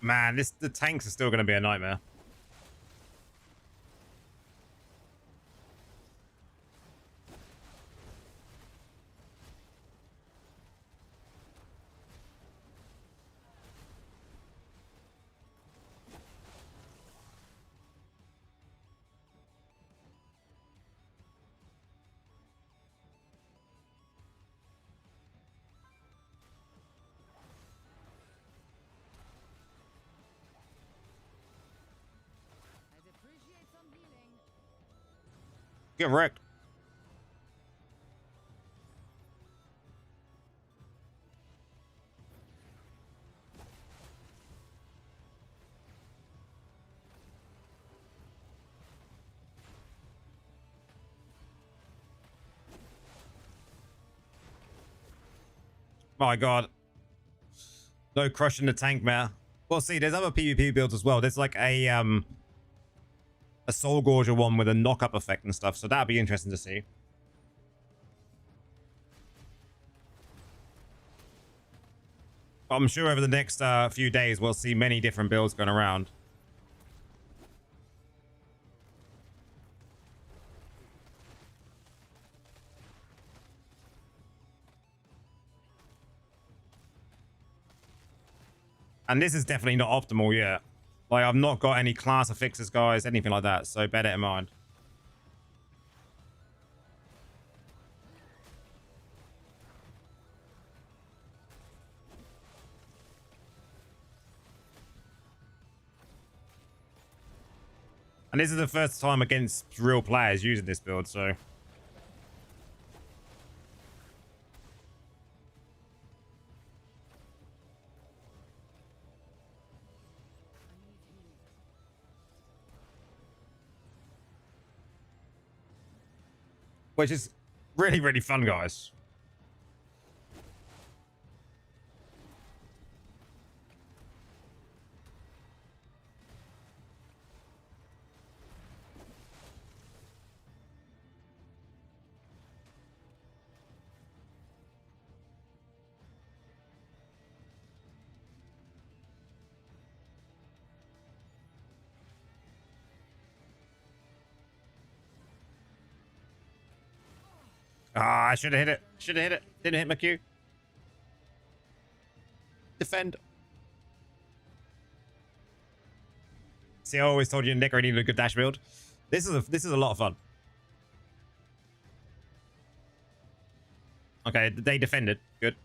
Man, the tanks are still going to be a nightmare. I'd appreciate some healing. Get wrecked. My God. No crushing the tank, man. Well, see, there's other PvP builds as well. There's like a Soul Gorger one with a knock-up effect and stuff. So that'd be interesting to see. But I'm sure over the next few days, we'll see many different builds going around. And this is definitely not optimal yet. Like, I've not got any class affixes, guys, anything like that. So bear that in mind. And this is the first time against real players using this build, so... Which is really, really fun, guys. Ah, I should have hit it. Should have hit it. Didn't hit my Q. Defend. See, I always told you Nick already needed a good dash build. This is a lot of fun. Okay, they defended. Good.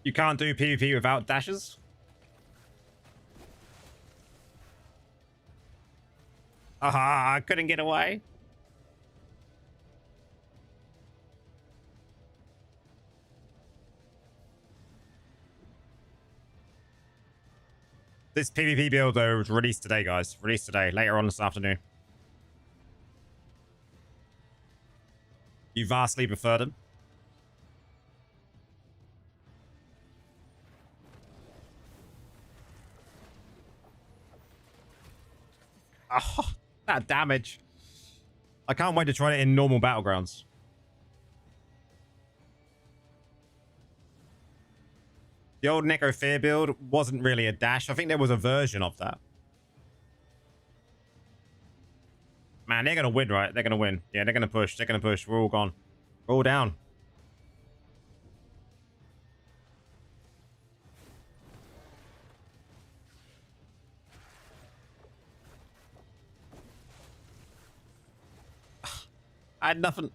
You can't do PvP without dashes? Aha, I couldn't get away. This PvP build, though, was released today, guys. Released today, later on this afternoon. You vastly prefer them. Oh, that damage. I can't wait to try it in normal battlegrounds. The old Necro Fear build wasn't really a dash. I think there was a version of that. Man, they're going to win, right? They're going to win. Yeah, they're going to push. They're going to push. We're all gone. We're all down. I had nothing.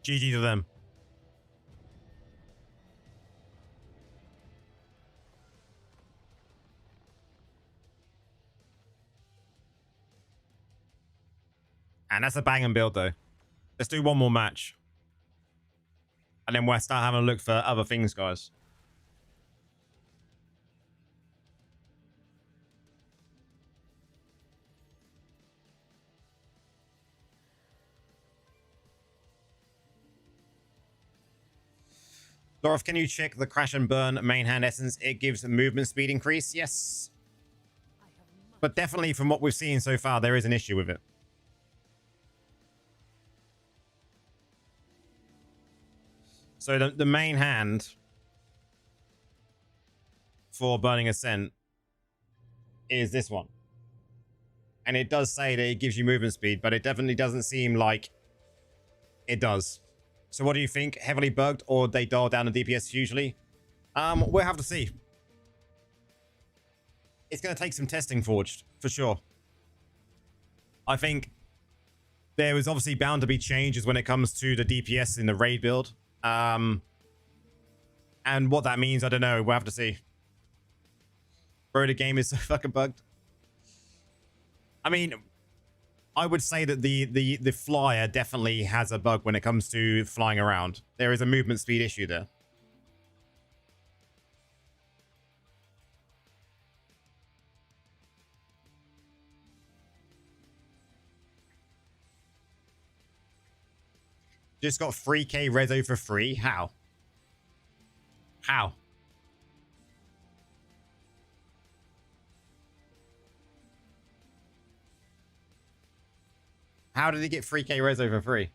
GG to them. And that's a banging build, though. Let's do one more match. And then we'll start having a look for other things, guys. Loroth, can you check the crash and burn main hand essence? It gives movement speed increase. Yes. But definitely from what we've seen so far, there is an issue with it. So the main hand for Burning Ascent is this one. And it does say that it gives you movement speed, but it definitely doesn't seem like it does. So what do you think? Heavily bugged or they dial down the DPS hugely? We'll have to see. It's going to take some testing, Forged, for sure. I think there was obviously bound to be changes when it comes to the DPS in the raid build. And what that means, I don't know. We'll have to see. Bro, the game is so fucking bugged. I mean, I would say that the flyer definitely has a bug when it comes to flying around. There is a movement speed issue there. Just got 3k rezo for free? How? How? How did he get 3k rezo for free?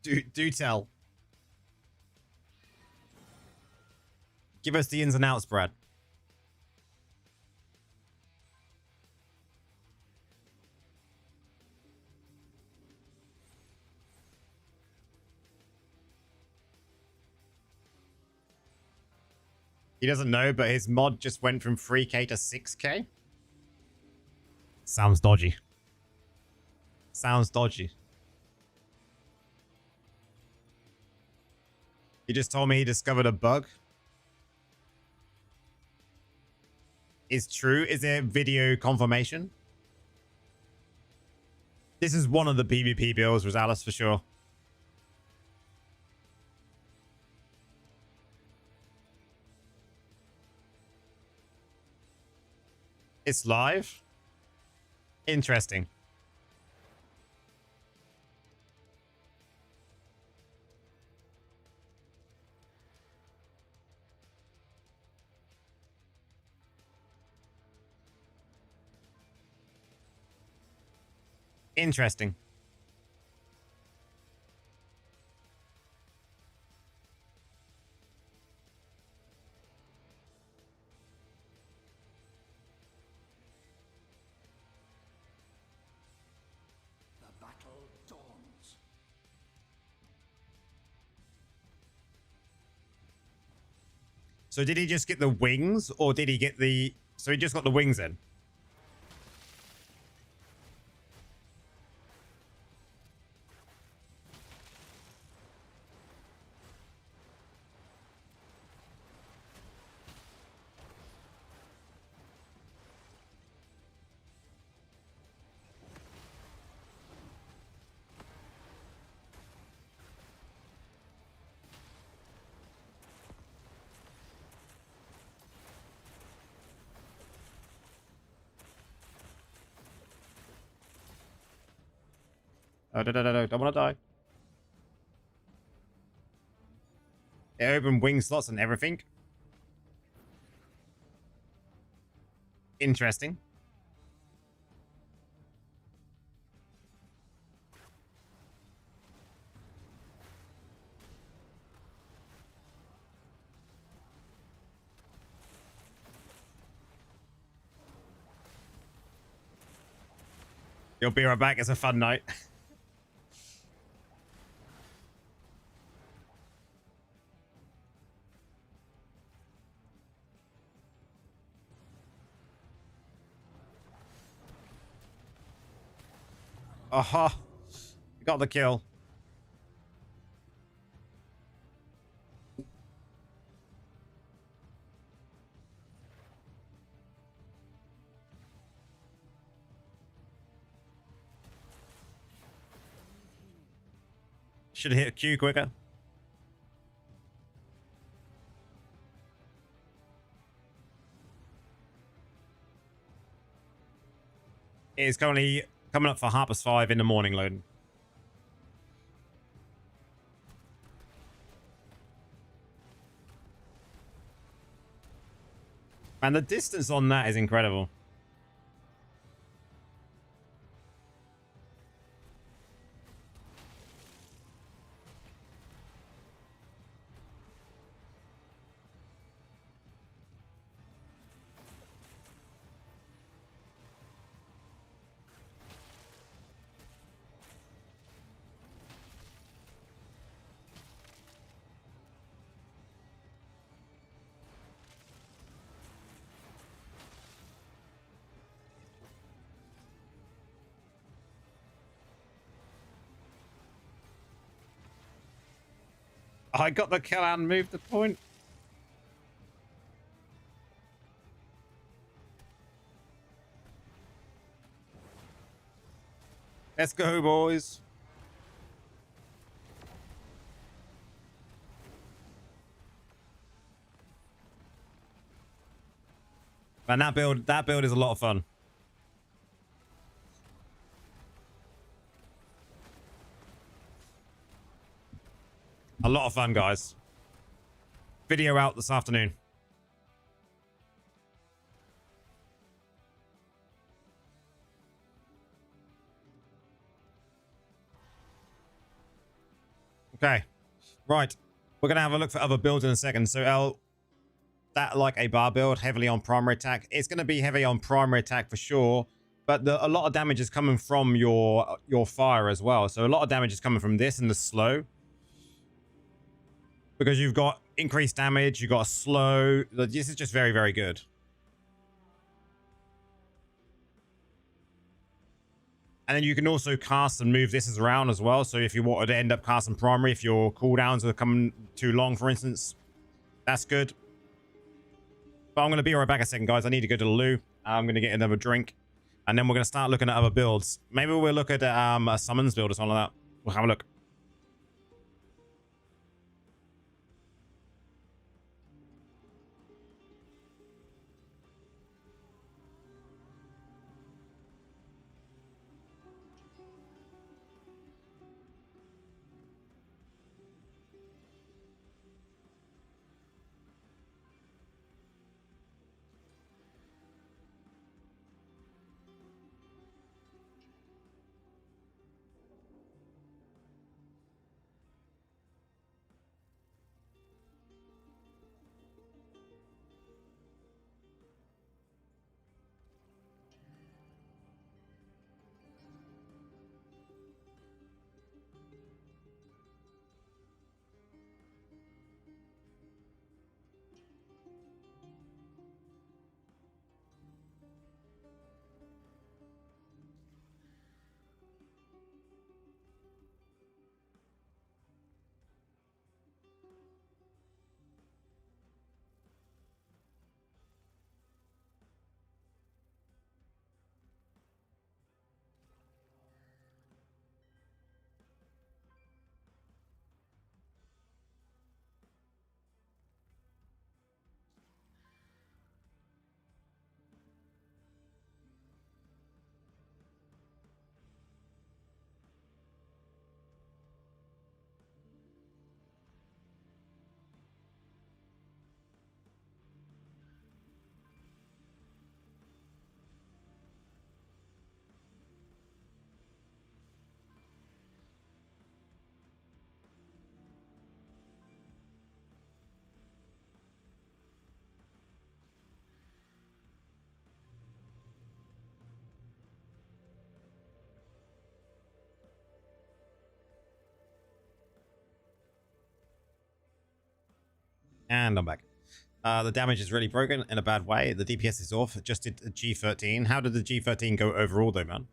Do tell. Give us the ins and outs, Brad. He doesn't know, but his mod just went from 3k to 6k. Sounds dodgy. Sounds dodgy. He just told me he discovered a bug. Is true? Is there video confirmation? This is one of the PvP builds, Rosales, for sure. It's live? Interesting. Interesting. The battle dawns. So did he just get the wings or did he get the... So he just got the wings in? Oh, no, don't want to die. It opened wing slots and everything. Interesting. You'll be right back. It's a fun night. Aha. Got the kill. Should have hit Q quicker. It is currently coming up for 5:30 in the morning, loading. And the distance on that is incredible. I got the kill and moved the point. Let's go, boys. And that build is a lot of fun. A lot of fun, guys. Video out this afternoon. Okay. Right. We're going to have a look for other builds in a second. So, L, that like a bar build, heavily on primary attack. It's going to be heavy on primary attack for sure. But a lot of damage is coming from your fire as well. So, a lot of damage is coming from this and the slow. Because you've got increased damage, you've got a slow. This is just very, very good. And then you can also cast and move this around as well. So if you wanted to end up casting primary, if your cooldowns are coming too long, for instance, that's good. But I'm going to be right back a second, guys. I need to go to the loo. I'm going to get another drink. And then we're going to start looking at other builds. Maybe we'll look at a summons build or something like that. We'll have a look. And I'm back. The damage is really broken in a bad way. The DPS is off. Just did a G13. How did the G13 go overall, though, man?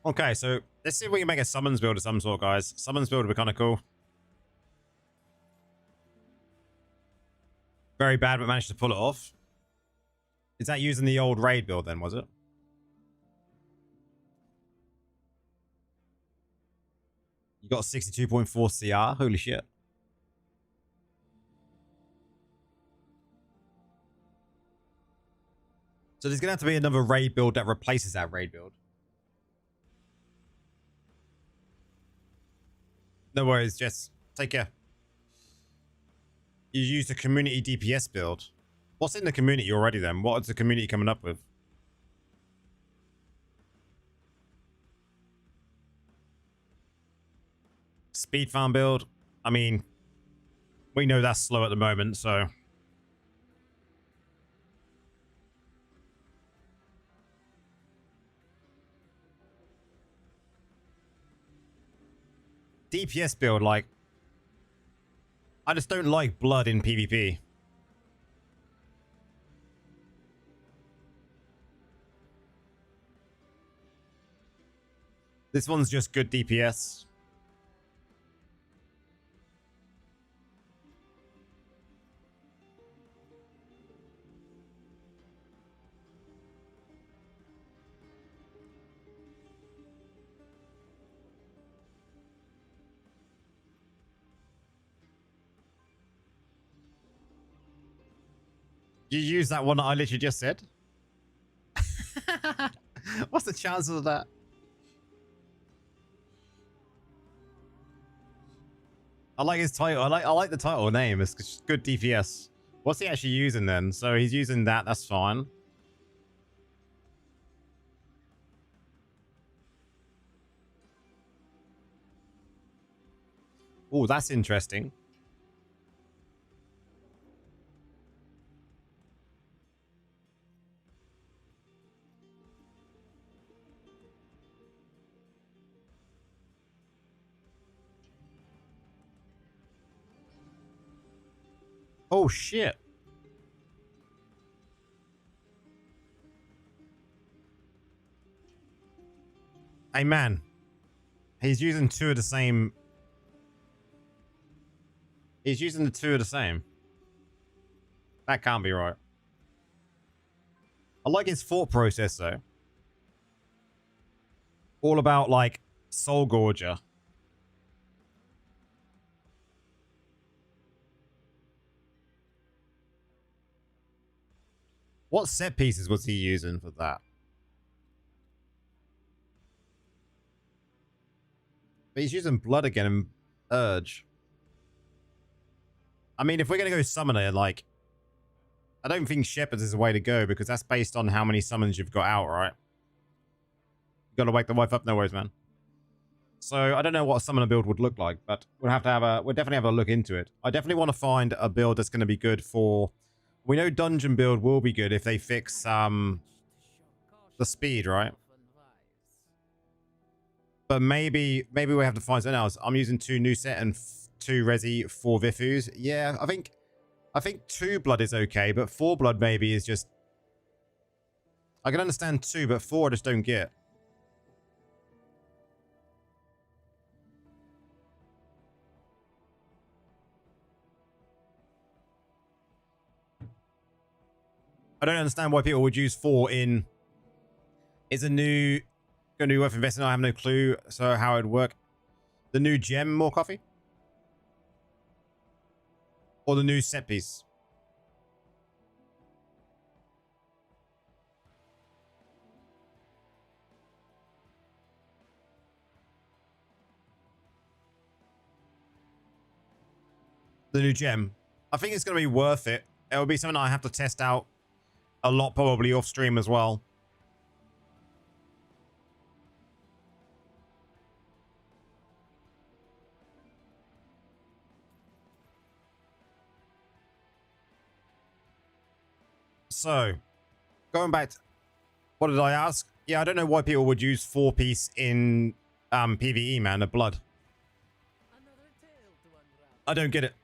Okay, so let's see if we can make a summons build of some sort, guys. Summons build would be kind of cool. Very bad, but managed to pull it off. Is that using the old raid build then, was it? You got 62.4 CR? Holy shit. So there's gonna have to be another raid build that replaces that raid build. No worries, Jess. Take care. You used a community DPS build. What's in the community already then? What is the community coming up with? Speed farm build. I mean, we know that's slow at the moment, so. DPS build, like, I just don't like blood in PvP. This one's just good DPS. You use that one that I literally just said? What's the chances of that? I like his title. I like the title name. It's just good DPS. What's he actually using then? So he's using that. That's fine. Oh, that's interesting. Oh, shit. Hey, man. He's using two of the same. He's using the two of the same. That can't be right. I like his thought process, though. All about, like, Soul Gorger. What set pieces was he using for that? But he's using blood again and urge. I mean, if we're going to go summoner, like, I don't think Shepherds is the way to go because that's based on how many summons you've got out, right? Got to wake the wife up, no worries, man. So I don't know what a summoner build would look like, but we'll definitely have a look into it. I definitely want to find a build that's going to be good for. We know dungeon build will be good if they fix the speed, right? But maybe we have to find something else. I'm using 2 new set and 2 resi, 4 Vifus. Yeah, I think 2 blood is okay, but 4 blood maybe is just. I can understand 2, but 4 I just don't get. I don't understand why people would use 4 in. Is a new going to be worth investing? I have no clue. So how it would work. The new gem, more coffee, or the new set piece. The new gem. I think it's going to be worth it. It will be something I have to test out a lot, probably off stream as well. So, going back to, what did I ask? Yeah, I don't know why people would use 4-piece in PvE, man, of blood. Another tale to unravel. I don't get it.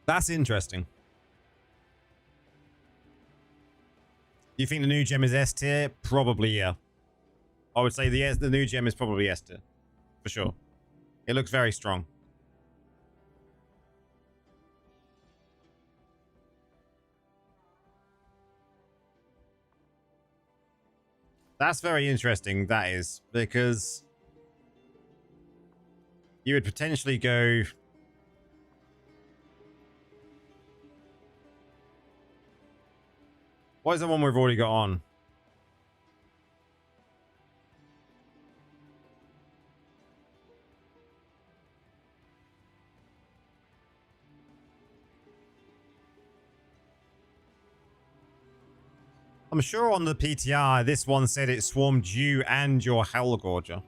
That's interesting. You think the new gem is S tier? Probably, yeah. I would say the new gem is probably S tier. For sure. It looks very strong. That's very interesting, that is, because you would potentially go... What is the one we've already got on? I'm sure on the PTR, this one said it swarmed you and your Hellgorger.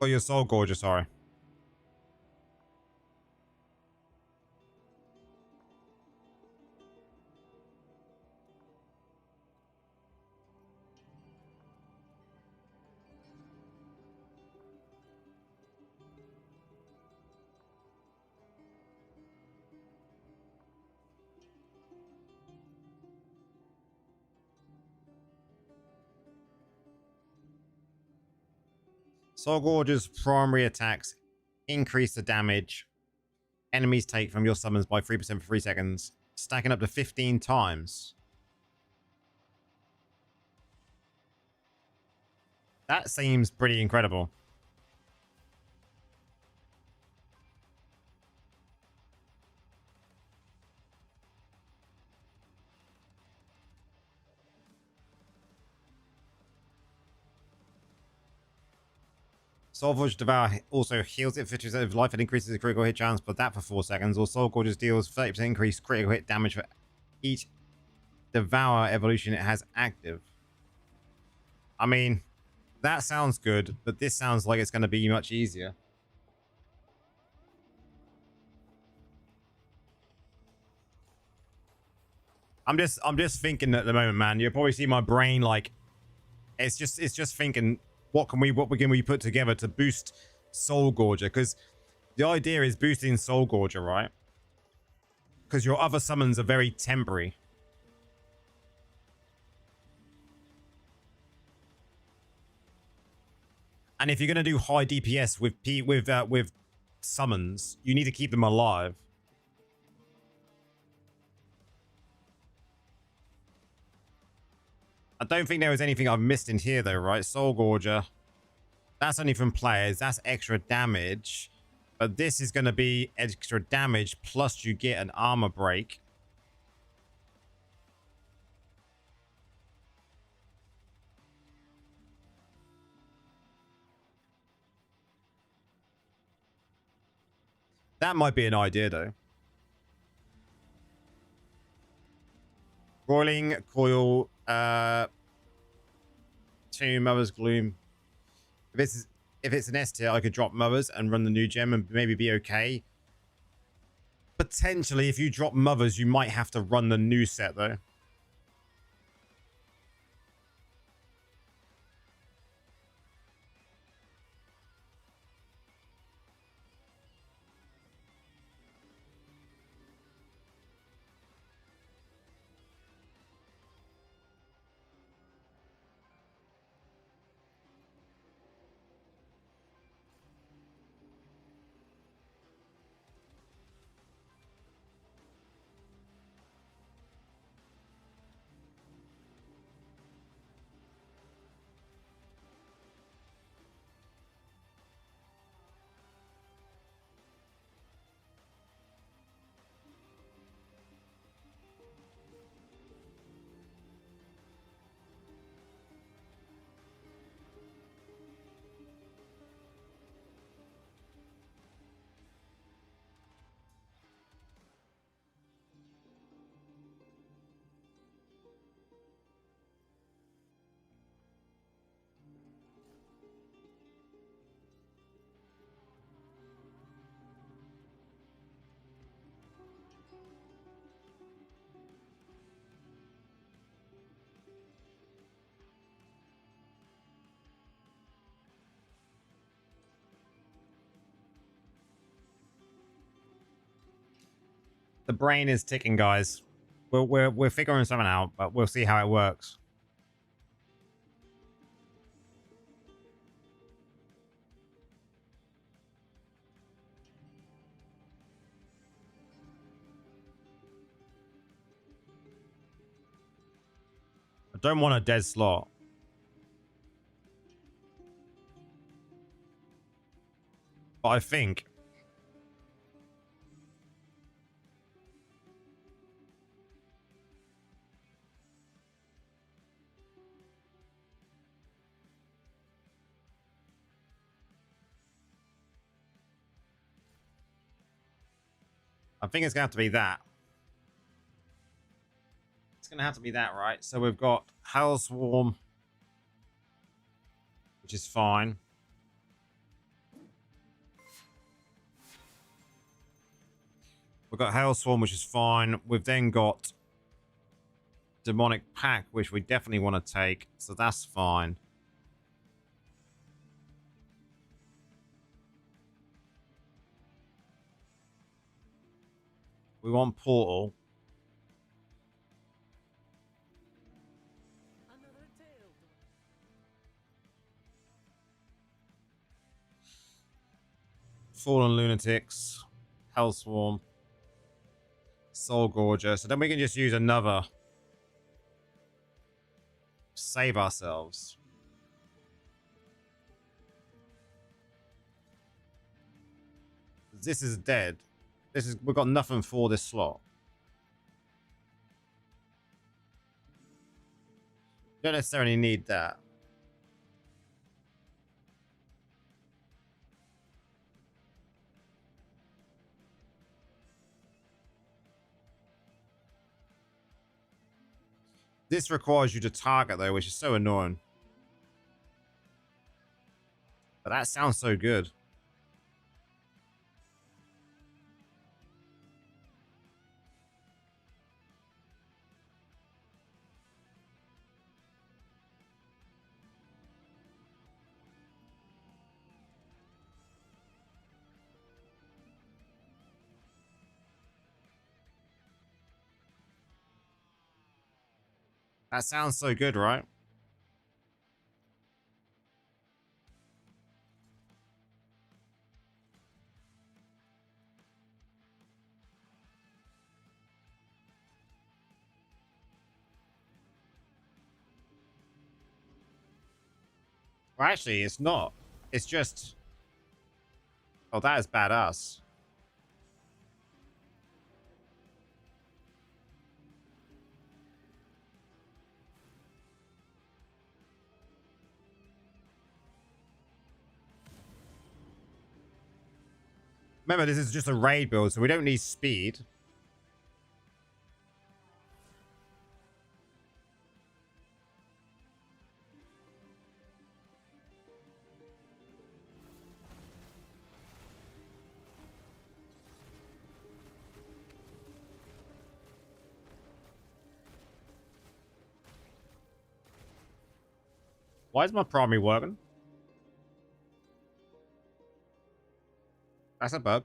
Oh, your Soul Gorger, sorry. Soul Gorger's primary attacks increase the damage enemies take from your summons by 3% for 3 seconds, stacking up to 15 times. That seems pretty incredible. Soulforge Devour also heals it 50% of life and increases the critical hit chance, but that for 4 seconds. Or Soul Gorge deals 30% increased critical hit damage for each Devour evolution it has active. I mean, that sounds good, but this sounds like it's going to be much easier. I'm just thinking at the moment, man. You'll probably see my brain like it's just thinking what can we put together to boost Soul Gorger, because the idea is boosting Soul Gorger, right? Because your other summons are very temporary. And if you're going to do high DPS with summons, you need to keep them alive. I don't think there was anything I've missed in here, though, right? Soul Gorger. That's only from players. That's extra damage. But this is going to be extra damage, plus you get an armor break. That might be an idea, though. Roiling Coil, 2 Mother's Gloom. If it's an S tier, I could drop Mothers and run the new gem and maybe be okay. Potentially, if you drop Mothers, you might have to run the new set, though. The brain is ticking, guys. We're figuring something out, but we'll see how it works. don't want a dead slot. But I think it's gonna have to be that. It's gonna have to be that, right? So we've got Hell Swarm, which is fine. We've got Hailstorm, which is fine. We've then got Demonic Pack, which we definitely want to take. So that's fine. We want Portal. Another tale to Fallen Lunatics. Hellswarm. Soul Gorger. So then we can just use another. Save ourselves. This is dead. We've got nothing for this slot. Don't necessarily need that. This requires you to target though, which is so annoying. But that sounds so good. That sounds so good, right? Well, actually, it's not. It's just... Oh, that is badass. Remember, this is just a raid build, so we don't need speed. Why is my primary working? That's a bug.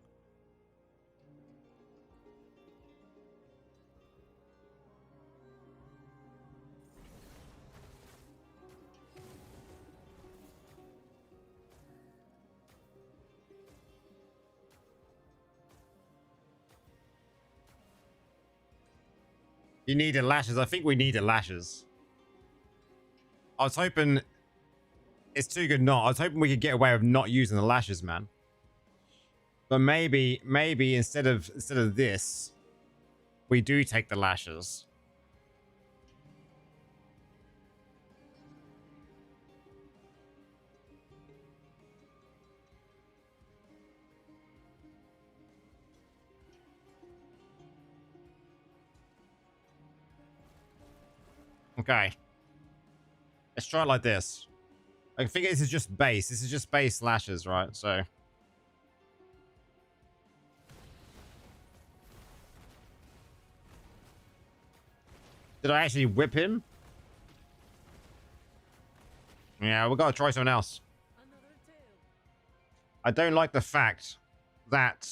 You needed lashes. I think we needed lashes. I was hoping... It's too good not. I was hoping we could get away with not using the lashes, man. But maybe instead of this, we do take the lashes. Okay. Let's try it like this. I think this is just base. This is just base lashes, right? So... Did I actually whip him? Yeah, we gotta try something else. another tale. I don't like the fact that...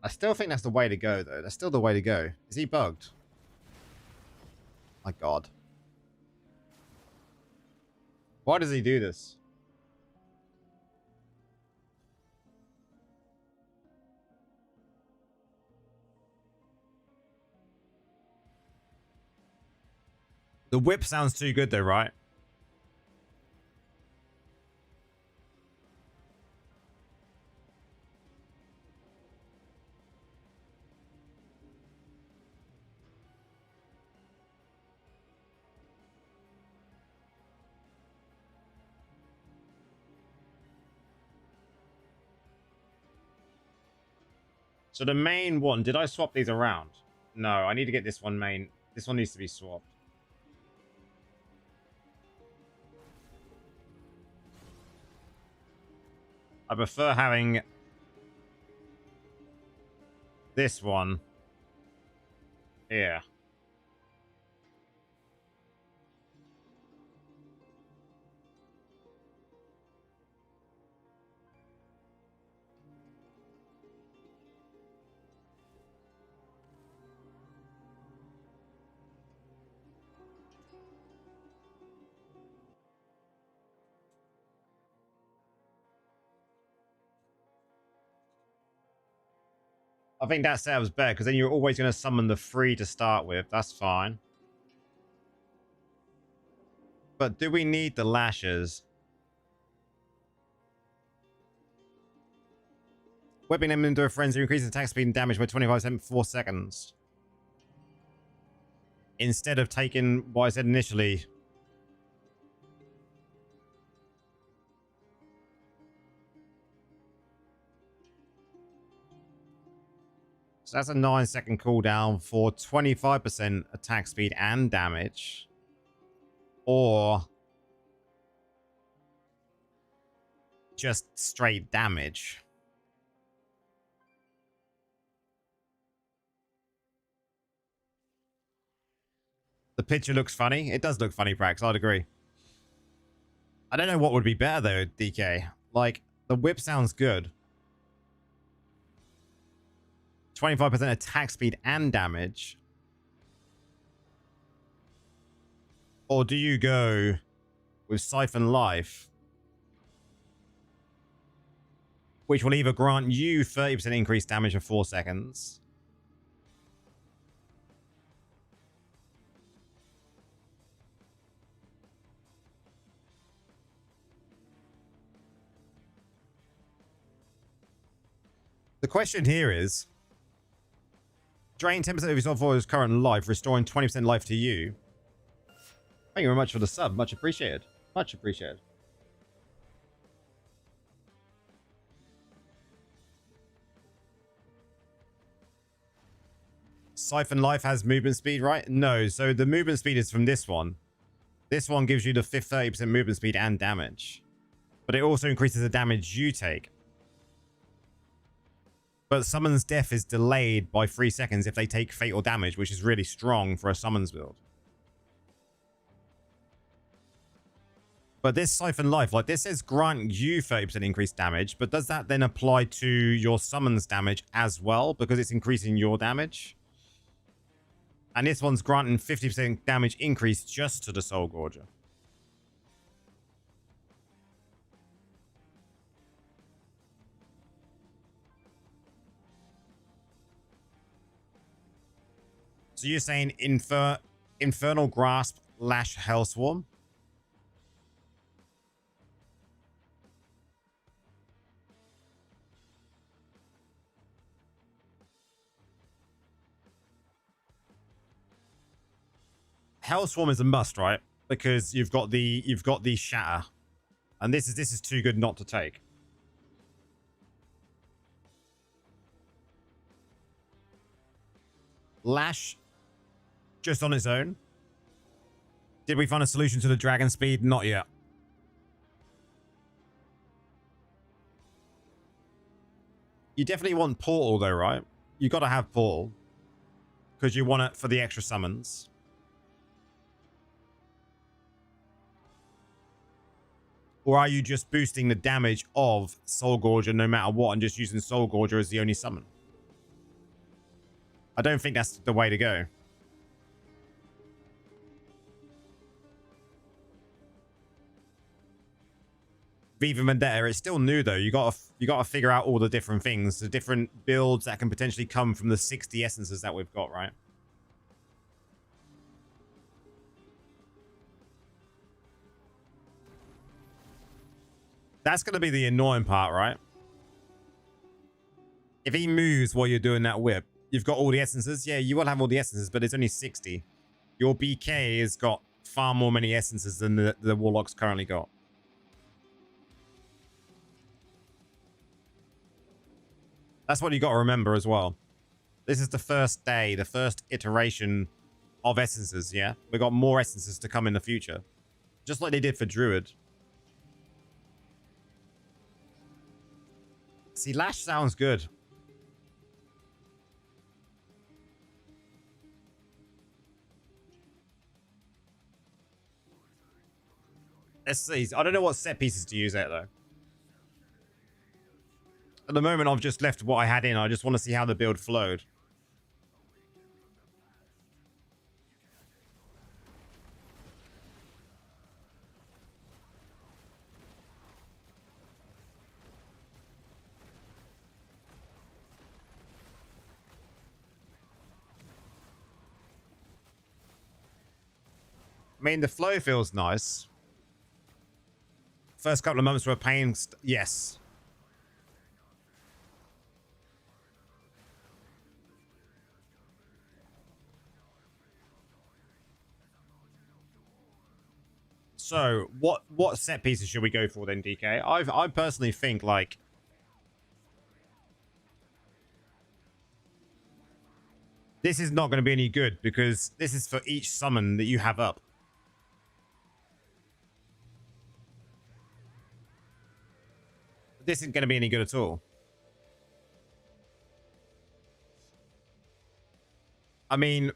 I still think that's the way to go, though. That's still the way to go. Is he bugged? My God. Why does he do this? The whip sounds too good though, right? So the main one, did I swap these around? No, I need to get this one main. This one needs to be swapped. I prefer having this one here. I think that setup's better because then you're always going to summon the 3 to start with. That's fine. But do we need the lashes? Whipping them into a frenzy increases attack speed and damage by 25% for 4 seconds. Instead of taking what I said initially. So that's a 9-second cooldown for 25% attack speed and damage. Or just straight damage. The picture looks funny. It does look funny, Prax. I'd agree. I don't know what would be better, though, DK. Like, the whip sounds good. 25% attack speed and damage. Or do you go with Siphon Life, which will either grant you 30% increased damage for 4 seconds, the question here is, drain 10% of your soul for his current life, restoring 20% life to you. Thank you very much for the sub. Much appreciated. Much appreciated. Siphon Life has movement speed, right? No. So the movement speed is from this one. This one gives you the 30% movement speed and damage. But it also increases the damage you take. But Summon's death is delayed by 3 seconds if they take fatal damage, which is really strong for a Summons build. But this Siphon Life, like this says grant you 30% increased damage, but does that then apply to your Summons damage as well? Because it's increasing your damage? And this one's granting 50% damage increase just to the Soul Gorger. So you're saying Infernal Grasp, Lash, Hellswarm? Hellswarm is a must, right? Because you've got the Shatter. And this is too good not to take. Lash just on its own. Did we find a solution to the dragon speed? Not yet. You definitely want Portal though, right? You got to have Portal because you want it for the extra summons. Or are you just boosting the damage of Soul Gorger no matter what and just using Soul Gorger as the only summon? I don't think that's the way to go. Viva Vendetta, it's still new though. You gotta figure out all the different things, the different builds that can potentially come from the 60 essences that we've got, right? That's going to be the annoying part, right? If he moves while you're doing that whip, you've got all the essences. Yeah, you will have all the essences, but it's only 60. Your BK has got far more many essences than the Warlock's currently got. That's what you got to remember as well. This is the first day, the first iteration of essences, yeah? We got more essences to come in the future. Just like they did for Druid. See, Lash sounds good. Let's see. I don't know what set pieces to use there, though. At the moment, I've just left what I had in. I just want to see how the build flowed. I mean, the flow feels nice. First couple of months were a pain. Yes. So, what set pieces should we go for then, DK? I personally think, like, this is not going to be any good because this is for each summon that you have up. This isn't going to be any good at all. I mean,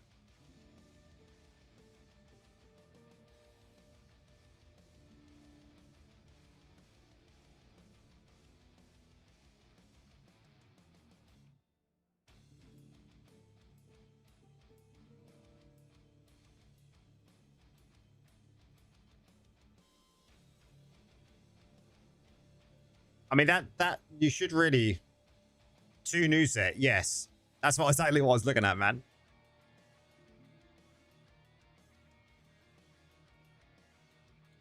that you should really 2 new set. Yes, that's exactly what I was looking at, man.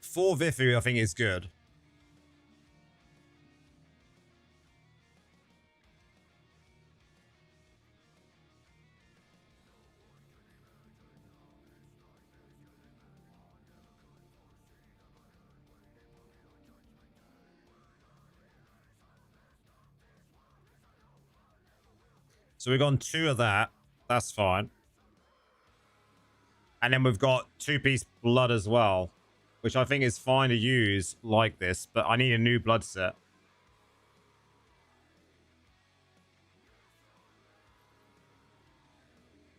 Four Vifu, I think, is good. So we've gone 2 of that. That's fine. And then we've got 2-piece blood as well, which I think is fine to use like this, but I need a new blood set.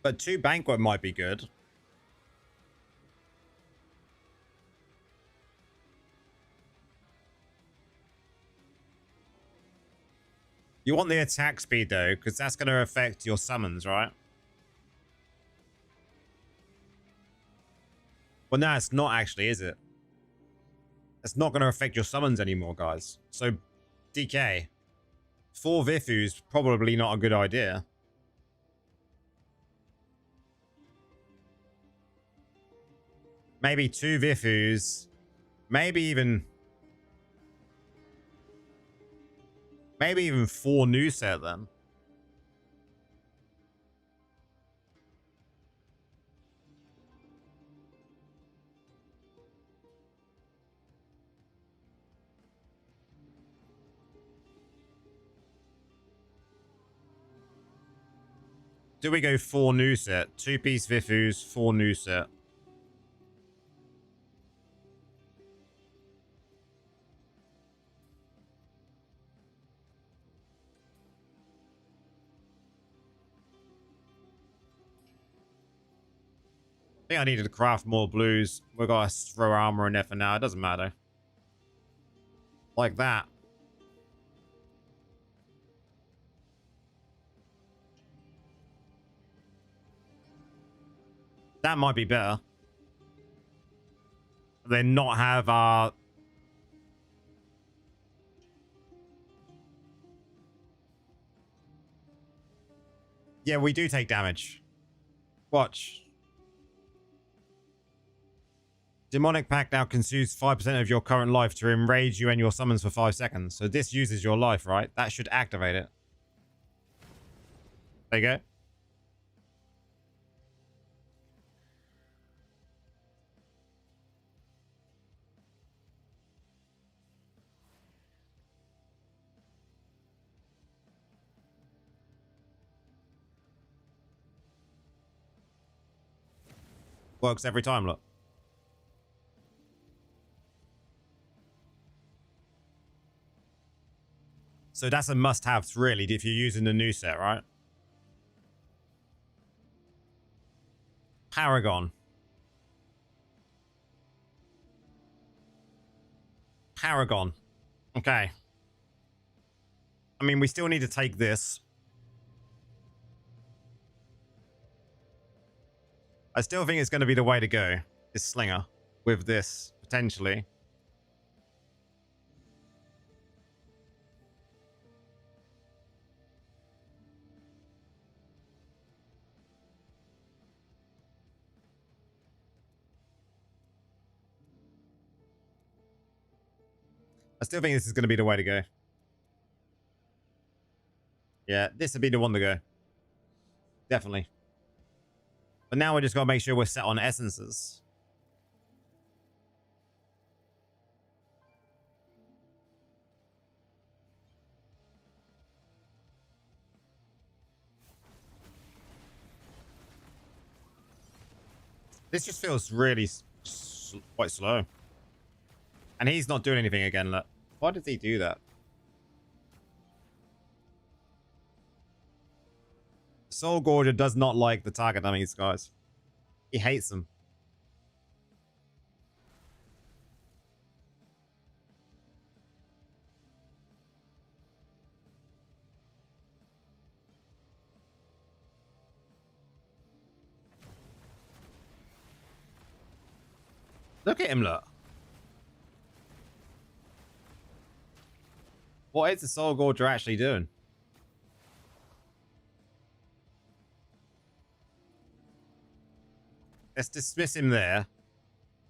But 2 banquet might be good. You want the attack speed though, because that's going to affect your summons, right? Well, no, it's not actually, is it? It's not going to affect your summons anymore, guys. So, DK, 4 Vifu's probably not a good idea. Maybe 2 Vifu's. Maybe even 4 new set then. Do we go 4 new set? 2-piece Vifu's, 4 new set. I think I needed to craft more blues. We've got to throw armor in there for now. It doesn't matter. Like that. That might be better. Then not have our... Yeah, we do take damage. Watch. Demonic Pact now consumes 5% of your current life to enrage you and your summons for 5 seconds. So this uses your life, right? That should activate it. There you go. Works every time, look. So that's a must-have, really, if you're using the new set, right? Paragon. Paragon. Okay. I mean, we still need to take this. I still think it's going to be the way to go. This Slinger. With this, potentially. I still think this is going to be the way to go. Yeah, this would be the one to go. Definitely. But now we just got to make sure we're set on essences. This just feels really quite slow. And he's not doing anything again. Look. Why did he do that? Soul Gorger does not like the target dummies, guys. He hates them. Look at him, look. What is the Soul Gorger actually doing? Let's dismiss him there.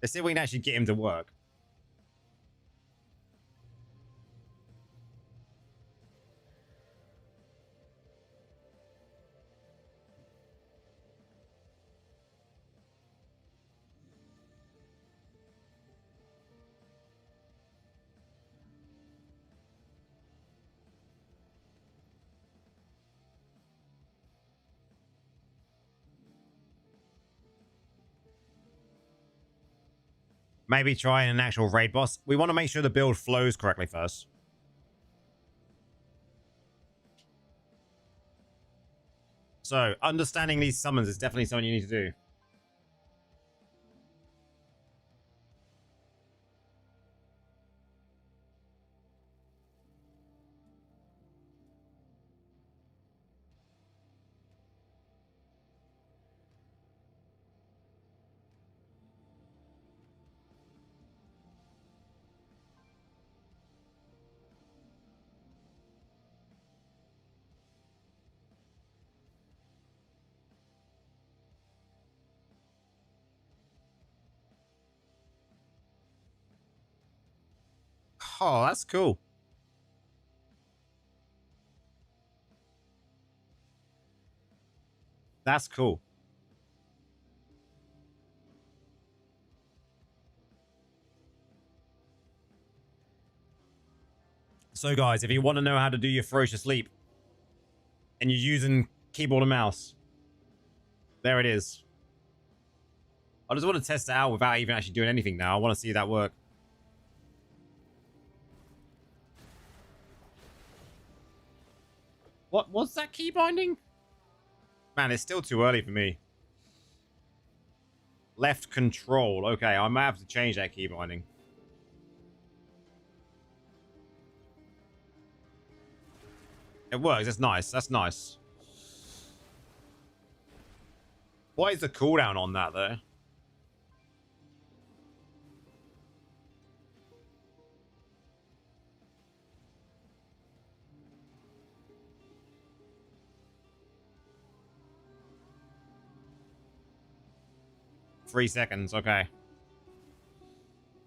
Let's see if we can actually get him to work. Maybe try an actual raid boss. We want to make sure the build flows correctly first. So, understanding these summons is definitely something you need to do. Oh, that's cool. That's cool. So, guys, if you want to know how to do your Ferocious Leap and you're using keyboard and mouse, there it is. I just want to test it out without even actually doing anything now. I want to see that work. What's that key binding? Man, it's still too early for me. Left control. Okay, I might have to change that key binding. It works. That's nice. That's nice. What is the cooldown on that, though? Three seconds. Okay.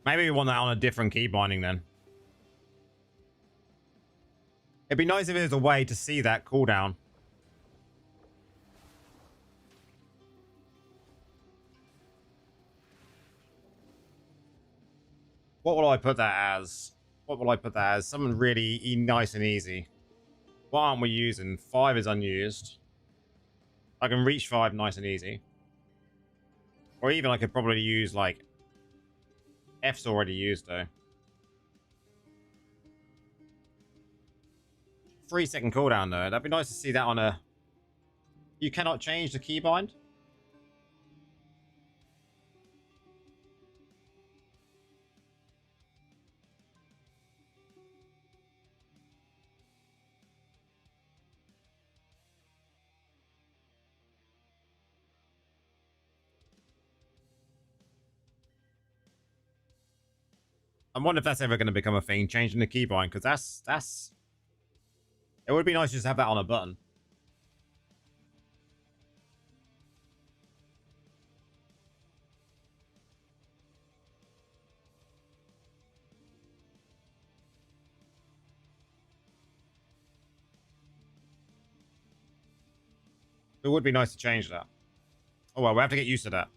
Maybe we want that on a different key binding then. It'd be nice if there's a way to see that cooldown. What will I put that as? What will I put that as? Something really nice and easy. What aren't we using? 5 is unused. I can reach 5 nice and easy. Or even I could probably use like... F's already used though. 3-second cooldown though. That'd be nice to see that on a... You cannot change the keybind? I wonder if that's ever going to become a thing, changing the keybind, because that's... It would be nice to just have that on a button. It would be nice to change that. Oh well, we have to get used to that.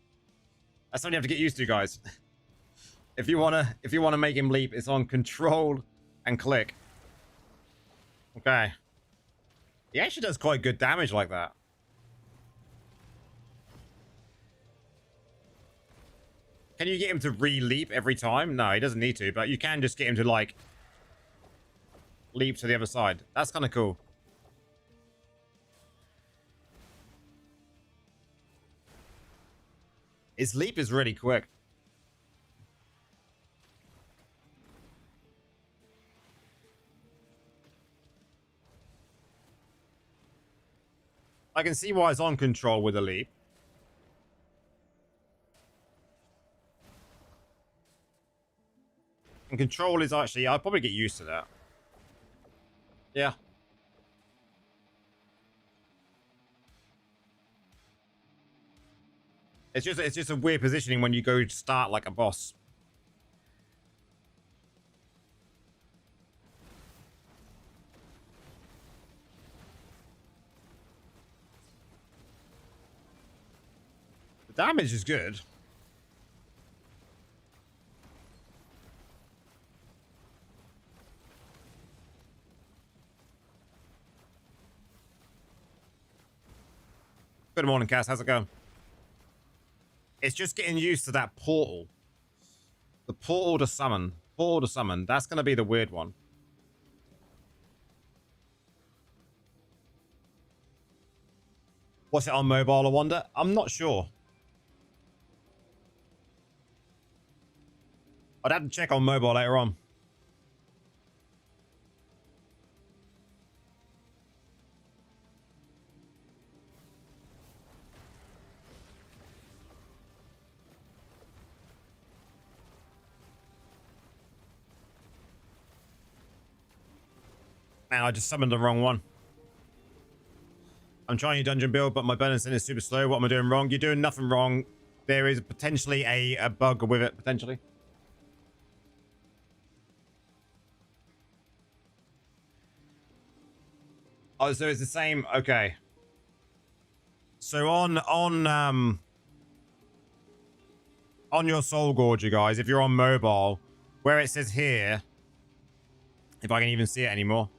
That's something you have to get used to, guys. If you wanna make him leap, it's on control and click. Okay. He actually does quite good damage like that. Can you get him to re-leap every time? No, he doesn't need to, but you can just get him to like leap to the other side. That's kind of cool. His leap is really quick. I can see why it's on control with a leap. And control is actually... I'll probably get used to that. Yeah. It's just a weird positioning when you go to start like a boss. The damage is good. Good morning, Cass. How's it going? It's just getting used to that portal. The portal to summon. Portal to summon. That's going to be the weird one. What's it on mobile, I wonder? I'm not sure. I'd have to check on mobile later on. Man, I just summoned the wrong one. I'm trying your dungeon build, but my balance is super slow. What am I doing wrong? You're doing nothing wrong. There is potentially a bug with it, potentially. Oh, so it's the same. Okay. So on your Soul Gorge, you guys, if you're on mobile, where it says here, if I can even see it anymore.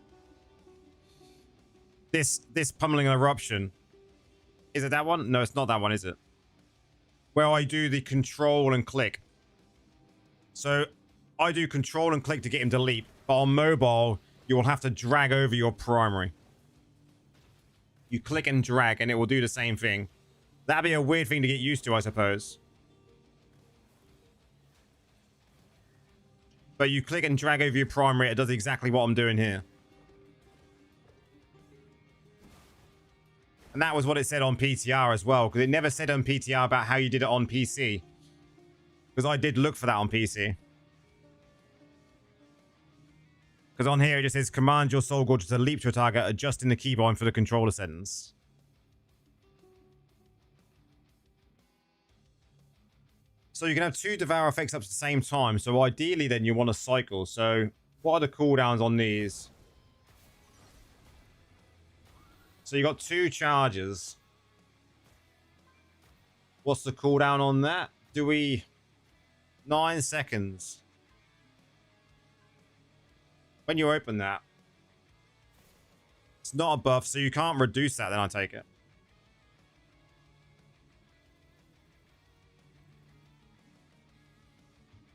This pummeling eruption. Is it that one? No, it's not that one, is it? Where I do the control and click. So I do control and click to get him to leap. But on mobile, you will have to drag over your primary. You click and drag and it will do the same thing. That'd be a weird thing to get used to, I suppose. But you click and drag over your primary, it does exactly what I'm doing here. And that was what it said on PTR as well, because it never said on PTR about how you did it on PC. Because I did look for that on PC. Because on here it just says, command your Soul Gorge to leap to a target, adjusting the keybind for the controller settings. So you can have 2 Devour effects up at the same time. So ideally then you want to cycle. So what are the cooldowns on these? So you got 2 charges. What's the cooldown on that? Do we... 9 seconds. When you open that. It's not a buff, so you can't reduce that, then I take it.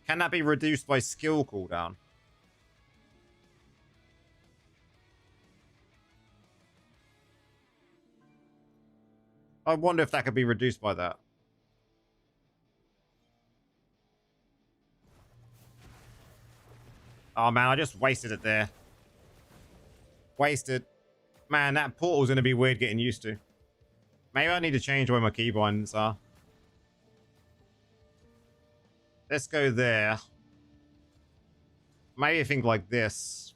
Can that be reduced by skill cooldown? I wonder if that could be reduced by that. Oh man, I just wasted it there. Wasted. Man, that portal's going to be weird getting used to. Maybe I need to change where my keybinds are. Let's go there. Maybe think like this.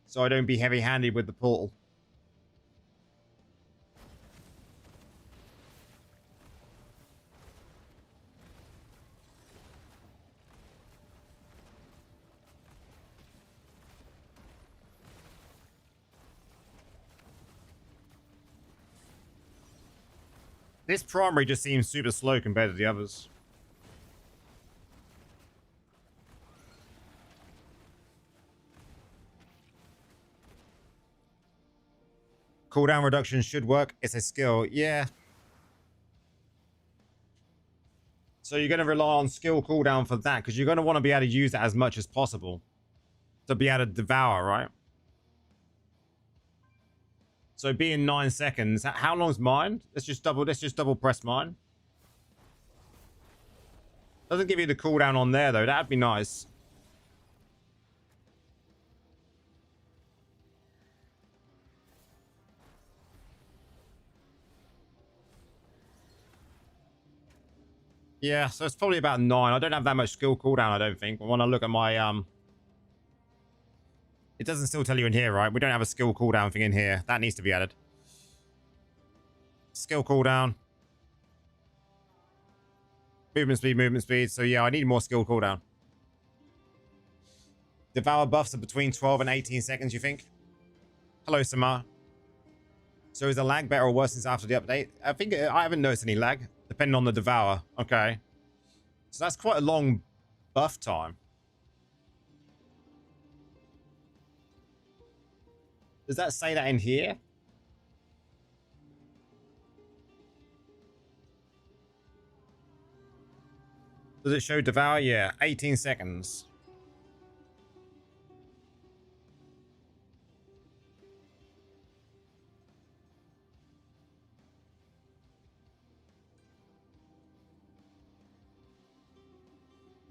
So I don't be heavy-handed with the portal. This primary just seems super slow compared to the others. Cooldown reduction should work. It's a skill. Yeah. So you're going to rely on skill cooldown for that because you're going to want to be able to use that as much as possible to be able to devour, right? So being 9 seconds, how long's mine? Let's just double press mine. Doesn't give you the cooldown on there though. That'd be nice. Yeah, so it's probably about 9. I don't have that much skill cooldown, I don't think. But when I look at my it doesn't still tell you in here, right? We don't have a skill cooldown thing in here. That needs to be added. Skill cooldown. Movement speed, movement speed. So yeah, I need more skill cooldown. Devour buffs are between 12 and 18 seconds, you think? Hello, Samar. So is the lag better or worse since after the update? I think I haven't noticed any lag, depending on the Devour. Okay. So that's quite a long buff time. Does that say that in here? Does it show Devour? Yeah, 18 seconds.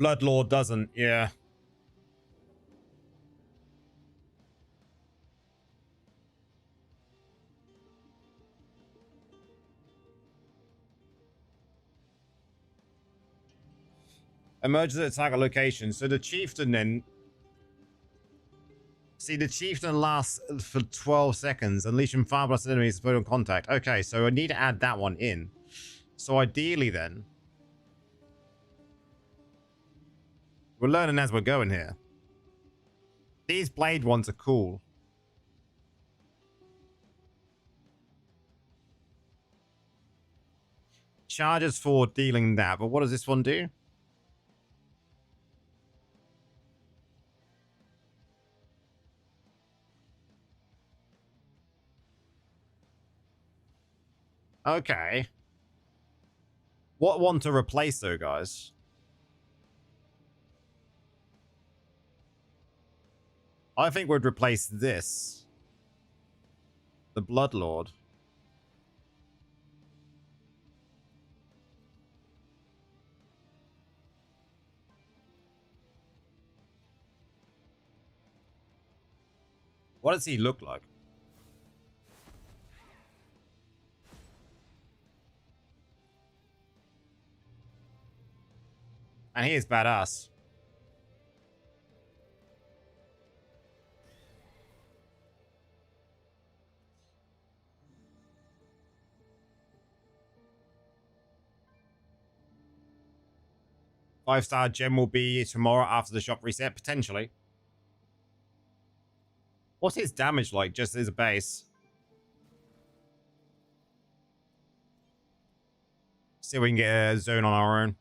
Bloodlord doesn't, yeah. Emerges at attack location. So the chieftain then... See, the chieftain lasts for 12 seconds, unleashing 5 plus enemies put on contact. Okay, so I need to add that one in. So ideally then... We're learning as we're going here. These blade ones are cool. Charges for dealing that, but what does this one do? Okay. What one to replace though, guys? I think we'd replace this. The Bloodlord. What does he look like? And he is badass. 5-star gem will be tomorrow after the shop reset, potentially. What's his damage like, just as a base? See if we can get a zone on our own.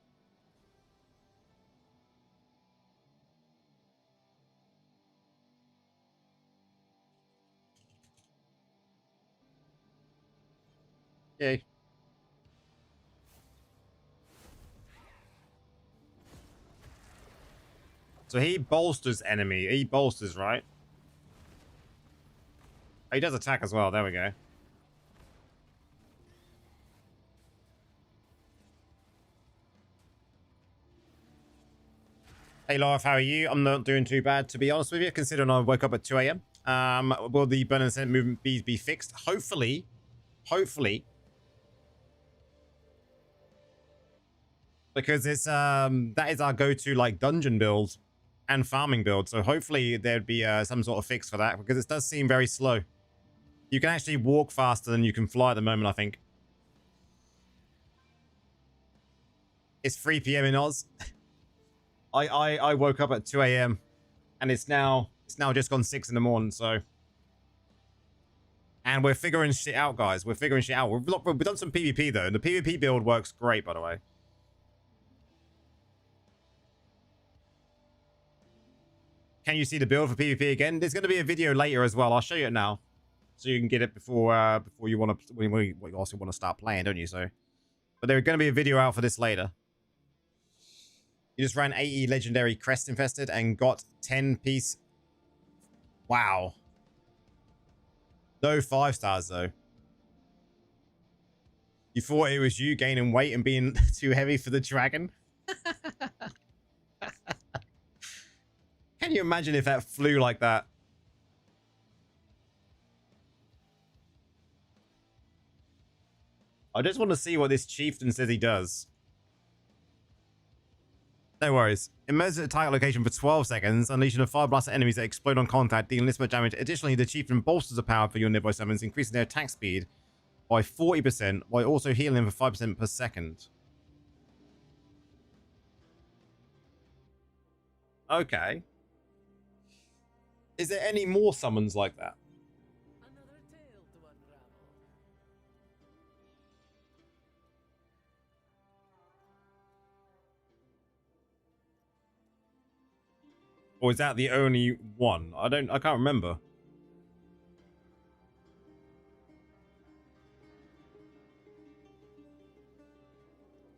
Yay. So he bolsters enemy. He bolsters, right? Oh, he does attack as well. There we go. Hey, Laura, how are you? I'm not doing too bad, to be honest with you, considering I woke up at 2 a.m. Will the burn and scent movement bees be fixed? Hopefully. Hopefully. Because it's that is our go-to like dungeon build and farming build. So hopefully there'd be some sort of fix for that, because it does seem very slow. You can actually walk faster than you can fly at the moment, I think. It's 3 p.m. in Oz. I woke up at 2 a.m. and it's now just gone 6 in the morning, so. And we're figuring shit out, guys. We're figuring shit out. We've done some PvP though, and the PvP build works great, by the way. Can you see the build for PvP again? There's going to be a video later as well. I'll show you it now, so you can get it before before you want to. You also want to start playing, don't you? So, but there's going to be a video out for this later. You just ran 80 legendary crest infested and got 10 piece. Wow. No 5 stars though. You thought it was you gaining weight and being too heavy for the dragon? Can you imagine if that flew like that? I just want to see what this chieftain says he does. No worries. Immerse at a target location for 12 seconds, unleashing a fire blast at enemies that explode on contact, dealing this much damage. Additionally, the chieftain bolsters the power for your nearby summons, increasing their attack speed by 40%, while also healing for 5% per second. Okay. Is there any more summons like that? Another tale to unravel. Or is that the only one? I can't remember.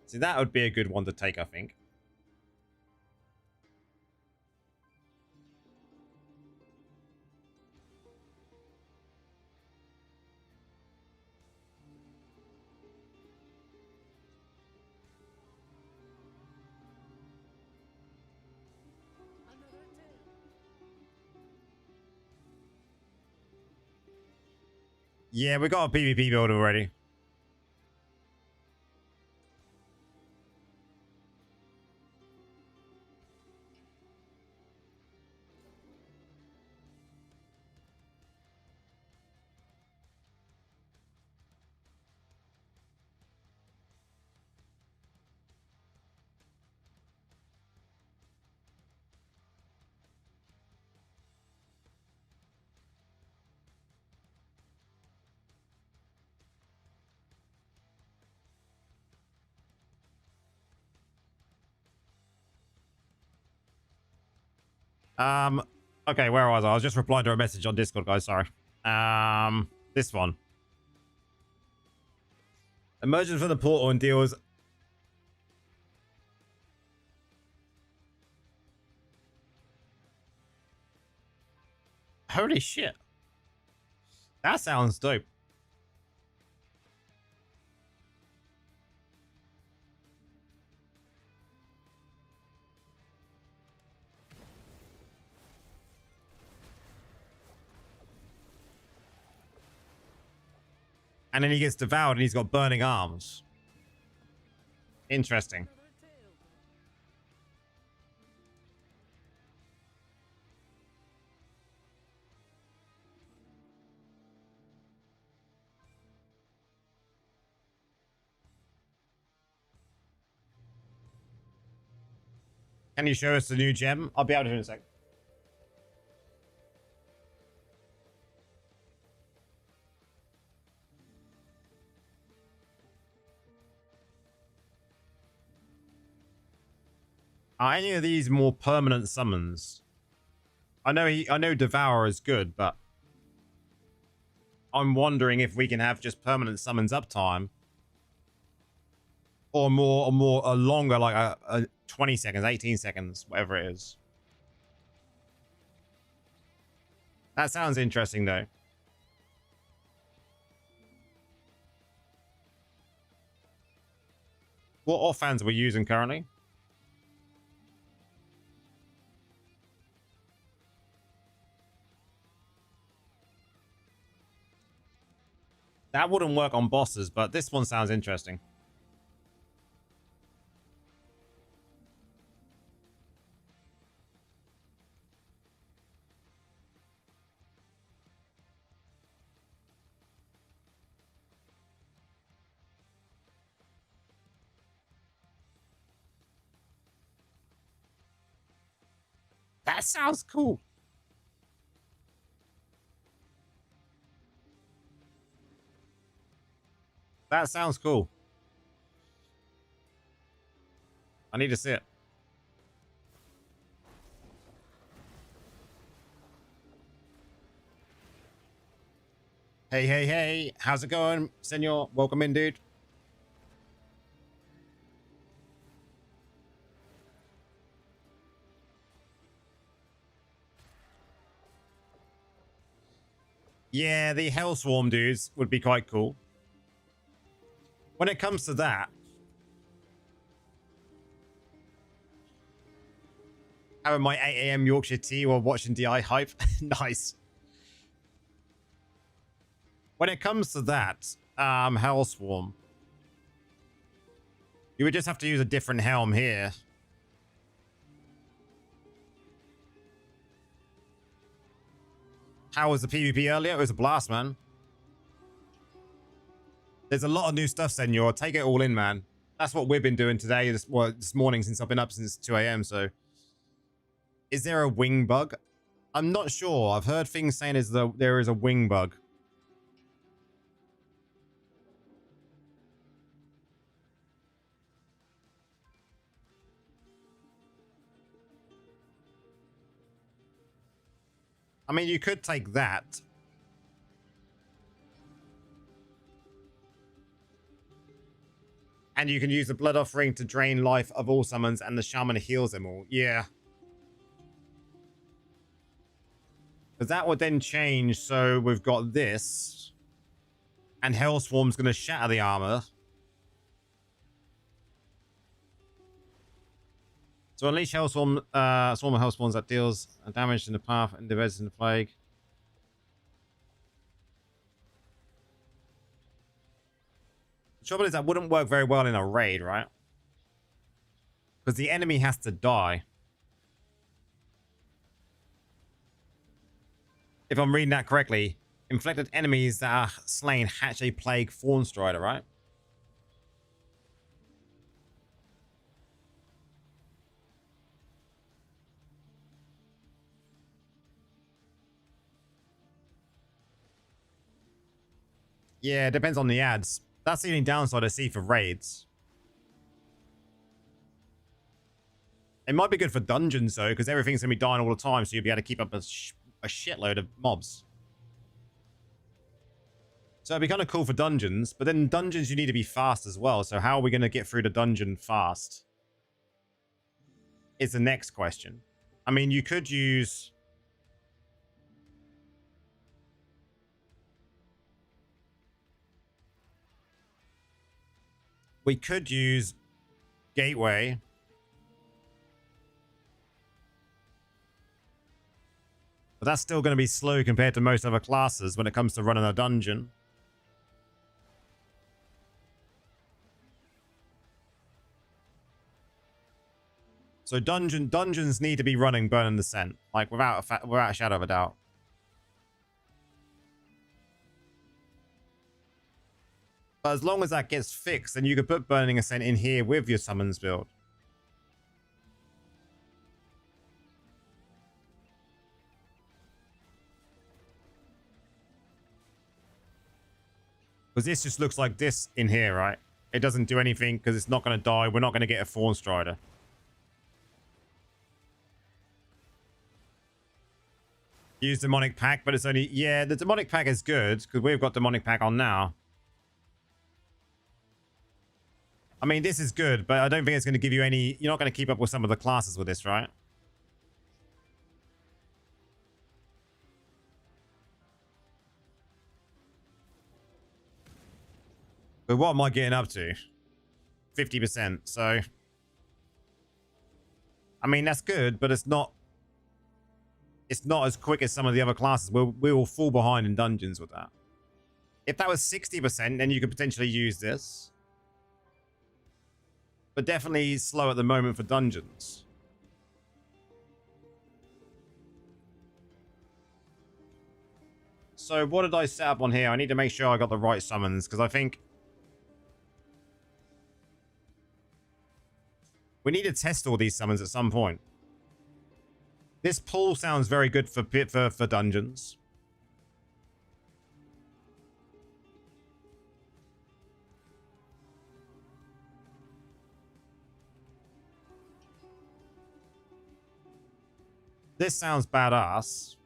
See, that would be a good one to take, I think. Another tale. Yeah, we got a PvP build already. Okay, where was I? I was just replying to a message on Discord, guys. Sorry. This one. Emergence from the portal and deals. Holy shit. That sounds dope. And then he gets devoured and he's got burning arms. Interesting. Another tale. Can you show us the new gem? I'll be able to in a sec. Are any of these more permanent summons? I know Devour is good, but I'm wondering if we can have just permanent summons uptime, or a longer, like a 20 seconds, 18 seconds, whatever it is. That sounds interesting, though. What offhands are we using currently? That wouldn't work on bosses, but this one sounds interesting. That sounds cool. That sounds cool. I need to see it. Hey, hey, hey. How's it going, senor? Welcome in, dude. Yeah, the Hellswarm dudes would be quite cool. When it comes to that, having my 8 a.m. Yorkshire tea while watching DI hype. Nice. When it comes to that, Hellswarm, you would just have to use a different helm here. How was the PvP earlier? It was a blast, man. There's a lot of new stuff, senor. Take it all in, man. That's what we've been doing today, this morning, since I've been up since 2 a.m. So, is there a wing bug? I'm not sure. I've heard things saying there is a wing bug. I mean, you could take that. And you can use the blood offering to drain life of all summons, and the shaman heals them all. Yeah. But that would then change, so we've got this. And Hellswarm's going to shatter the armor. So unleash Hellswarm, swarm of Hellswarms that deals damage in the path and divides in the plague. The trouble is that wouldn't work very well in a raid, right? Because the enemy has to die. If I'm reading that correctly, inflicted enemies that are slain hatch a plague Fawn Strider, right? Yeah, it depends on the ads. That's the only downside I see for raids. It might be good for dungeons, though, because everything's going to be dying all the time, so you'll be able to keep up a shitload of mobs. So it'd be kind of cool for dungeons, but then dungeons you need to be fast as well, so how are we going to get through the dungeon fast? Is the next question. I mean, you could use... We could use Gateway. But that's still going to be slow compared to most other classes when it comes to running a dungeon. So dungeons need to be running Burning Descent, like without a shadow of a doubt. But as long as that gets fixed, then you could put Burning Ascent in here with your summons build. Because this just looks like this in here, right? It doesn't do anything because it's not going to die. We're not going to get a Thorn Strider. Use Demonic Pack, but it's only... Yeah, the Demonic Pack is good because we've got Demonic Pack on now. I mean, this is good, but I don't think it's going to give you any... You're not going to keep up with some of the classes with this, right? But what am I getting up to? 50%. So, I mean, that's good, but it's not as quick as some of the other classes. We will fall behind in dungeons with that. If that was 60%, then you could potentially use this. But definitely slow at the moment for dungeons. So what did I set up on here? I need to make sure I got the right summons, because I think we need to test all these summons at some point. This pull sounds very good for dungeons. This sounds badass.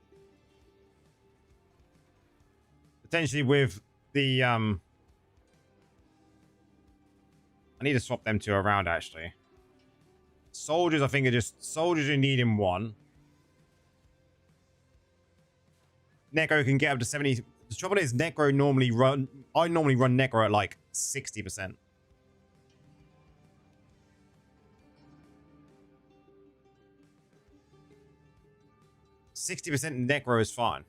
Potentially with the I need to swap them two around actually. Soldiers, I think, are just soldiers you need in one. Necro can get up to 70. The trouble is, Necro normally run... I normally run Necro at like 60%. Necro is fine.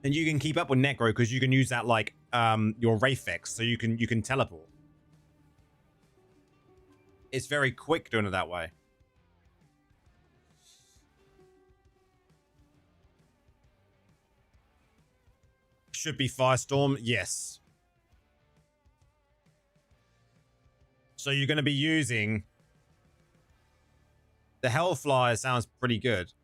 And you can keep up with Necro because you can use that like your Wraithvex, so you can teleport. It's very quick doing it that way. Should be Firestorm, yes. So you're going to be using... The Hellflyer sounds pretty good.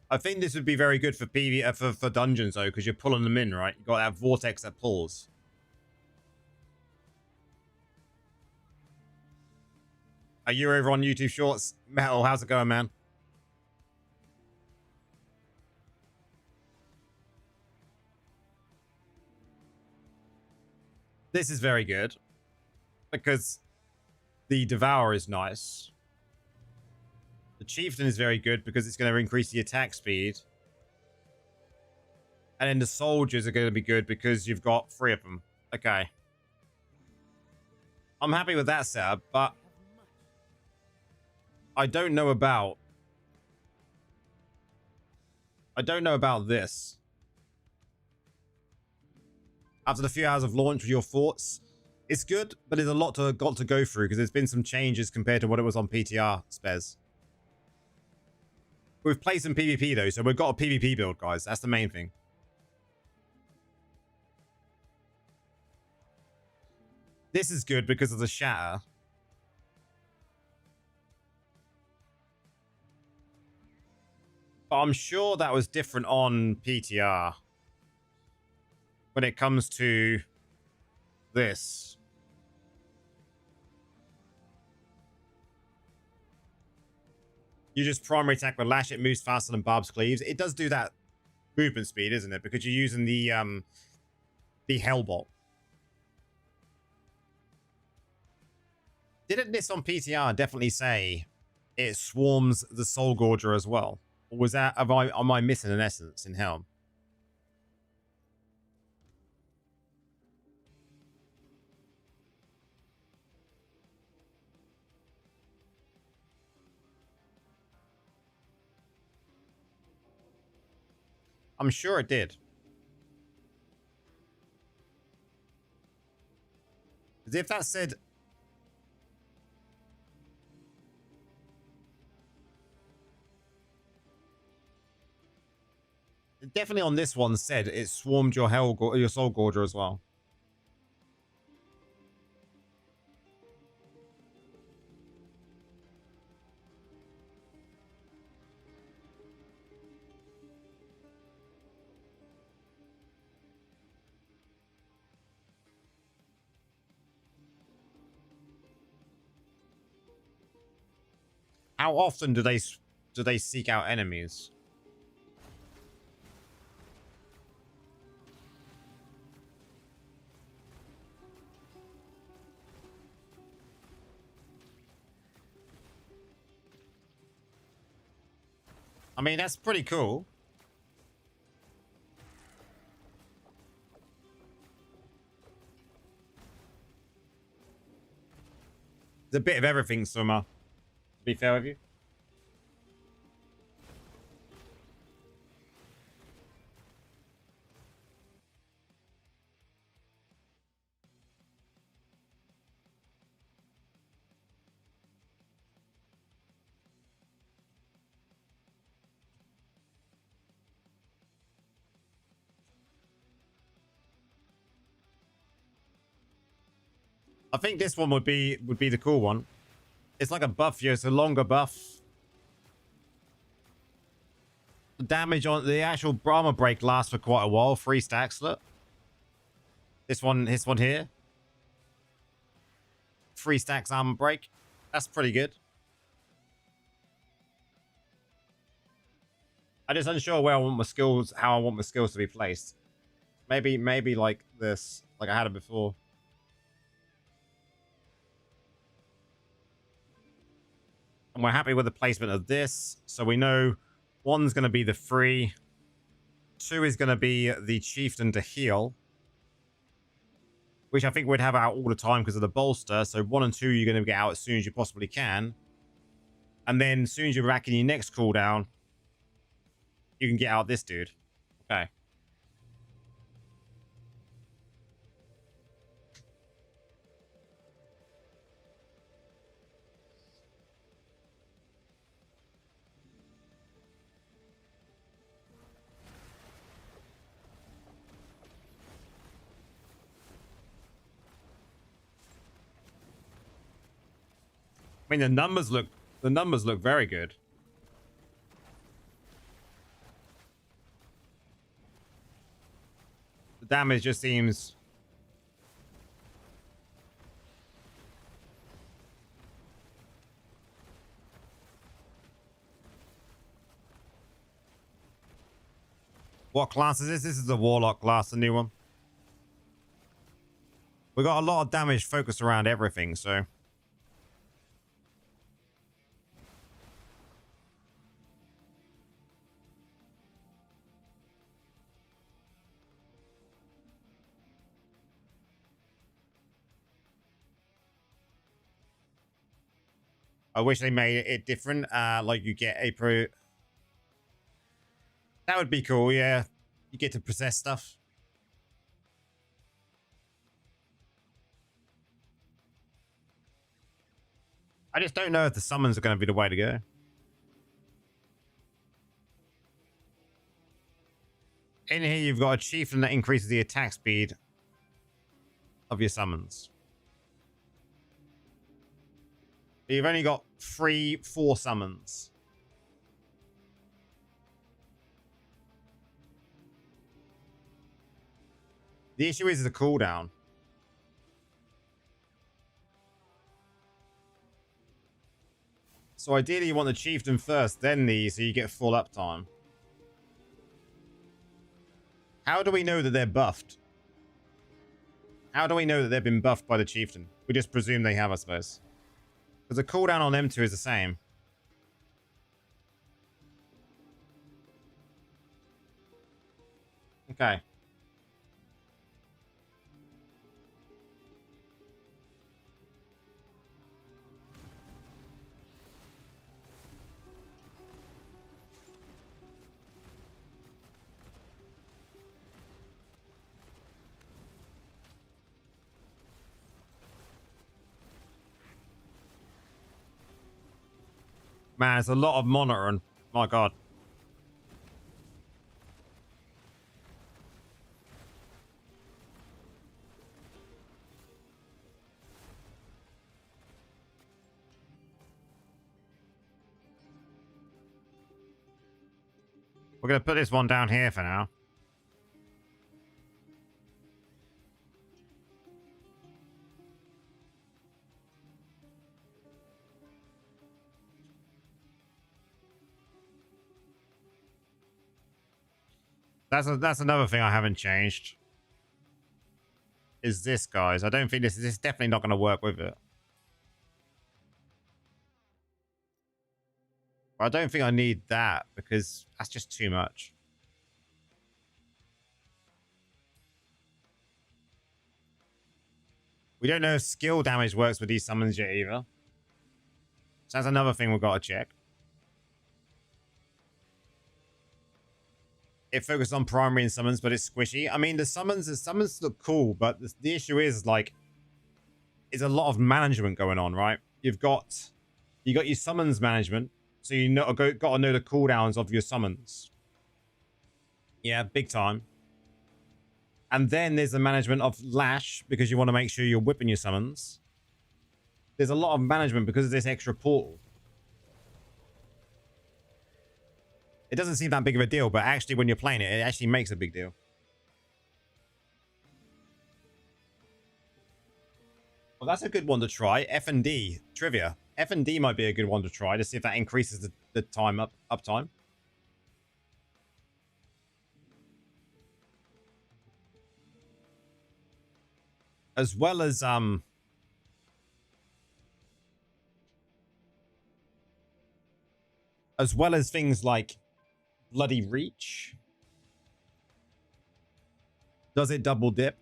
I think this would be very good for PvP for dungeons though, because you're pulling them in, right? You got that vortex that pulls. Are you over on YouTube Shorts? Metal, how's it going, man? This is very good because the Devour is nice. The Chieftain is very good because it's going to increase the attack speed. And then the Soldiers are going to be good because you've got 3 of them. Okay. I'm happy with that setup, but I don't know about this. After the few hours of launch with your thoughts, it's good, but there's a lot got to go through because there's been some changes compared to what it was on PTR, Spez. We've played some PvP though, so we've got a PvP build, guys. That's the main thing. This is good because of the shatter. But I'm sure that was different on PTR. When it comes to this. You just primary attack with Lash, it moves faster than Barb's Cleaves. It does do that movement speed, isn't it? Because you're using the Hellbolt. Didn't this on PTR definitely say it swarms the Soul Gorger as well? Or was that, am I missing an essence in Helm? I'm sure it did. As if that said... Definitely on this one said it swarmed your Soul Gorger as well. How often do they seek out enemies? I mean, that's pretty cool. It's a bit of everything, Summer. To be fair with you. I think this one would be the cool one. It's like a buff here. It's a longer buff. The damage on the actual armor break lasts for quite a while. 3 stacks. Look. This one here. 3 stacks armor break. That's pretty good. I'm just unsure where I want my skills, how I want my skills to be placed. Maybe like this, like I had it before. And we're happy with the placement of this. So we know 1's going to be the free. 2 is going to be the chieftain to heal. Which I think we'd have out all the time because of the bolster. So 1 and 2 you're going to get out as soon as you possibly can. And then as soon as you're racking your next cooldown, you can get out this dude. Okay. I mean, the numbers look very good. The damage just seems what class is this? This is the Warlock class, the new one. We got a lot of damage focused around everything, so I wish they made it different. Like you get a pro. That would be cool, yeah. You get to possess stuff. I just don't know if the summons are going to be the way to go. In here, you've got a chieftain that increases the attack speed of your summons. But you've only got 4 summons. The issue is the cooldown. So ideally, you want the chieftain first, then these, so you get full uptime. How do we know that they're buffed? How do we know that they've been buffed by the chieftain? We just presume they have, I suppose. Because the cooldown on them 2 is the same. Okay. Man, it's a lot of monitoring. My God. We're going to put this one down here for now. That's another thing I haven't changed. Is this, guys? I don't think this is definitely not going to work with it. But I don't think I need that because that's just too much. We don't know if skill damage works with these summons yet either. So that's another thing we've got to check. It focuses on primary and summons, but it's squishy. I mean, the summons look cool, but the issue is like, it's a lot of management going on, right? You got your summons management, so you know got to know the cooldowns of your summons. Yeah, big time. And then there's the management of lash because you want to make sure you're whipping your summons. There's a lot of management because of this extra portal. It doesn't seem that big of a deal, but actually when you're playing it, it actually makes a big deal. Well, that's a good one to try. F&D trivia. F&D might be a good one to try to see if that increases the time uptime. As well as things like bloody reach. Does it double dip?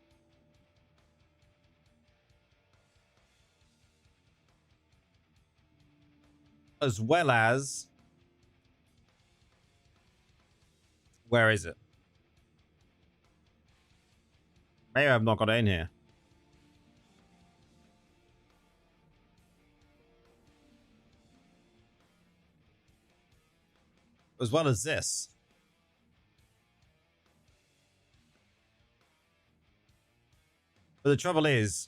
As well as, where is it? Maybe I've not got it in here. As well as this. But the trouble is,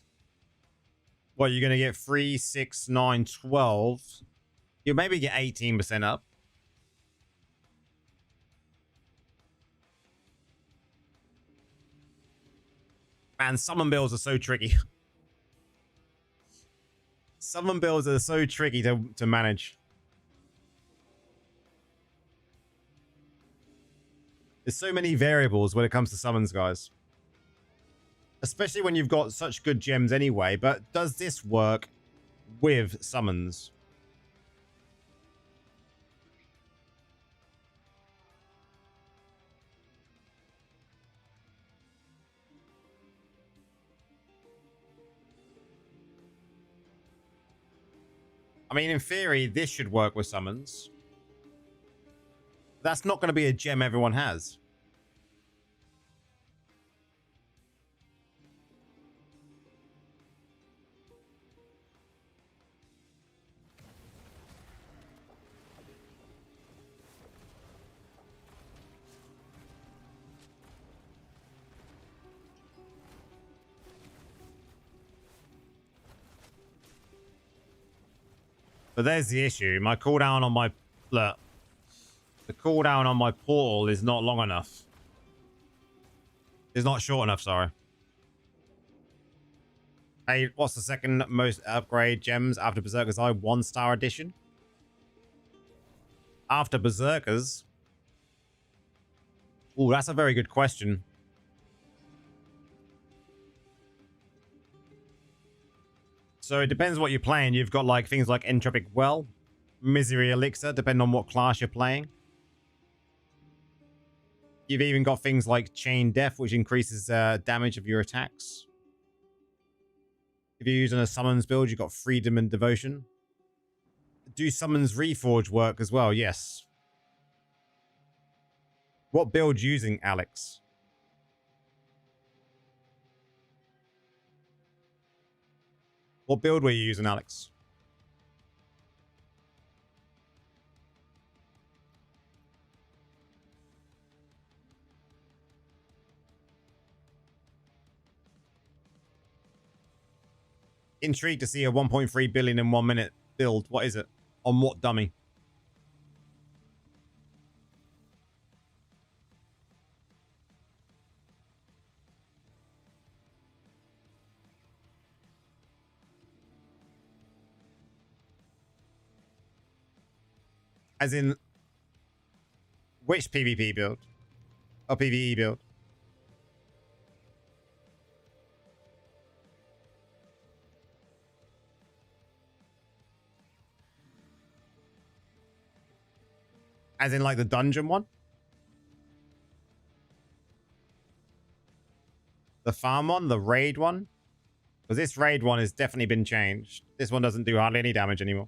well, you're going to get 3, 6, 9, 12. You'll maybe get 18% up. Man, summon builds are so tricky. Summon builds are so tricky to manage. There's so many variables when it comes to summons, guys. Especially when you've got such good gems anyway. But does this work with summons? I mean, in theory, this should work with summons. That's not going to be a gem everyone has. But there's the issue. My cooldown on my... Look. The cooldown on my portal is not long enough. It's not short enough, sorry. Hey, what's the second most upgrade gems after Berserker's Eye? 1-star edition? After Berserkers? Ooh, that's a very good question. So it depends what you're playing. You've got like things like Entropic Well, Misery Elixir, depending on what class you're playing. You've even got things like Chain Death, which increases damage of your attacks. If you're using a summons build, you've got Freedom and Devotion. Do summons Reforge work as well? Yes. What build using, Alex? What build were you using, Alex? Intrigued to see a 1.3 billion in 1 minute build. What is it? On what dummy? As in, which PvP build? A PvE build. As in like the dungeon one? The farm one? The raid one? Because this raid one has definitely been changed. This one doesn't do hardly any damage anymore.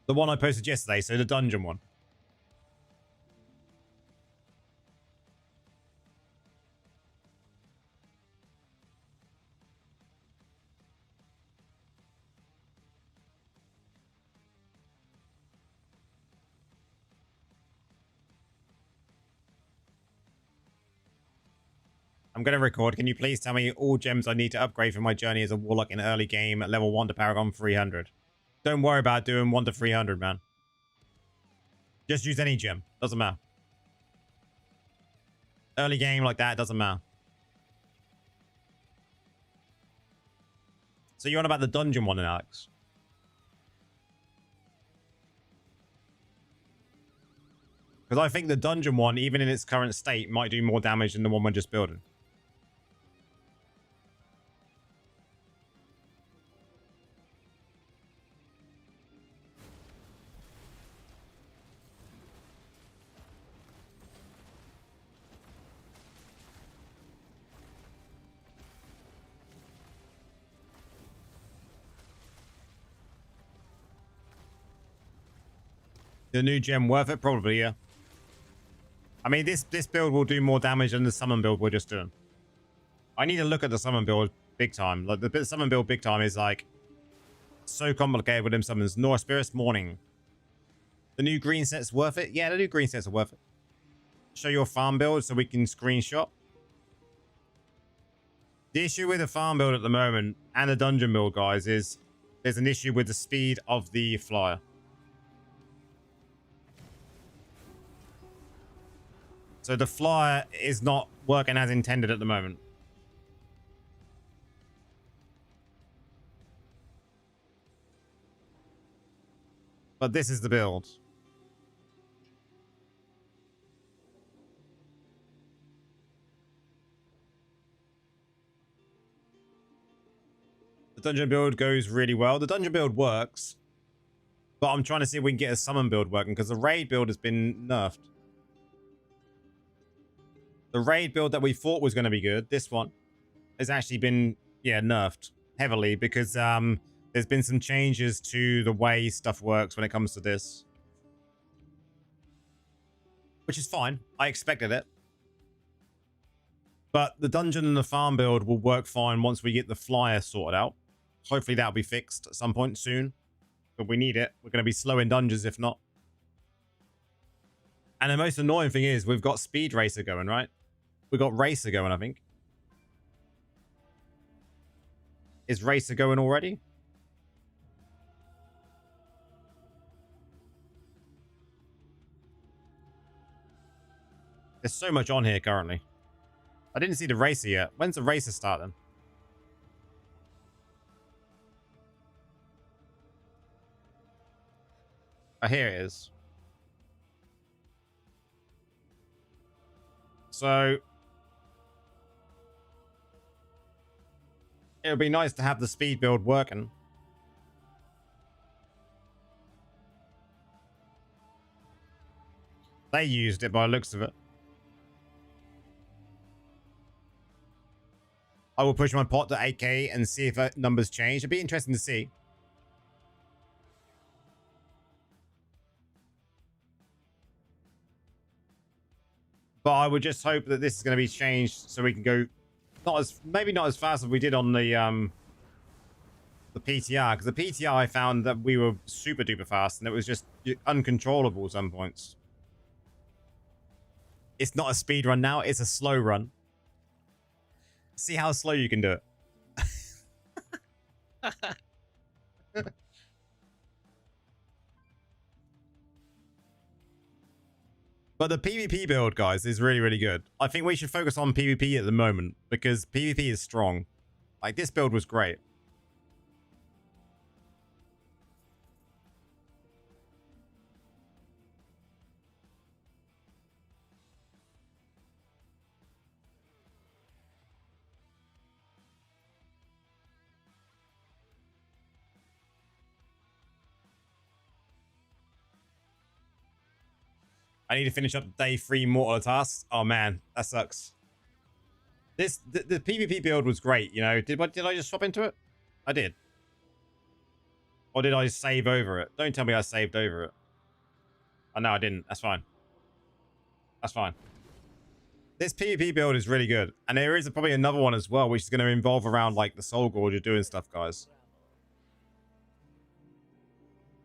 The one I posted yesterday, so the dungeon one. I'm going to record. Can you please tell me all gems I need to upgrade for my journey as a warlock in early game at level 1 to Paragon 300? Don't worry about doing 1 to 300, man. Just use any gem. Doesn't matter. Early game like that, doesn't matter. So you're on about the dungeon one, then, Alex? Because I think the dungeon one, even in its current state, might do more damage than the one we're just building. The new gem worth it? Probably, yeah. I mean, this build will do more damage than the summon build we're just doing. I need to look at the summon build big time. Like, the summon build big time is, like, so complicated with them summons. North Spirits Morning. The new green set's worth it? Yeah, the new green sets are worth it. Show your farm build so we can screenshot. The issue with the farm build at the moment and the dungeon build, guys, is there's an issue with the speed of the flyer. So the flyer is not working as intended at the moment. But this is the build. The dungeon build goes really well. The dungeon build works. But I'm trying to see if we can get a summon build working because the raid build has been nerfed. The raid build that we thought was going to be good, this one, has actually been, yeah, nerfed heavily because there's been some changes to the way stuff works when it comes to this. Which is fine. I expected it. But the dungeon and the farm build will work fine once we get the flyer sorted out. Hopefully that'll be fixed at some point soon. But we need it. We're going to be slow in dungeons if not. And the most annoying thing is we've got Speed Racer going, right? We've got Racer going, I think. Is Racer going already? There's so much on here currently. I didn't see the Racer yet. When's the Racer start then? Oh, here it is. So it would be nice to have the speed build working. They used it by the looks of it. I will push my pot to 8k and see if numbers change. It'd be interesting to see. But I would just hope that this is going to be changed so we can go maybe not as fast as we did on the PTR, because the PTR I found that we were super duper fast and it was just uncontrollable at some points. It's not a speed run now, it's a slow run. See how slow you can do it. But the PvP build, guys, is really, really good. I think we should focus on PvP at the moment because PvP is strong. Like, this build was great. I need to finish up day 3 mortal tasks. Oh man, that sucks. The PvP build was great, you know. Did I just swap into it? I did. Or did I save over it? Don't tell me I saved over it. Oh no, I didn't. That's fine. That's fine. This PvP build is really good. And there is probably another one as well, which is going to involve around like the Soul Gorge doing stuff, guys.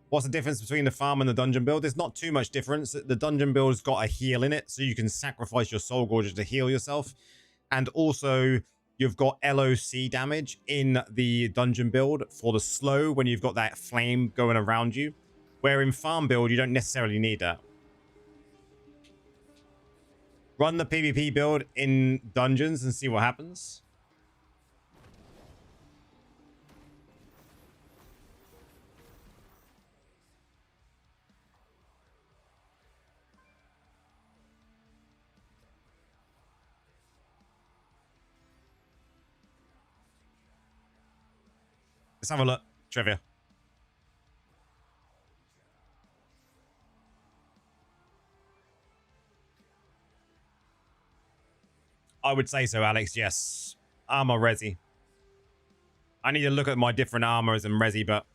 What's the difference between the farm and the dungeon build? There's not too much difference. The dungeon build's got a heal in it, so you can sacrifice your Soul Gorge to heal yourself. And also, you've got LOC damage in the dungeon build for the slow when you've got that flame going around you. Where in farm build, you don't necessarily need that. Run the PvP build in dungeons and see what happens. Let's have a look. Trivia. I would say so, Alex. Yes. Armor resi. I need to look at my different armors and resi, but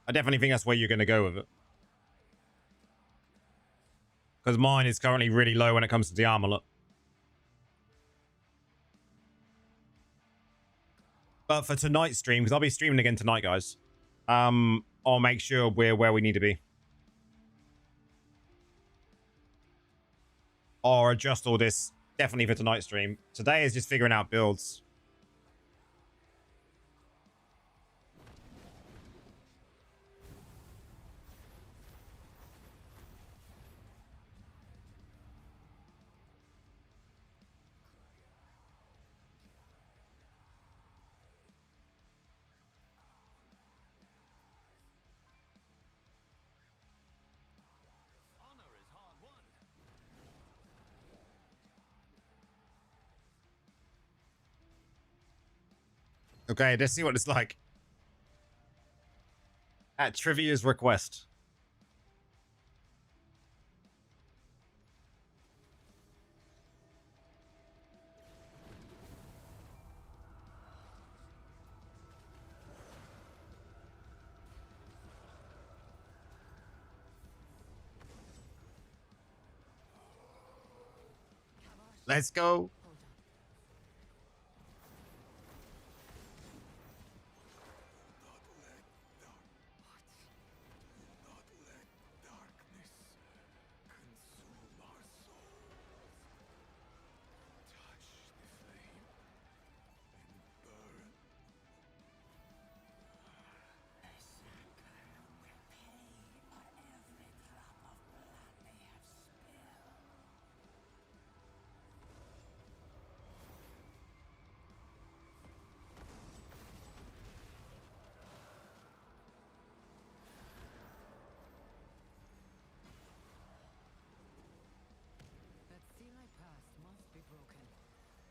I definitely think that's where you're going to go with it. Because mine is currently really low when it comes to the armor look. But for tonight's stream, because I'll be streaming again tonight, guys, I'll make sure we're where we need to be. Or adjust all this, definitely for tonight's stream. Today is just figuring out builds. Okay, let's see what it's like. At Trivia's request. Let's go. That seal I passed must be broken.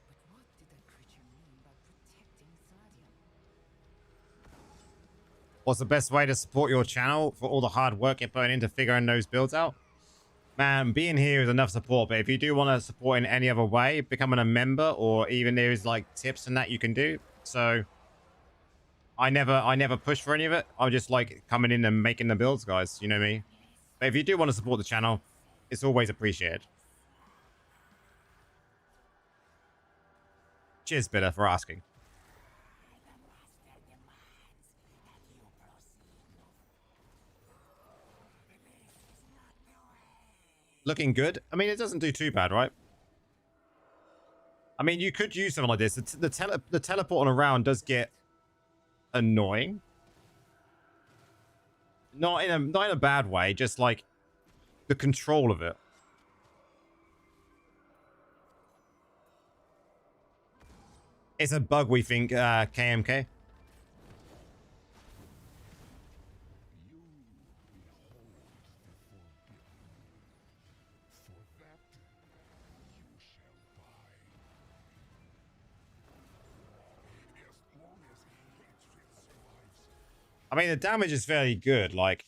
But what did that creature mean by protecting Sladium? What's the best way to support your channel for all the hard work you're putting into figuring those builds out? Man, being here is enough support, but if you do want to support in any other way, becoming a member, or even there is like tips and that you can do. So I never push for any of it. I'm just like coming in and making the builds, guys. You know me. But if you do want to support the channel, it's always appreciated. Cheers, Bitter, for asking. Looking good. I mean, it doesn't do too bad, right? I mean, you could use something like this. The teleporting around does get annoying. Not in a bad way, just like the control of it. It's a bug, we think, KMK. I mean, the damage is fairly good. Like,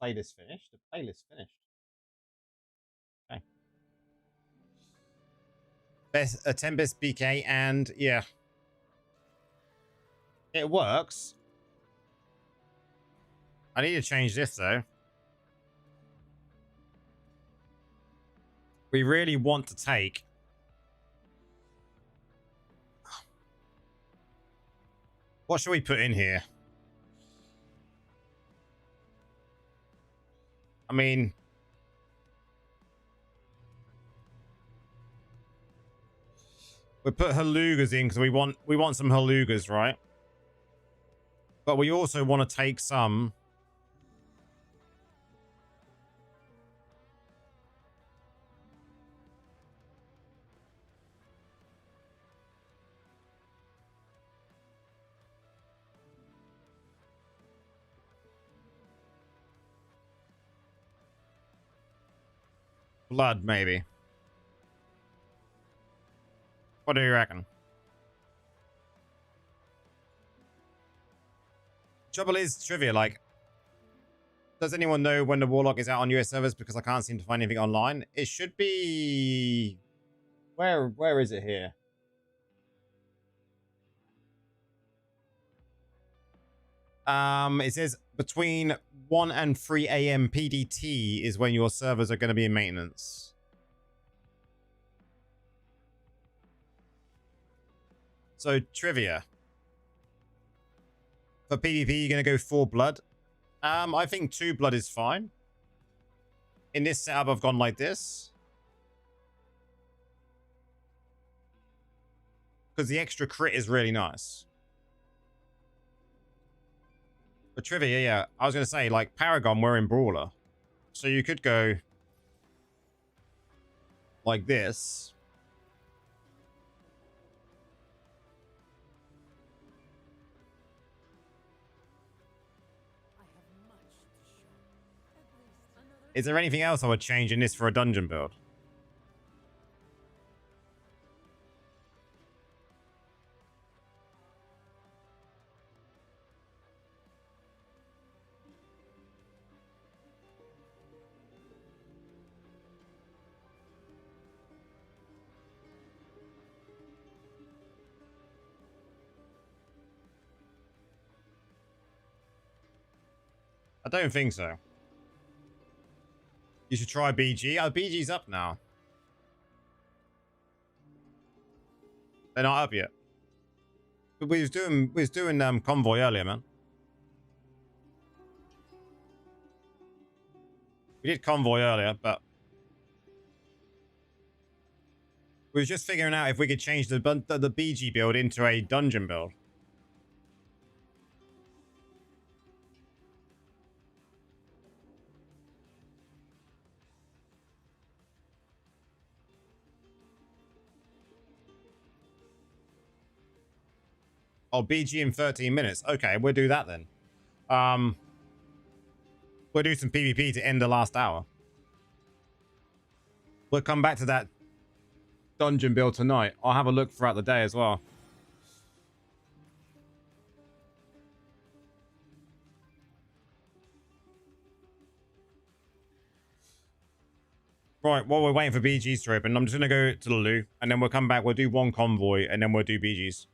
playlist finished. The playlist finished. Okay. Best Tempest BK, and yeah, it works. I need to change this though. We really want to take. What should we put in here? I mean, we put Halugas in because we want some Halugas, right? But we also want to take some. Blood, maybe. What do you reckon? Trouble is, trivia, like, does anyone know when the Warlock is out on US servers? Because I can't seem to find anything online. It should be... Where is it here? It says between 1 and 3 a.m. PDT is when your servers are going to be in maintenance. So, trivia. For PvP, you're going to go 4 blood. I think 2 blood is fine. In this setup, I've gone like this. Because the extra crit is really nice. But trivia, yeah, I was going to say, like, Paragon, we're in Brawler. So you could go like this. I have much to show. At least another Is there anything else I would change in this for a dungeon build? I don't think so. You should try BG. Oh, BG's up now. They're not up yet. But we was doing convoy earlier, man. We did convoy earlier, but we was just figuring out if we could change the BG build into a dungeon build. Oh, BG in 13 minutes. Okay, we'll do that then. We'll do some PvP to end the last hour. We'll come back to that dungeon build tonight. I'll have a look throughout the day as well. Right, while we're waiting for BGs to open, I'm just going to go to the loo, and then we'll come back. We'll do one convoy, and then we'll do BGs.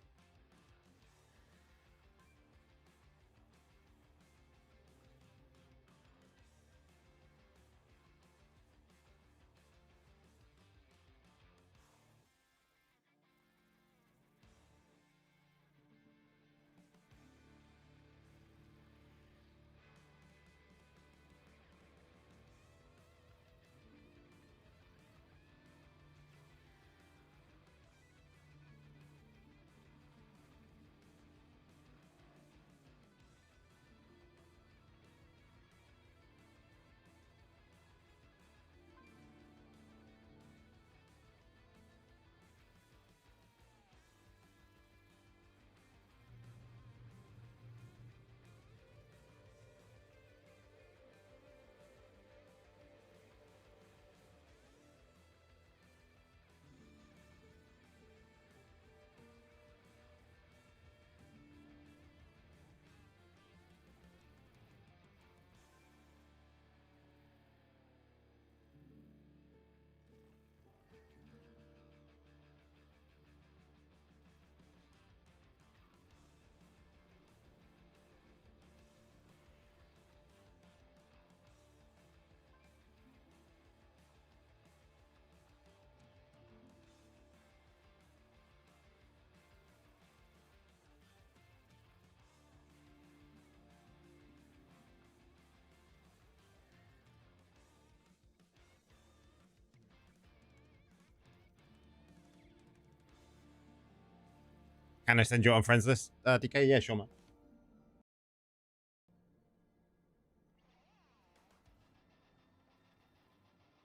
Can I send you on friends list, DK? Yeah, sure, man.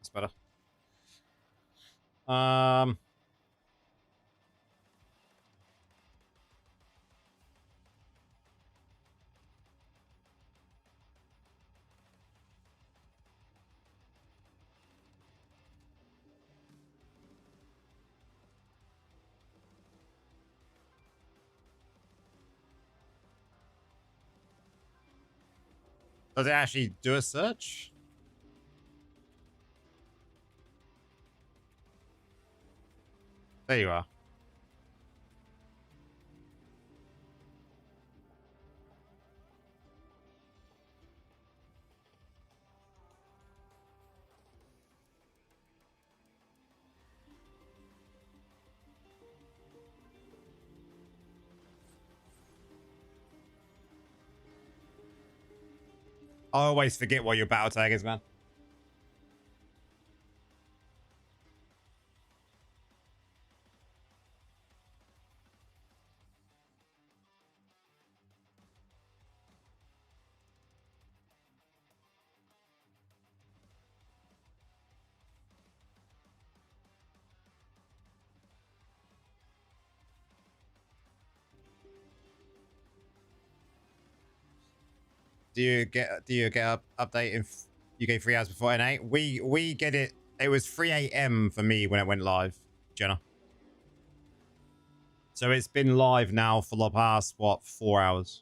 That's better. Does it actually do a search? There you are. I always forget what your battle tag is, man. Do you get a update if you get 3 hours before N8? We get it. It was 3 a.m. for me when it went live, Jenna. So it's been live now for the past, what, 4 hours.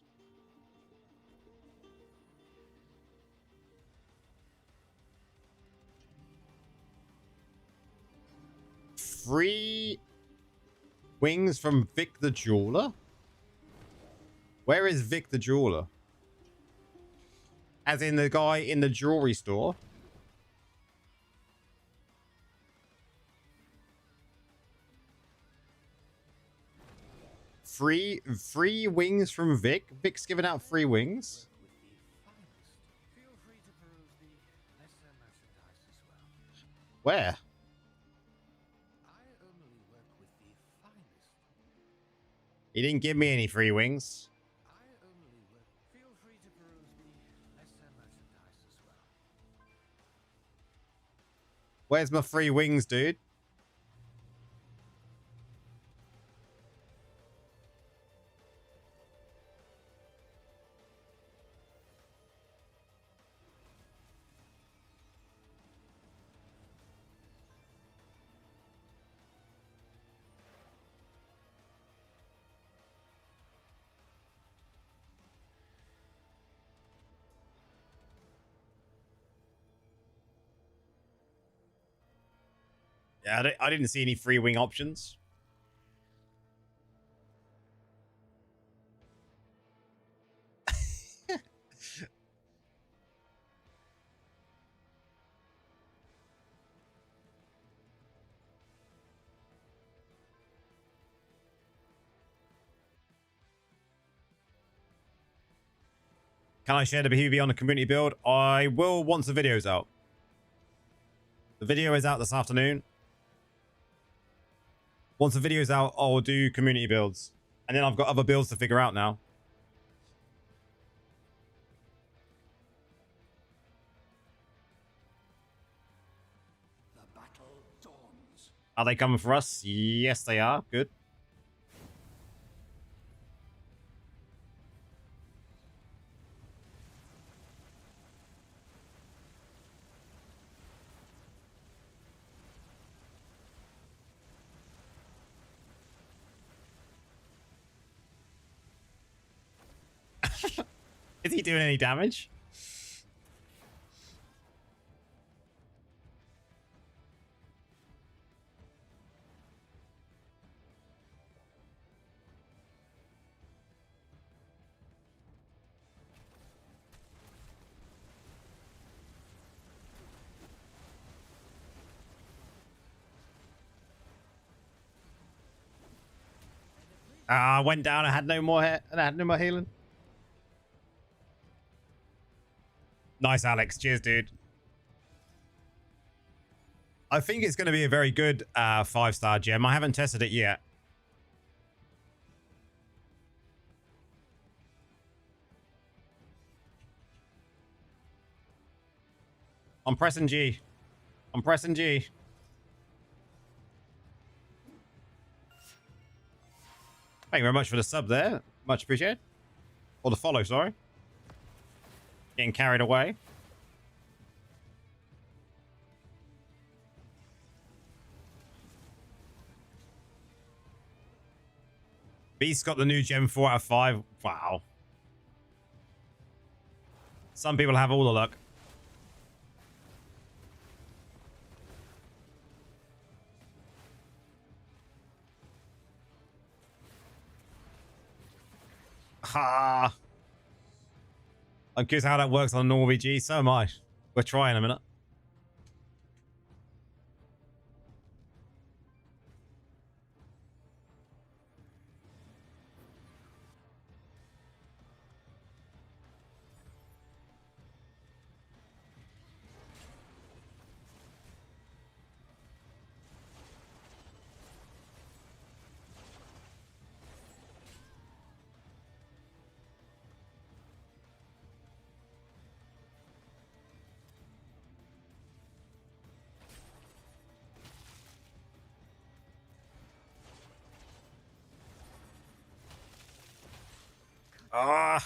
Free wings from Vic the Jeweler? Where is Vic the Jeweler? As in the guy in the jewelry store? Free wings from Vic? Vic's giving out free wings? Feel free to peruse the lesser merchandise as well. Where? I only work with the finest. He didn't give me any free wings. I only work. Feel free to peruse the lesser merchandise as well. Where's my free wings, dude? Yeah, I didn't see any free wing options. Can I share the PvP on the community build? I will once the video's out. The video is out this afternoon. Once the video's out, I'll do community builds. And then I've got other builds to figure out now. The battle dawns. Are they coming for us? Yes, they are. Good. Is he doing any damage? I went down. I had no more healing. Nice, Alex. Cheers, dude. I think it's going to be a very good 5-star gem. I haven't tested it yet. I'm pressing G. I'm pressing G. Thank you very much for the sub there. Much appreciated. Or the follow, sorry. Getting carried away. Beast got the new gem 4 out of 5. Wow. Some people have all the luck. Ha! I'm curious how that works on normal VG. So am I. We're trying a minute. Ah.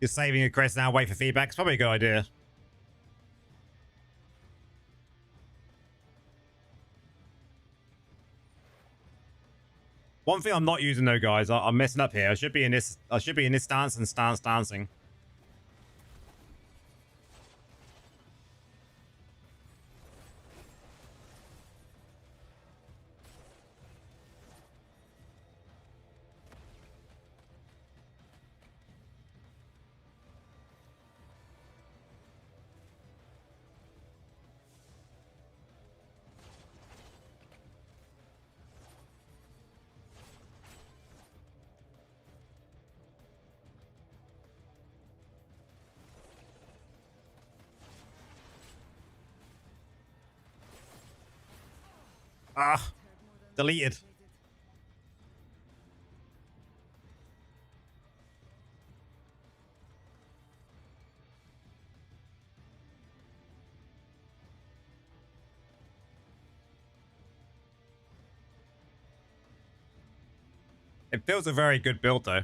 You're saving your crest now. Wait for feedback. It's probably a good idea. One thing I'm not using though, guys, I'm messing up here. I should be in this. I should be in this stance and stance dancing. Ah, deleted. It feels a very good build though.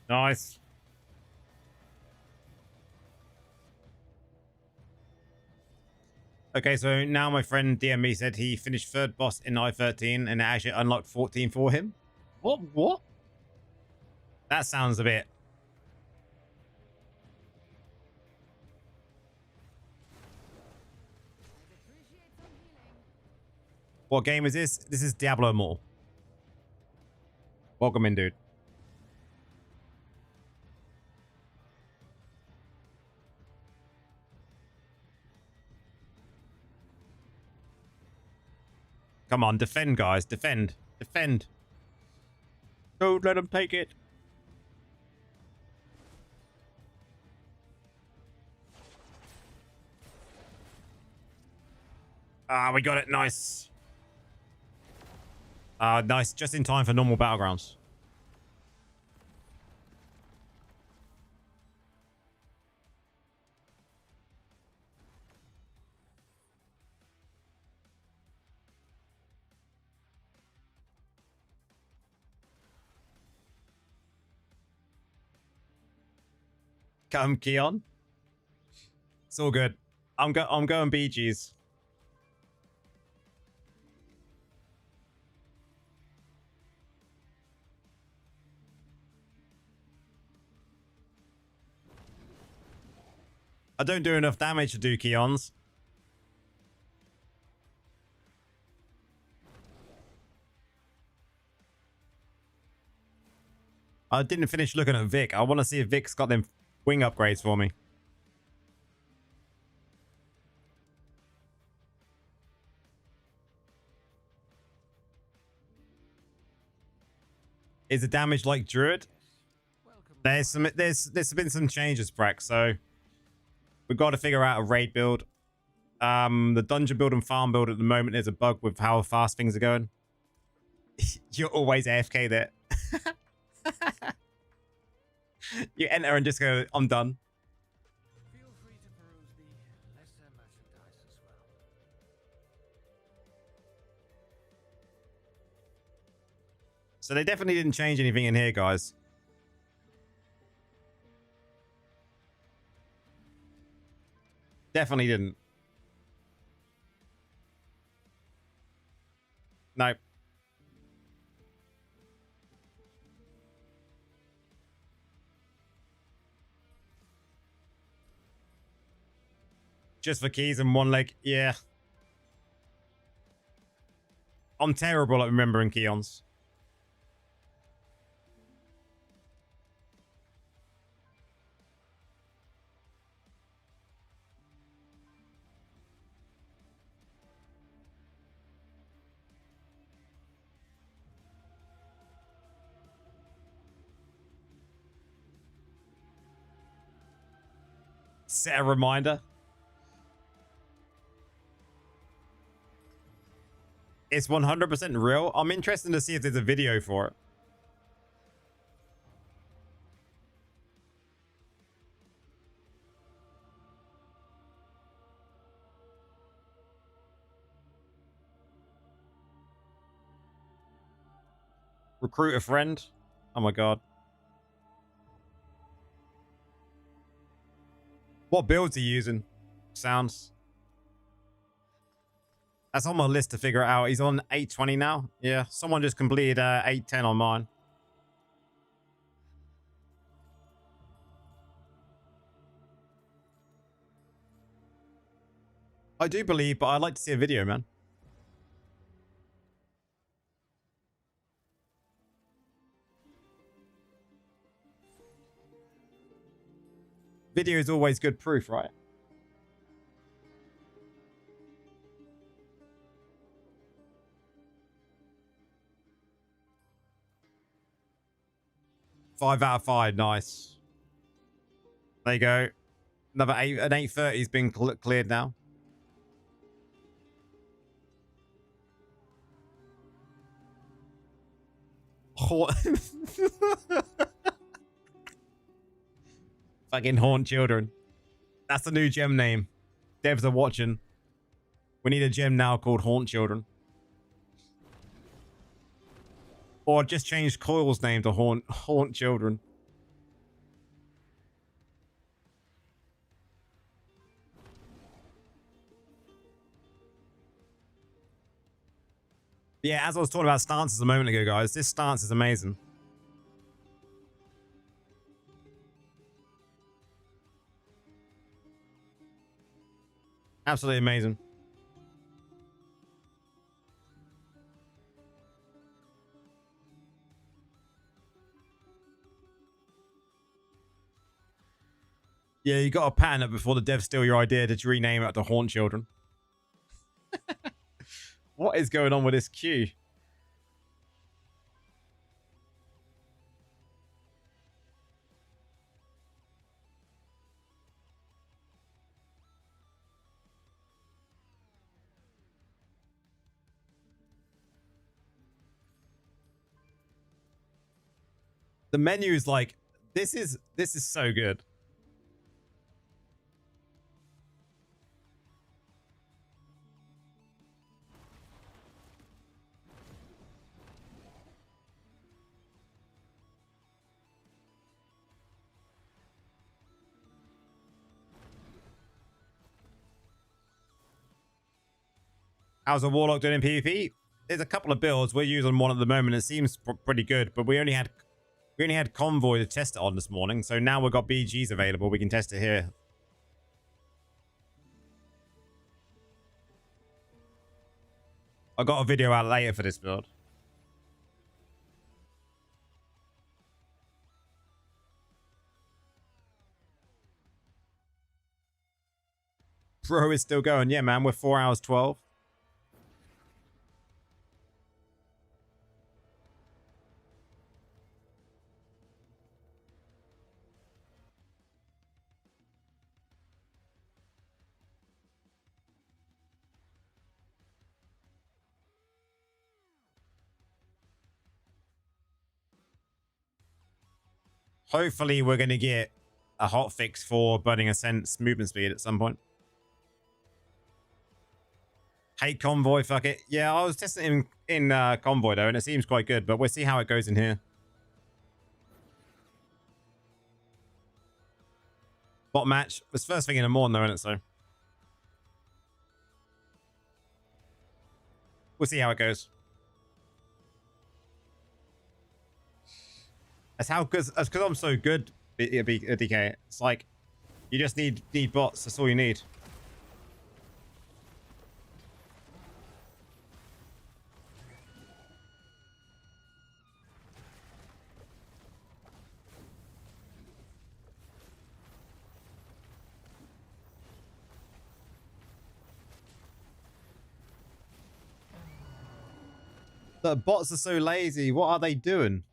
Nice. Okay, so now my friend DME said he finished third boss in I-13 and it actually unlocked 14 for him. What? That sounds a bit... What game is this? This is Diablo Immortal. Welcome in, dude. Come on, defend, guys. Defend. Defend. Don't let them take it. Ah, we got it. Nice. Nice. Just in time for normal battlegrounds. Come, Keon. It's all good. I'm going BGs. I don't do enough damage to do Keons. I didn't finish looking at Vic. I want to see if Vic's got them wing upgrades for me. Is the damage like Druid? There's been some changes, Breck, so we've got to figure out a raid build. The dungeon build and farm build at the moment is a bug with how fast things are going. You're always AFK there. You enter and just go, I'm done. Feel free to peruse the lesser merchandise as well. So they definitely didn't change anything in here, guys. Definitely didn't. Nope. Just for keys and one leg. Yeah. I'm terrible at remembering Keons. Set a reminder. It's 100% real. I'm interested to see if there's a video for it. Recruit a friend. Oh my god. What builds are you using? Sounds. That's on my list to figure it out. He's on 820 now. Yeah, someone just completed 810 on mine. I do believe, but I'd like to see a video, man. Video is always good proof, right? Five out of 5, nice. There you go. Another 8, an 830's been cleared now. Fucking haunt children. That's the new gem name. Devs are watching. We need a gem now called Haunt Children. Or just change Coil's name to Haunt Children. Yeah, as I was talking about stances a moment ago, guys, this stance is amazing. Absolutely amazing. Yeah, you got to patent it before the devs steal your idea to rename it to Haunt Children. What is going on with this queue? The menu is like, this is so good. How's a Warlock doing in PvP? There's a couple of builds. We're using one at the moment. It seems pretty good, but we only had Convoy to test it on this morning, so now we've got BGs available. We can test it here. I got a video out later for this build. Bro is still going. Yeah, man, we're 4 hours 12. Hopefully, we're going to get a hot fix for Burning Ascent's movement speed at some point. Hate Convoy, fuck it. Yeah, I was testing in Convoy, though, and it seems quite good, but we'll see how it goes in here. Bot match. It's first thing in the morning, though, isn't it? So we'll see how it goes. That's how good. That's because I'm so good, DK. It's like you just need bots. That's all you need. The bots are so lazy. What are they doing?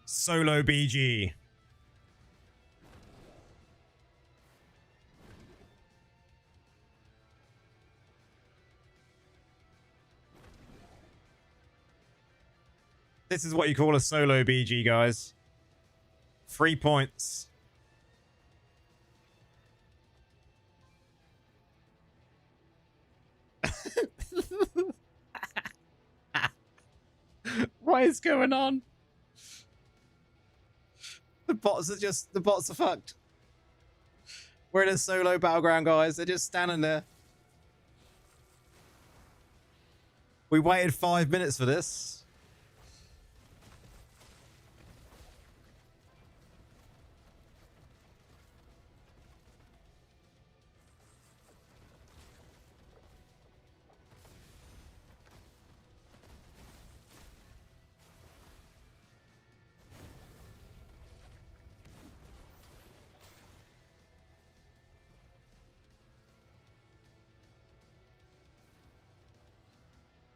Solo BG. This is what you call a solo BG, guys. 3 points. What is going on? The bots are fucked. We're in a solo battleground, guys. They're just standing there. We waited 5 minutes for this.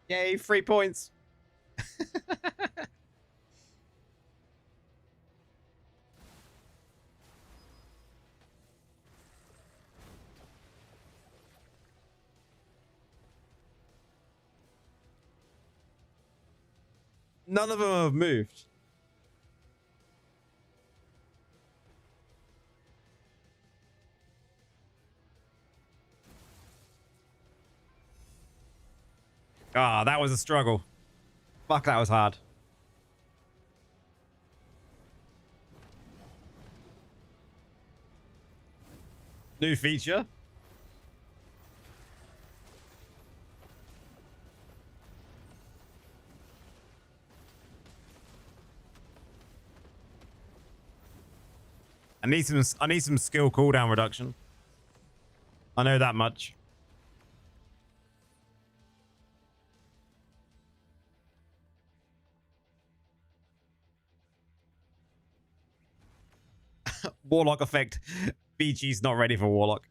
Yay, 3 points. None of them have moved. Ah, that was a struggle. Fuck, that was hard. New feature. I need some skill cooldown reduction. I know that much. Warlock effect. BG's not ready for Warlock.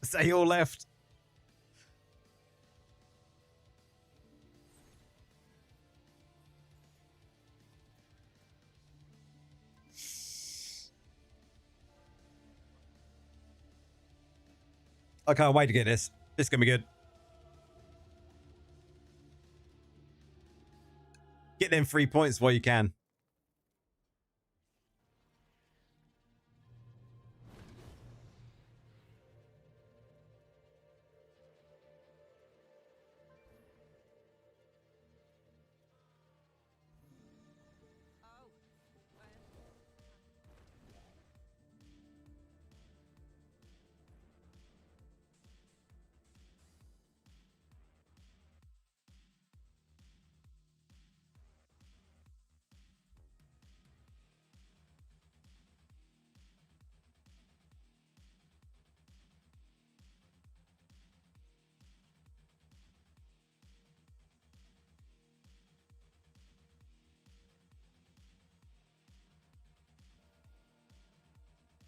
Say all left. I can't wait to get this. This is going to be good. Get them 3 points while you can.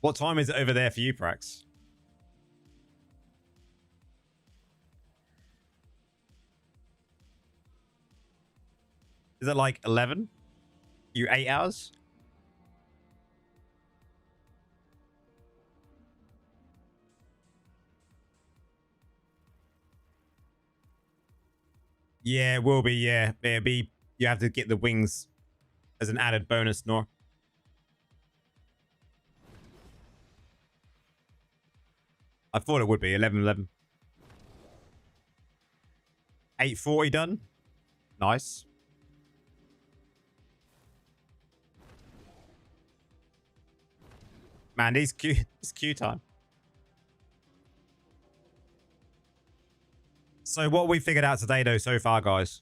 What time is it over there for you, Prax? Is it like 11? You 8 hours? Yeah, it will be. Yeah, it'll be. You have to get the wings as an added bonus, Nor. I thought it would be 11:11. 8:40 done. Nice. Man, these queue. It's queue time. So what we figured out today, though, so far, guys.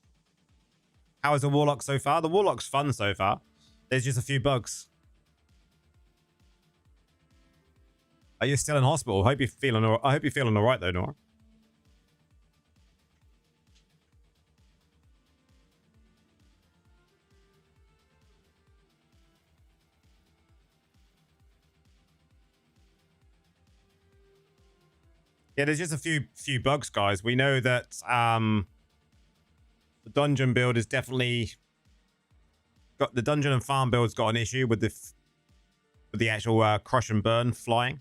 How is the Warlock so far? The Warlock's fun so far. There's just a few bugs. Are you still in hospital? I hope you're feeling all right, though, Nora. Yeah, there's just a few bugs, guys. We know that the dungeon build is definitely got the dungeon and farm build's got an issue with the actual crush and burn flying.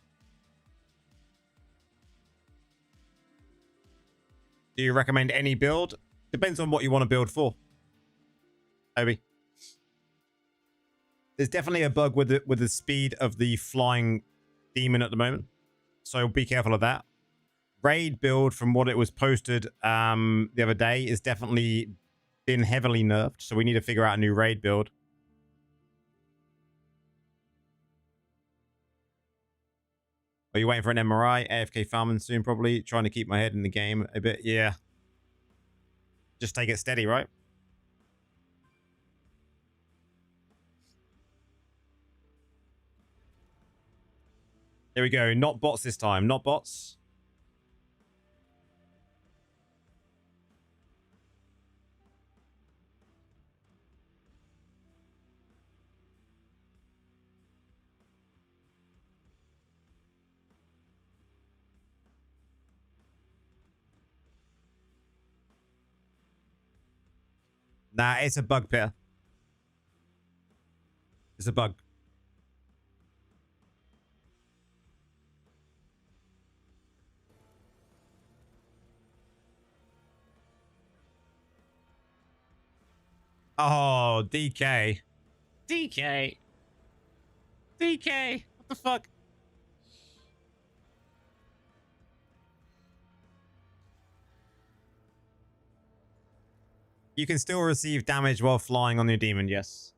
Do you recommend any build? Depends on what you want to build for. Obi. There's definitely a bug with the speed of the flying demon at the moment, so be careful of that. Raid build, from what it was posted the other day, is definitely been heavily nerfed, so we need to figure out a new raid build. Are you waiting for an MRI? AFK farming soon, probably. Trying to keep my head in the game a bit. Yeah. Just take it steady, right? There we go. Not bots this time. Not bots. Nah, it's a bug, Peter. It's a bug. Oh, DK. DK. DK. What the fuck? You can still receive damage while flying on your demon, yes.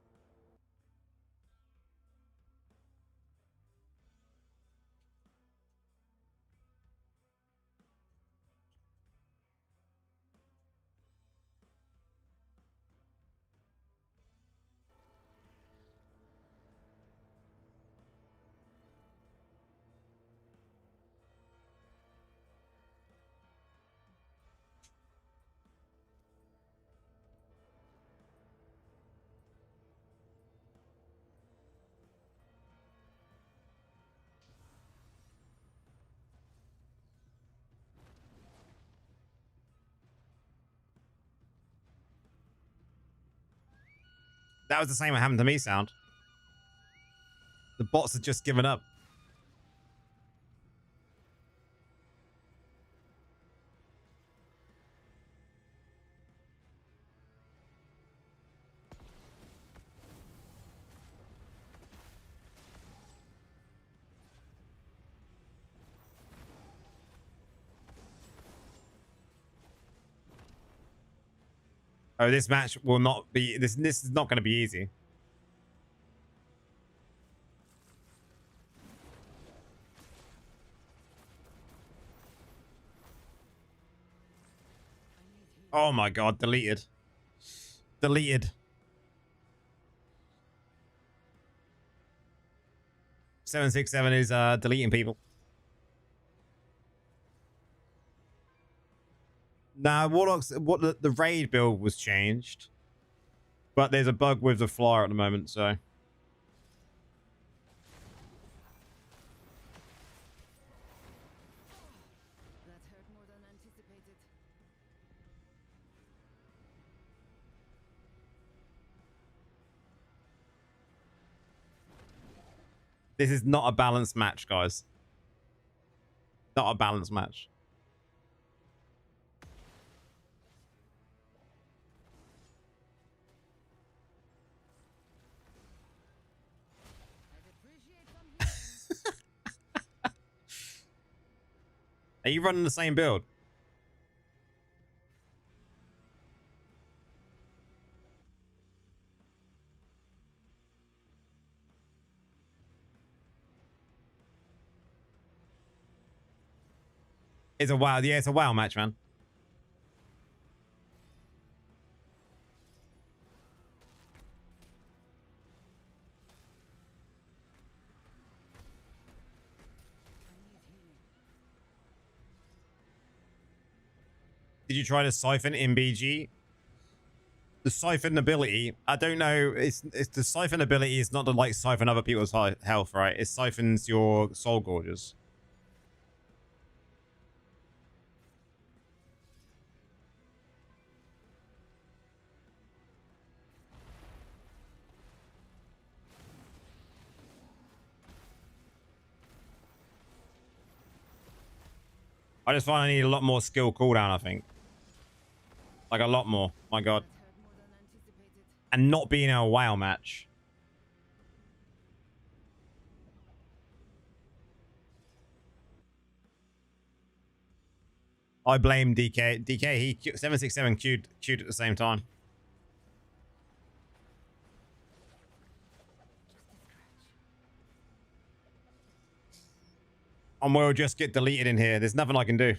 That was the same that happened to me, Sound. The bots had just given up. Oh, this match will not be... This is not going to be easy. Oh my god, deleted. Deleted. 767 is deleting people. Nah, Warlocks, what the raid build was changed. But there's a bug with the flyer at the moment, so. This is not a balanced match, guys. Not a balanced match. I'd appreciate some healing. Are you running the same build? It's a WoW. Yeah, it's a WoW match, man. Did you try to siphon in BG? The siphon ability, I don't know. It's the siphon ability is not to like siphon other people's health, right? It siphons your soul gorges. I just find I need a lot more skill cooldown, I think. Like a lot more. My god. That's hurt more than anticipated. And not being a WoW match. I blame DK. DK, he 767 queued at the same time. And we'll just get deleted in here. There's nothing I can do.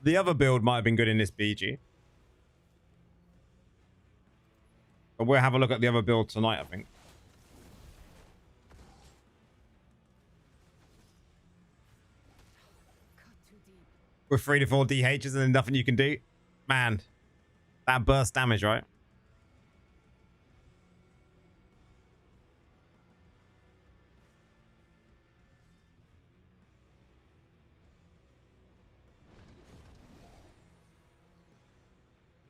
The other build might have been good in this BG. But we'll have a look at the other build tonight, I think. Cut too deep. With 3 to 4 DHs and then nothing you can do. Man, that burst damage, right?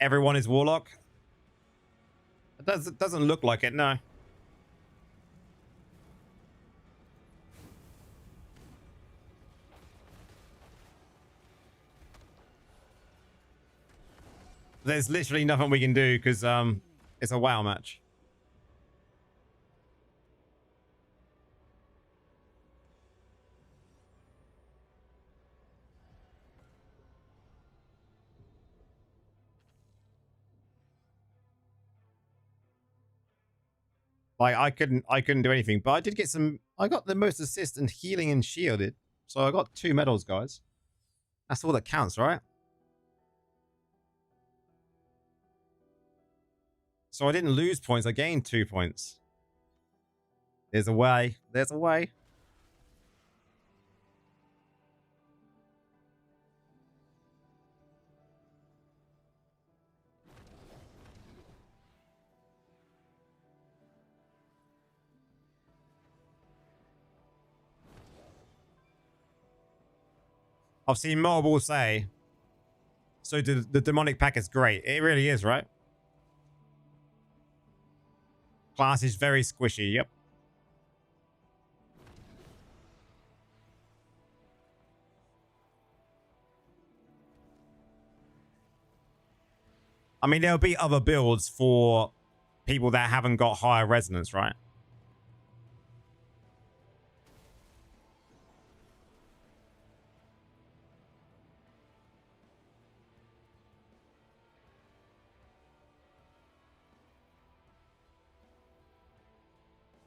Everyone is Warlock. It doesn't look like it, no. There's literally nothing we can do because it's a WoW match. Like I couldn't do anything, but I did get some. I got the most assist and healing and shielded, so I got 2 medals, guys. That's all that counts, right? So I didn't lose points. I gained 2 points. There's a way. There's a way. I've seen multiple say, so the demonic pack is great. It really is, right? Class is very squishy, yep. I mean, there'll be other builds for people that haven't got higher resonance, right?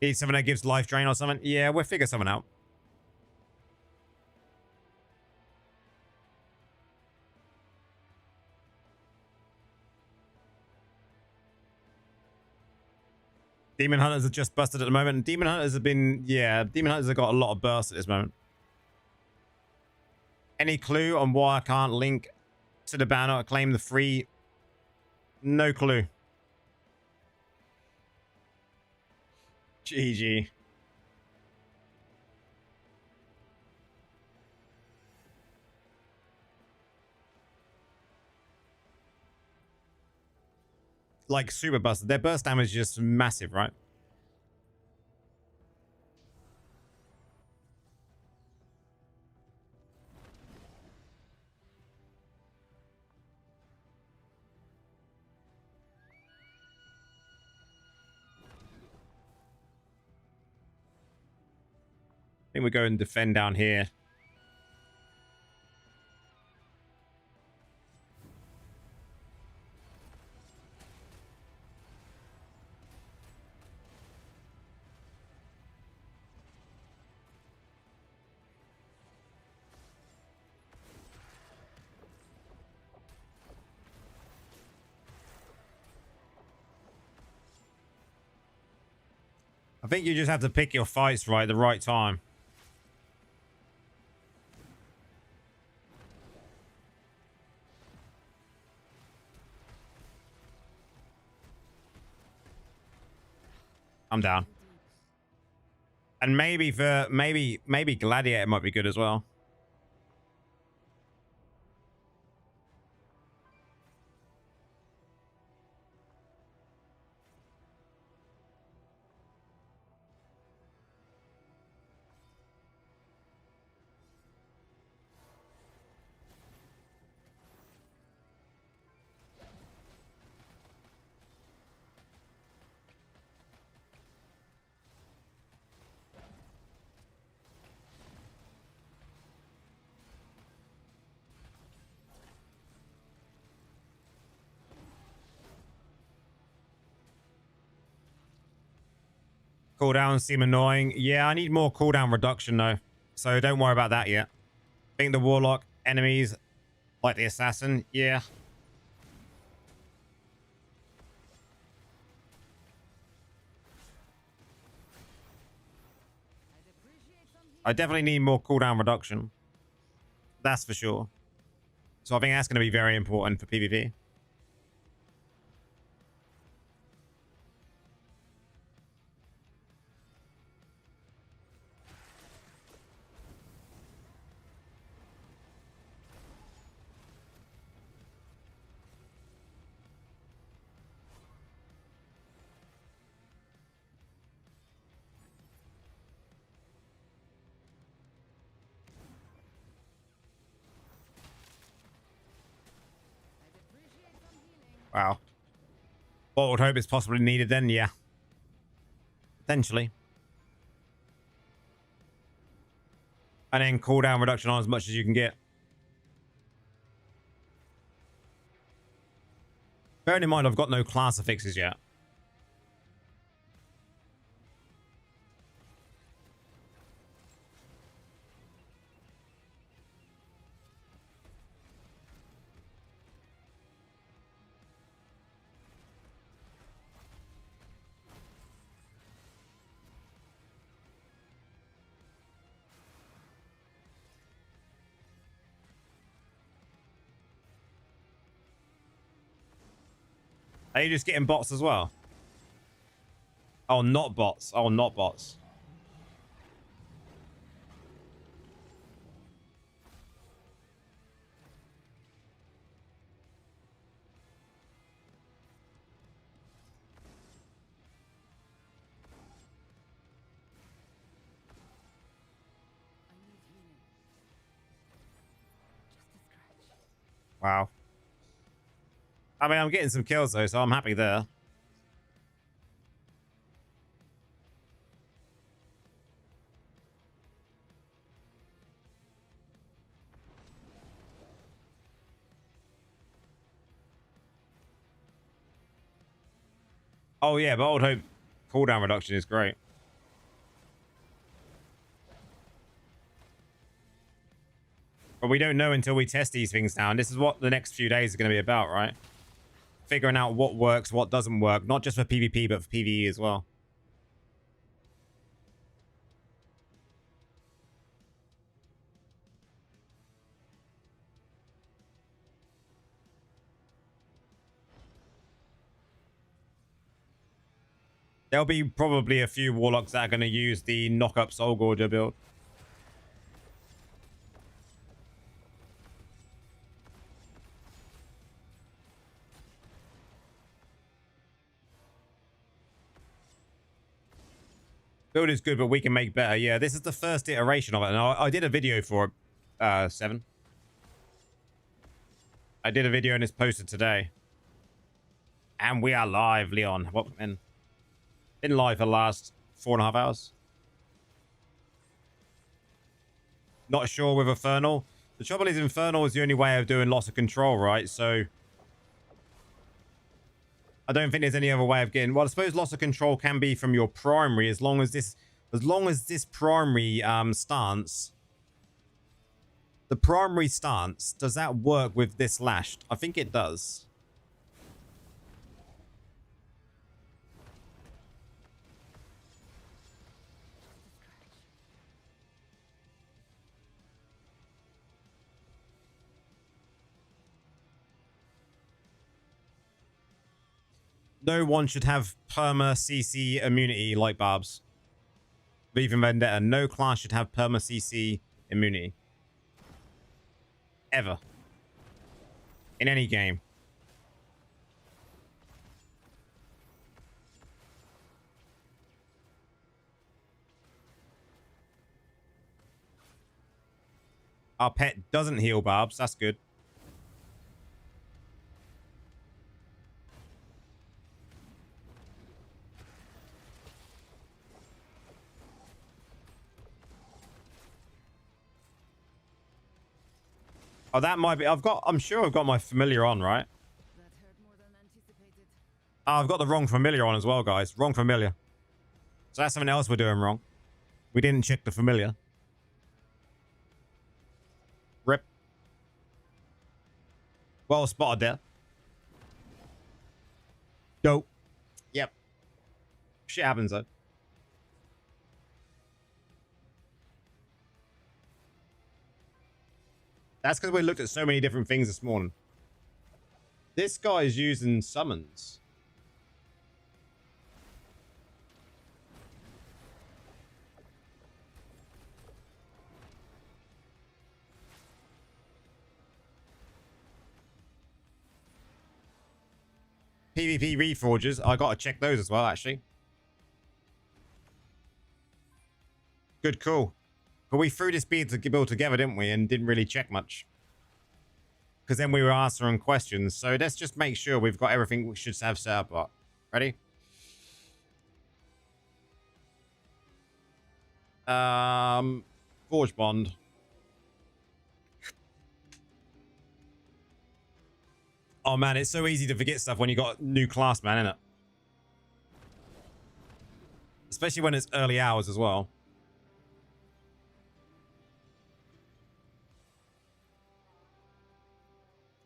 Need something that gives life drain or something? Yeah, we'll figure something out. Demon Hunters are just busted at the moment. Demon Hunters have been, yeah, Demon Hunters have got a lot of bursts at this moment. Any clue on why I can't link to the banner or claim the free? No clue. GG. like super busted. Their burst damage is just massive, right? I think we go and defend down here. I think you just have to pick your fights right at the right time. I'm down. And maybe for maybe Gladiator might be good as well. Cooldowns seem annoying. Yeah, I need more cooldown reduction though. So don't worry about that yet. I think the Warlock enemies, like the Assassin, yeah. I definitely need more cooldown reduction. That's for sure. So I think that's going to be very important for PvP. Wow. Bottled Hope is possibly needed then, yeah. Potentially. And then cooldown reduction on as much as you can get. Bearing in mind, I've got no class affixes yet. Are you just getting bots as well? Oh, not bots. Oh, not bots. I need healing. Just a scratch. Wow. I mean, I'm getting some kills though, so I'm happy there. Oh yeah, but Old Hope cooldown reduction is great. But we don't know until we test these things now. And this is what the next few days are going to be about, right? Figuring out what works, what doesn't work. Not just for PvP, but for PvE as well. There'll be probably a few Warlocks that are going to use the knock-up Soul Gorger build. Build is good, but we can make better. Yeah, this is the first iteration of it. And I did a video for it, 7. I did a video and it's posted today. And we are live, Leon. Welcome in. Been live for the last 4.5 hours. Not sure with Infernal. The trouble is Infernal is the only way of doing loss of control, right? So I don't think there's any other way of getting... Well, I suppose loss of control can be from your primary as long as this primary stance... The primary stance, does that work with this lashed? I think it does. No one should have perma CC immunity like Barbs. Even Vendetta. No class should have perma CC immunity. Ever. In any game. Our pet doesn't heal Barbs. That's good. Oh, that might be... I'm sure I've got my familiar on, right? That hurt more than anticipated. Oh, I've got the wrong familiar on as well, guys. Wrong familiar. So that's something else we're doing wrong. We didn't check the familiar. Rip. Well spotted there. Dope. Yep. Shit happens, though. That's because we looked at so many different things this morning. This guy is using summons. PvP reforges. I gotta check those as well, actually. Good call. But we threw this build together, didn't we? And didn't really check much. Because then we were answering questions. So let's just make sure we've got everything we should have set up. Ready? Forge Bond. Oh man, it's so easy to forget stuff when you got new class, man, isn't it? Especially when it's early hours as well.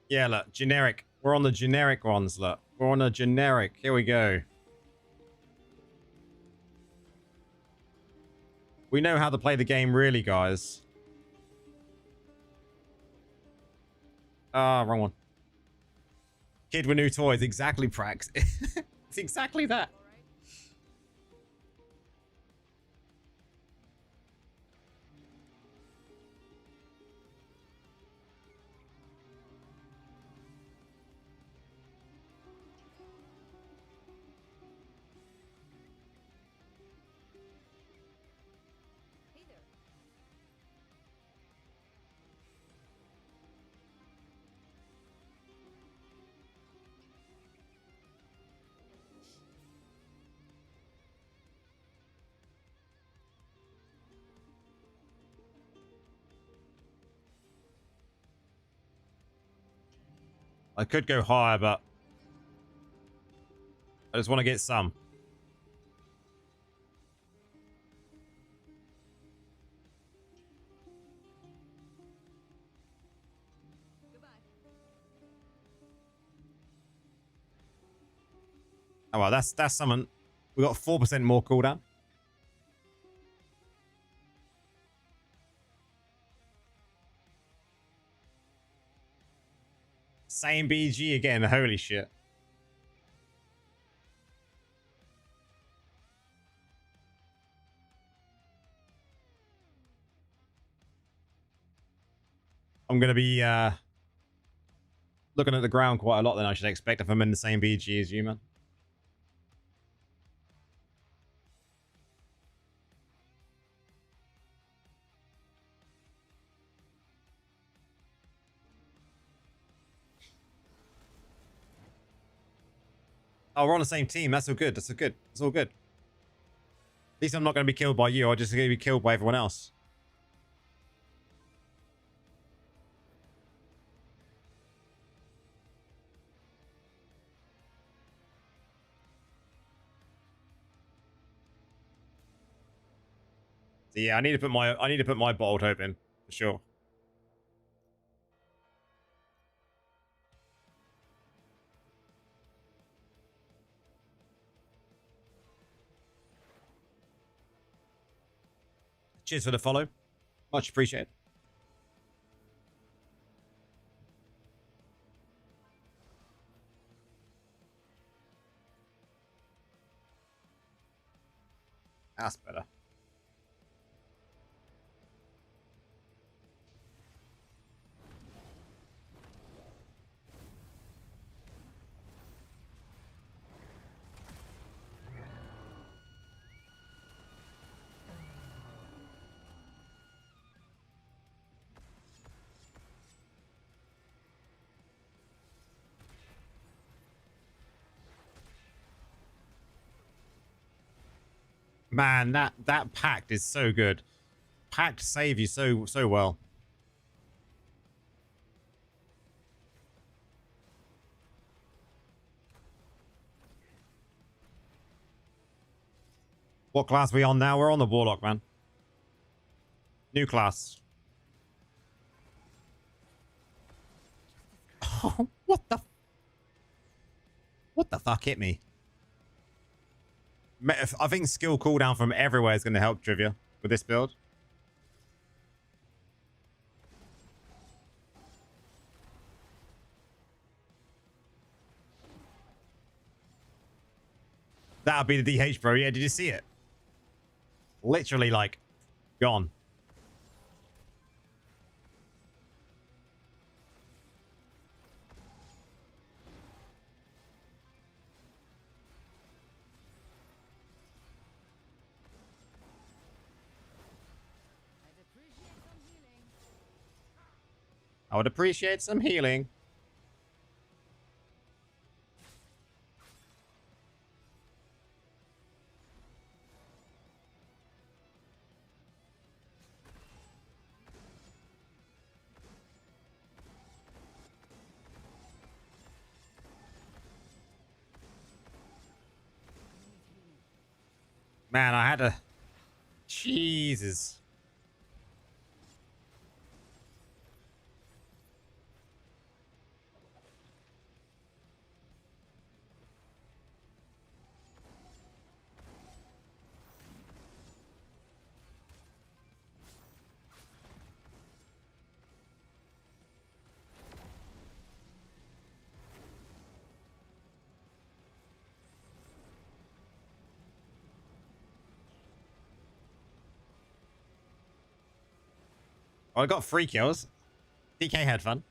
Yeah, look, generic. We're on the generic ones, look. We're on a generic. Here we go. We know how to play the game really, guys. Ah, wrong one. Kid with new toys. Exactly, Prax. It's exactly that. I could go higher, but I just want to get some. Goodbye. Oh well, that's something. We got 4% more cooldown. Same BG again. Holy shit. I'm going to be looking at the ground quite a lot then I should expect if I'm in the same BG as you, man. Oh, we're on the same team. That's all good. That's all good. It's all good. At least I'm not going to be killed by you. I'm just going to be killed by everyone else. So yeah, I need to put my bottle hope in for sure. Cheers for the follow. Much appreciated. That's better. Man, that pact is so good. Pact save you so well. What class are we on now? We're on the Warlock, man. New class. Oh, what the fuck hit me? I think skill cooldown from everywhere is going to help Trivia with this build. That'll be the DH, bro. Yeah, did you see it? Literally, like, gone. I would appreciate some healing. Man, I had to... Jesus. Oh, I got 3 kills. DK had fun.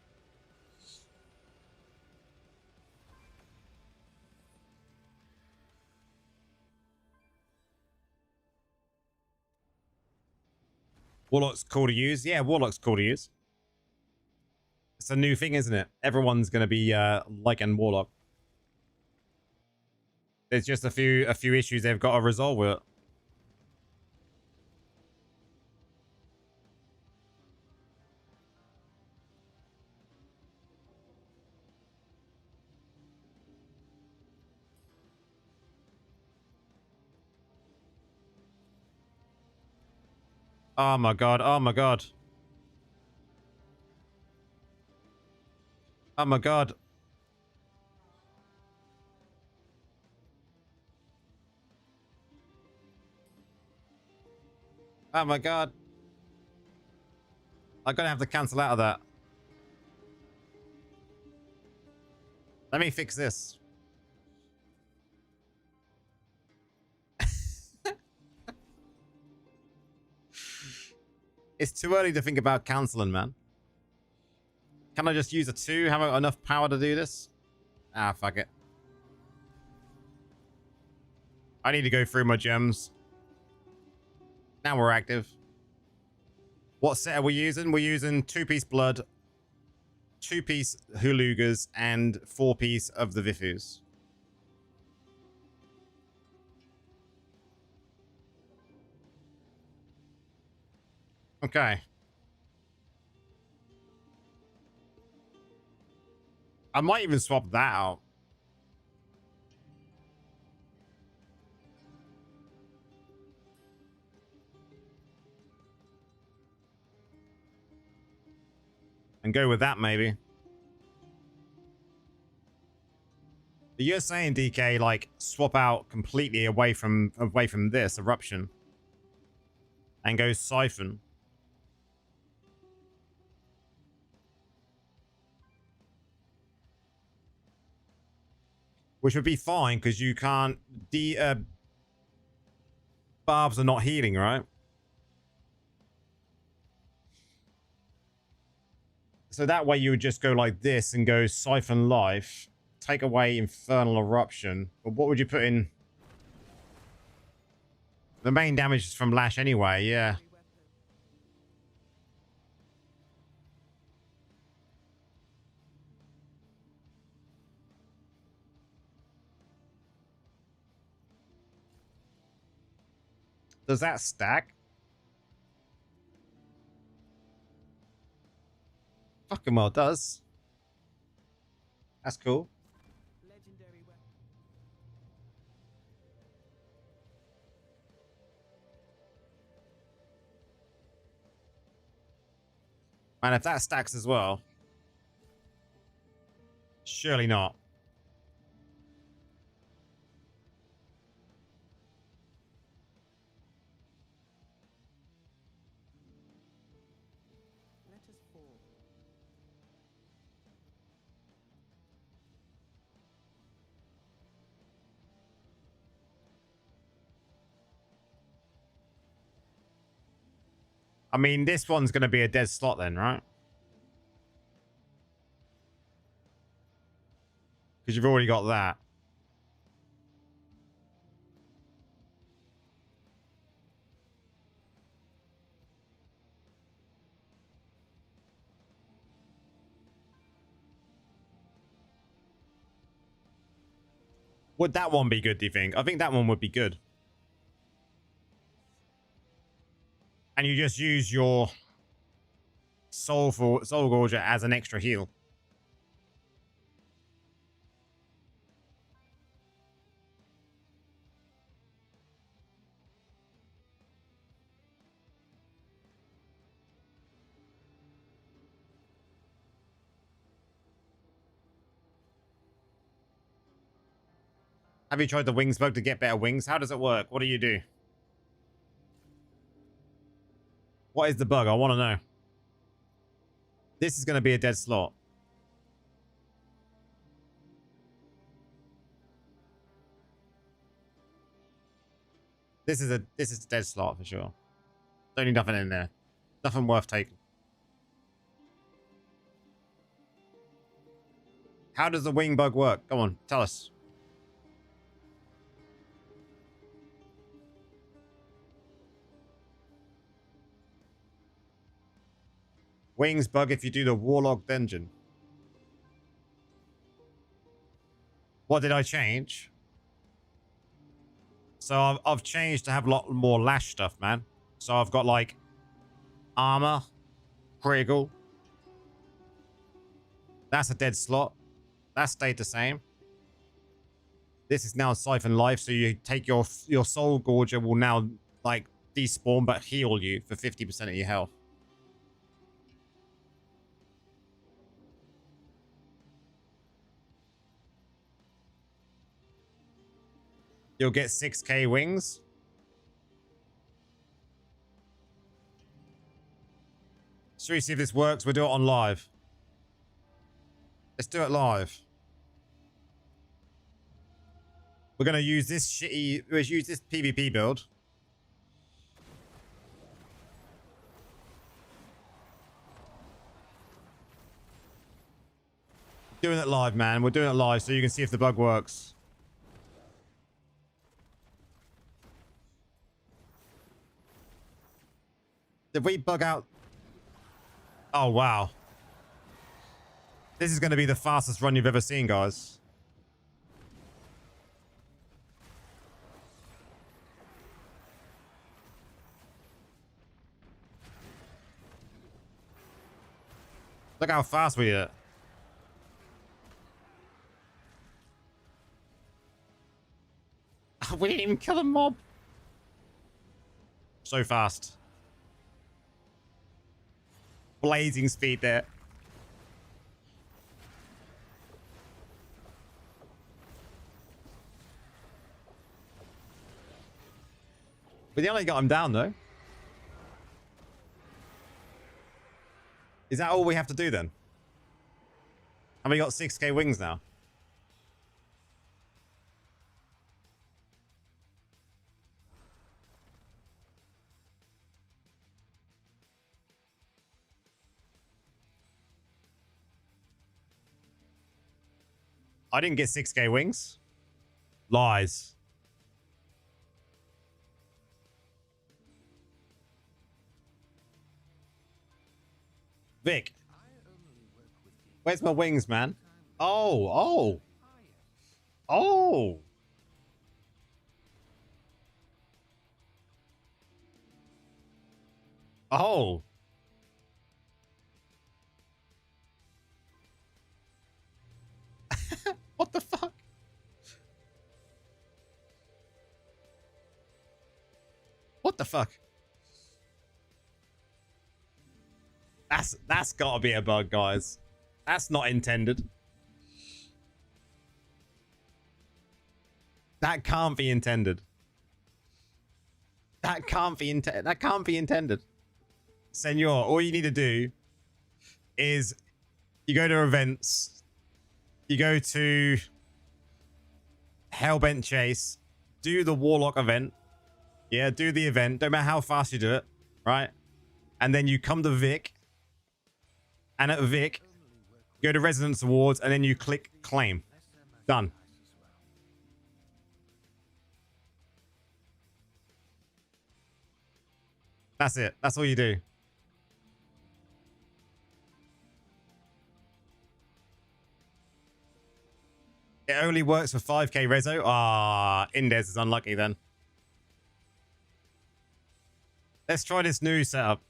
Warlock's cool to use. Yeah, Warlock's cool to use. It's a new thing, isn't it? Everyone's going to be liking Warlock. There's just a few issues they've got to resolve with it. Oh my god, oh my god. Oh my god. Oh my god. I'm gonna have to cancel out of that. Let me fix this. It's too early to think about canceling, man. Can I just use a 2? Have I got enough power to do this? Ah, fuck it. I need to go through my gems. Now we're active. What set are we using? We're using 2-piece blood, 2-piece hulugas, and 4-piece of the Vifus. Okay. I might even swap that out. And go with that, maybe. But you're saying, DK, like, swap out completely away from this eruption. And go siphon. Which would be fine, because you can't... barbs are not healing, right? So that way you would just go like this and go siphon life, take away infernal eruption. But what would you put in? The main damage is from lash anyway, yeah. Does that stack? Fucking well does. That's cool. Legendary weapon. Man, if that stacks as well. Surely not. Let us fall. I mean, this one's going to be a dead slot then, right? Because you've already got that. Would that one be good, do you think? I think that one would be good. And you just use your Soul Gorger as an extra heal. Have you tried the wings bug to get better wings? How does it work? What do you do? What is the bug? I want to know. This is going to be a dead slot. This is a dead slot for sure. Don't need nothing in there. Nothing worth taking. How does the wing bug work? Come on, tell us. Wings bug if you do the Warlock dungeon. What did I change? So I've changed to have a lot more lash stuff, man. So I've got like armor, critical. That's a dead slot. That stayed the same. This is now siphon life, so you take your Soul Gorger will now like despawn but heal you for 50% of your health. You'll get 6k wings. Should we see if this works? We'll do it on live. Let's do it live. We're going to use this shitty... Let's use this PvP build. Doing it live, man. We're doing it live so you can see if the bug works. Did we bug out? Oh, wow. This is going to be the fastest run you've ever seen, guys. Look how fast we are. We didn't even kill a mob. So fast. Blazing speed there. But they only got him down though. Is that all we have to do then? And we got 6k wings now. I didn't get 6k wings. Lies. Vic. Where's my wings, man? Oh. Oh. What the fuck? What the fuck? That's gotta be a bug, guys. That's not intended. That can't be intended. That can't be intended. Senor, all you need to do is you go to events, you go to Hellbent Chase, do the Warlock event. Yeah, do the event. Don't matter how fast you do it, right? And then you come to Vic. And at Vic, go to Residence Awards, and then you click claim. Done. That's it. That's all you do. It only works for 5k reso. Ah, Indes is unlucky then. Let's try this new setup.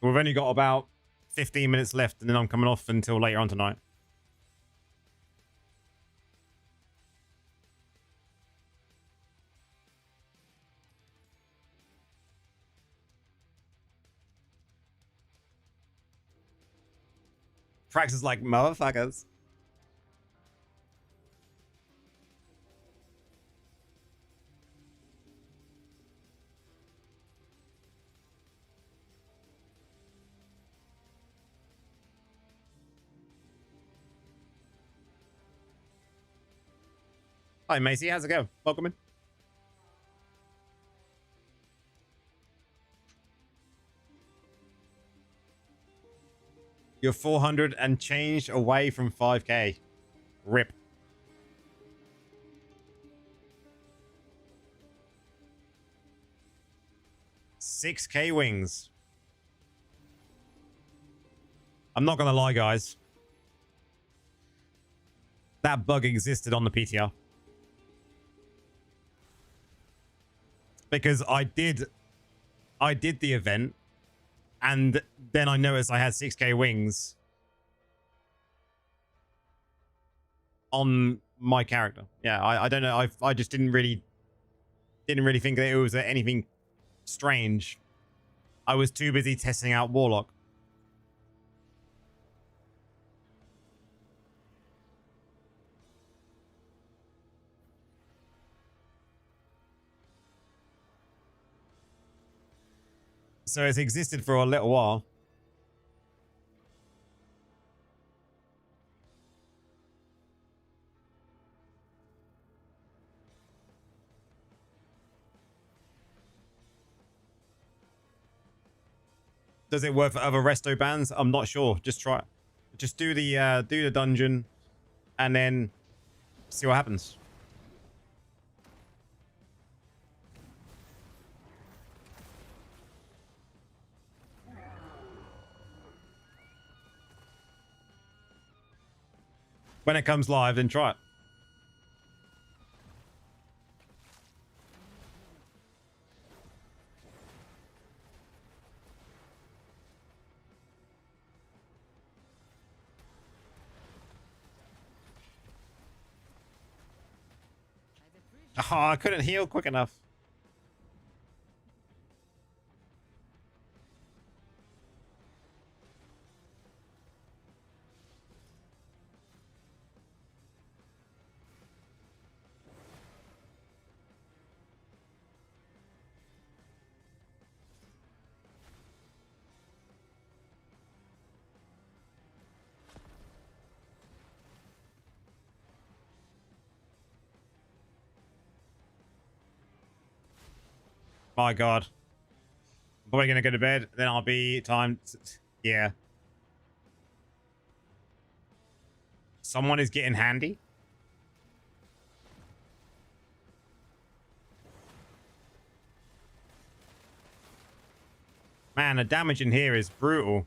We've only got about 15 minutes left, and then I'm coming off until later on tonight. Prax is like, motherfuckers. Hi, Macy. How's it going? Welcome in. You're 400 and change away from 5k. Rip. $6k wings. I'm not gonna lie, guys. That bug existed on the PTR. Because I did the event, and then I noticed I had 6k wings on my character. Yeah, I don't know. I just didn't really think that it was anything strange. I was too busy testing out Warlock. So it's existed for a little while. Does it work for other resto bans? I'm not sure. Just try it. Just do the dungeon and then see what happens. When it comes live, then try it. Oh, I couldn't heal quick enough. My God. I'm probably going to go to bed. Then I'll be time. Yeah. Someone is getting handy. Man, the damage in here is brutal.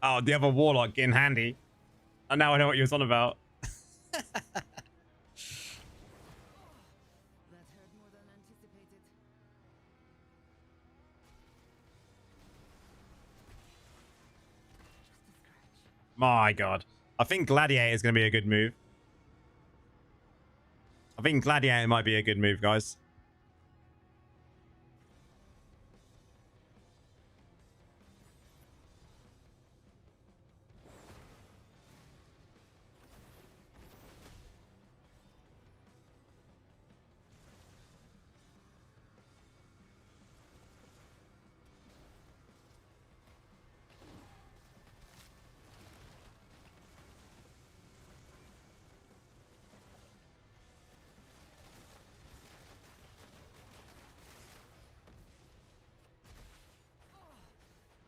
Oh, the other warlock getting handy. And now I know what you was on about. That hurt more than anticipated. Just a scratch. My God. I think Gladiator is going to be a good move. I think Gladiator might be a good move, guys.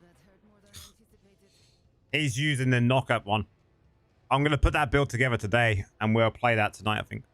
That hurt more than anticipated. He's using the knock-up one. I'm going to put that build together today, and we'll play that tonight, I think.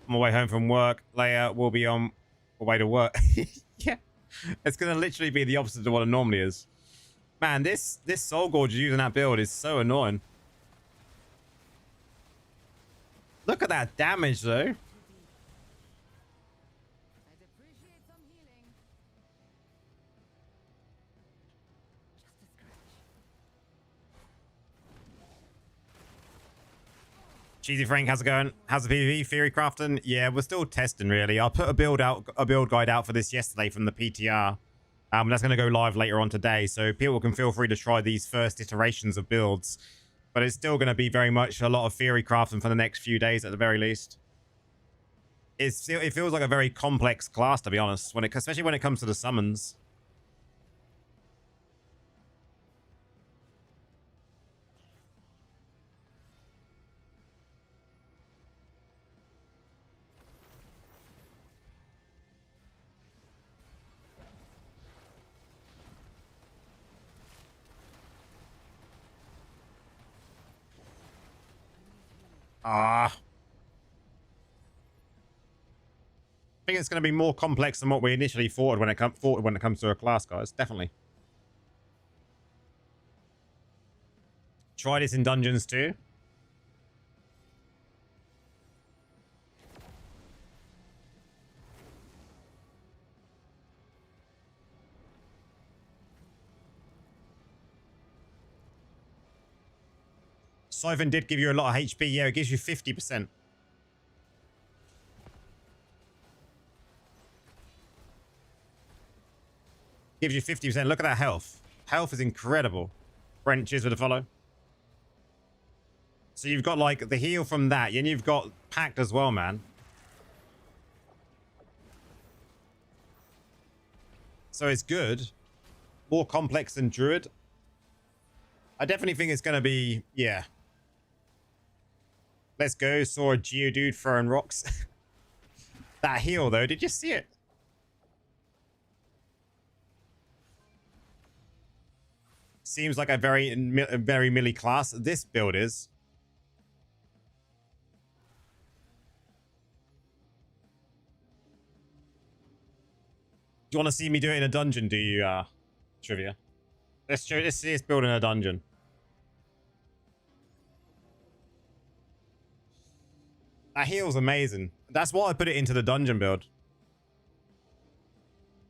On my way home from work, Leia will be on the way to work. Yeah. It's going to literally be the opposite of what it normally is. Man, this Soul Gorge using that build is so annoying. Look at that damage, though. I'd appreciate some healing. Just a scratch. Cheesy Frank, how's it going? How's the PvP? Theory crafting? Yeah, we're still testing, really. I put a build guide out for this yesterday from the PTR. That's going to go live later on today, so people can feel free to try these first iterations of builds. But it's still going to be very much a lot of theory crafting for the next few days at the very least. It feels like a very complex class, to be honest, especially when it comes to the summons. I think it's going to be more complex than what we initially thought when it comes to a class, guys. Definitely. Try this in dungeons too. Siphon did give you a lot of HP. Yeah, it gives you 50%. Gives you 50%. Look at that health. Health is incredible. Brent, cheers for the follow. So you've got like the heal from that, and you've got packed as well, man. So it's good. More complex than Druid. I definitely think it's going to be, yeah. Let's go. Saw a Geodude throwing rocks. That heal, though, did you see it? Seems like a very melee class. This build is. Do you want to see me do it in a dungeon, do you, Trivia? Let's see us build in a dungeon. That heal's amazing. That's why I put it into the dungeon build.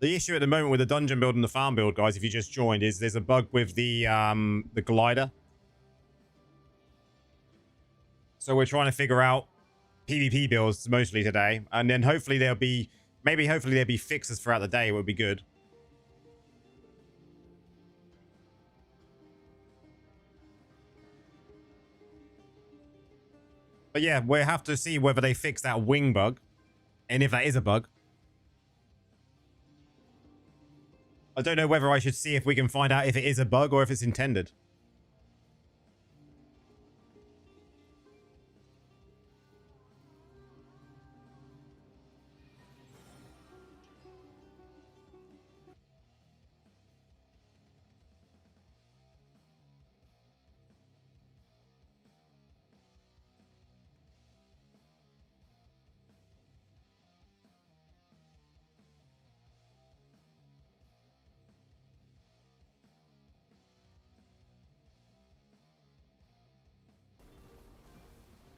The issue at the moment with the dungeon build and the farm build, guys, if you just joined, is there's a bug with the glider. So we're trying to figure out PvP builds mostly today, and then hopefully there'll be fixes throughout the day. It would be good. But yeah, we'll have to see whether they fix that wing bug, and if that is a bug. I don't know whether I should see if we can find out if it is a bug or if it's intended.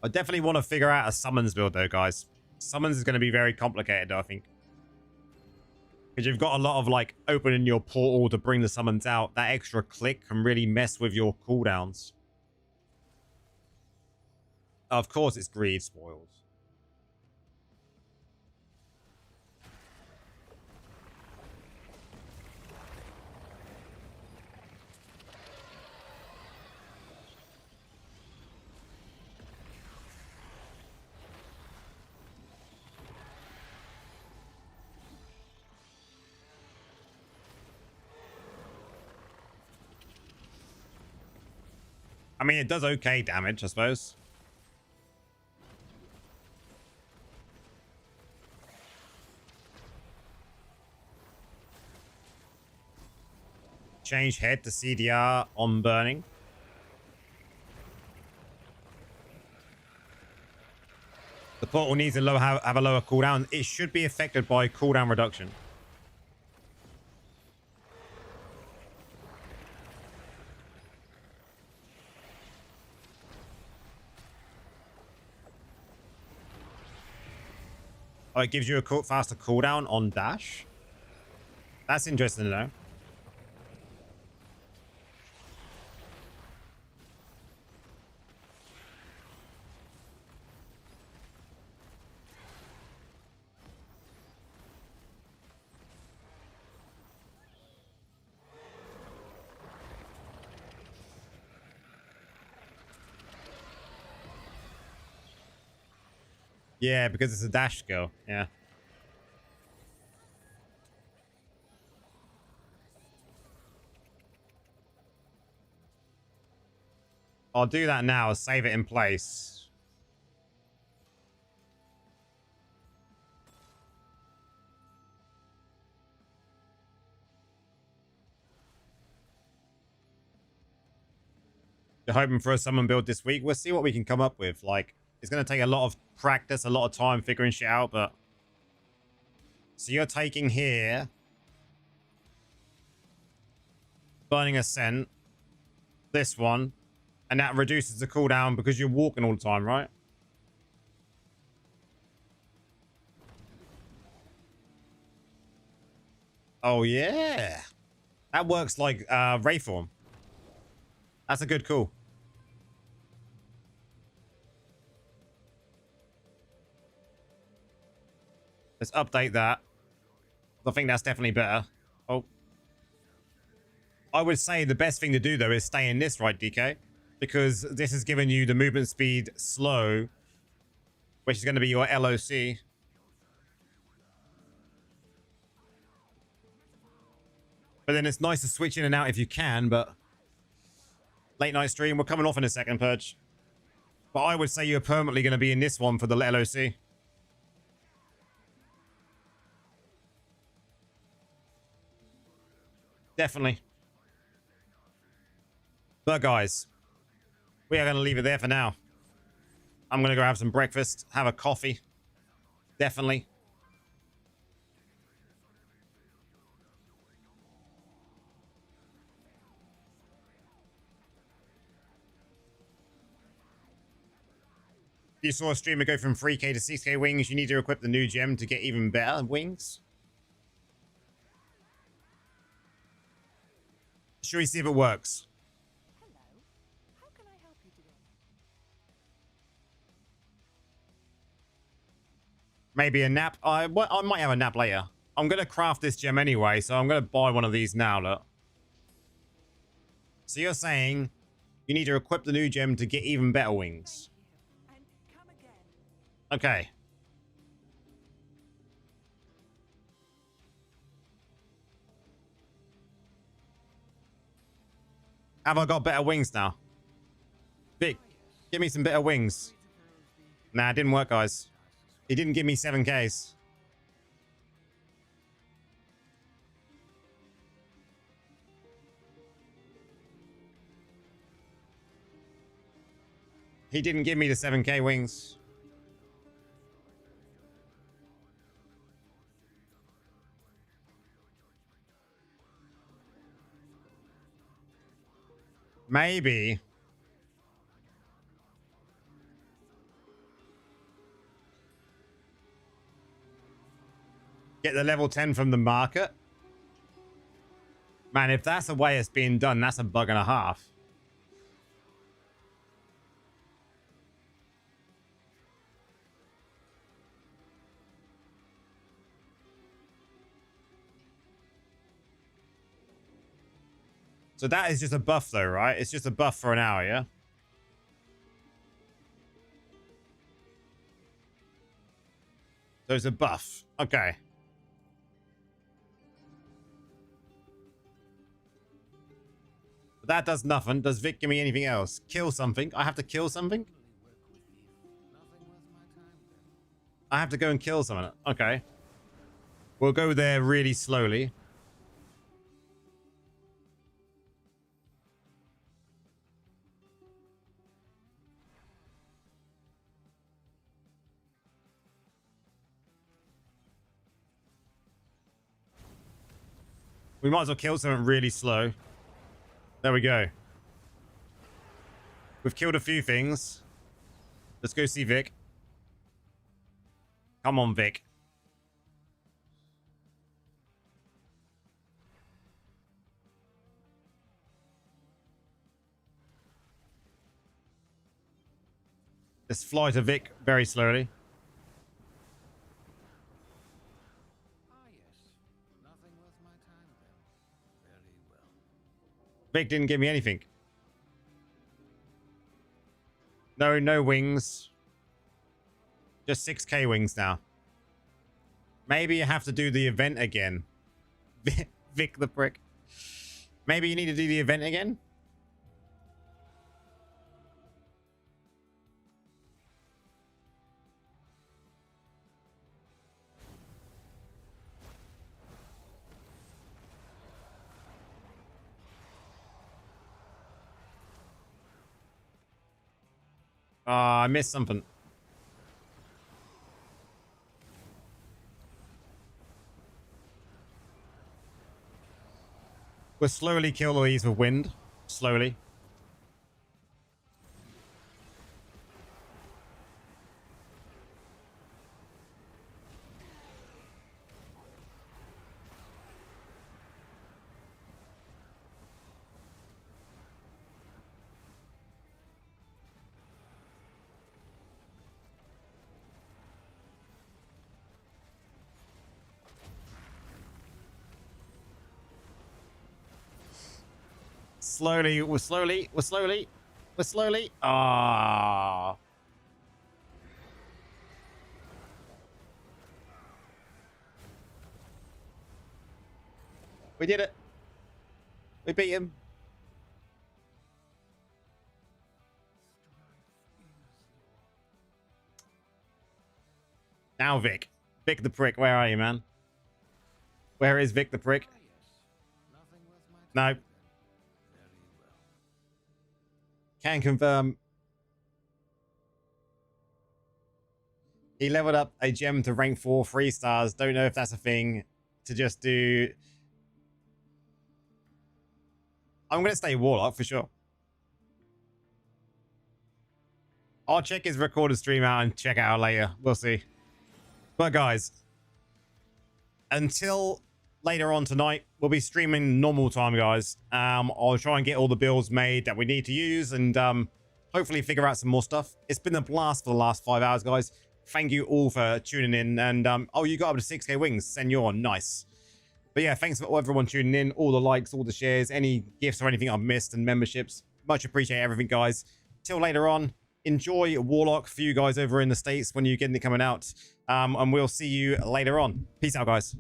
I definitely want to figure out a summons build though, guys. Summons is going to be very complicated though, I think. Because you've got a lot of like opening your portal to bring the summons out. That extra click can really mess with your cooldowns. Of course it's greed spoils. I mean, it does okay damage, I suppose. Change head to CDR on burning. The portal needs to have a lower cooldown. It should be affected by cooldown reduction. Oh, it gives you a faster cooldown on dash. That's interesting to know. Yeah, because it's a dash skill. Yeah. I'll do that now. Save it in place. You're hoping for a summon build this week. We'll see what we can come up with. Like, it's going to take a lot of practice, a lot of time figuring shit out, but... So you're taking here... Burning Ascent. This one. And that reduces the cooldown because you're walking all the time, right? Oh, yeah. That works like Rayform. That's a good call. Let's update that. I think that's definitely better. Oh. I would say the best thing to do, though, is stay in this, right, DK? Because this is giving you the movement speed slow, which is going to be your LOC. But then it's nice to switch in and out if you can, but... Late night stream, we're coming off in a second, Purge. But I would say you're permanently going to be in this one for the LOC. Definitely. But guys, we are going to leave it there for now. I'm going to go have some breakfast, have a coffee. Definitely. If you saw a streamer go from 3k to 6k wings, you need to equip the new gem to get even better wings. Should we see if it works? Hello. How can I help you today? Maybe a nap. I might have a nap later. I'm going to craft this gem anyway, so I'm going to buy one of these now, look. So you're saying you need to equip the new gem to get even better wings. Thank you. And come again. Okay. Have I got better wings now? Vic, give me some better wings. Nah, it didn't work, guys. He didn't give me 7Ks. He didn't give me the 7K wings. Maybe. Get the level 10 from the market. Man, if that's the way it's being done, that's a bug and a half. So that is just a buff though, right? It's just a buff for an hour, yeah? So it's a buff. Okay. But that does nothing. Does Vic give me anything else? Kill something? I have to kill something? I have to go and kill someone. Okay. We'll go there really slowly. We might as well kill something really slow. There we go. We've killed a few things. Let's go see Vic. Come on, Vic. Let's fly to Vic very slowly. Vic didn't give me anything. No wings. Just 6k wings now. Maybe you have to do the event again. Vic the prick. Maybe you need to do the event again? I missed something. We'll slowly kill these with wind. Slowly. Slowly, we're slowly. Ah. We did it. We beat him. Now Vic. Vic the prick, where are you, man? Where is Vic the prick? No. Very well. Can confirm. He leveled up a gem to rank 4, 3 stars. Don't know if that's a thing to just do. I'm going to stay Warlock for sure. I'll check his recorded stream out and check it out later. We'll see. But guys, until later on tonight, we'll be streaming normal time, guys. I'll try and get all the builds made that we need to use and hopefully figure out some more stuff. It's been a blast for the last 5 hours, guys. Thank you all for tuning in. And oh, you got up to 6k wings. Senor, nice. But yeah, thanks for everyone tuning in. All the likes, all the shares, any gifts or anything I've missed, and memberships. Much appreciate everything, guys. Till later on, enjoy Warlock for you guys over in the States when you get it coming out. And we'll see you later on. Peace out, guys.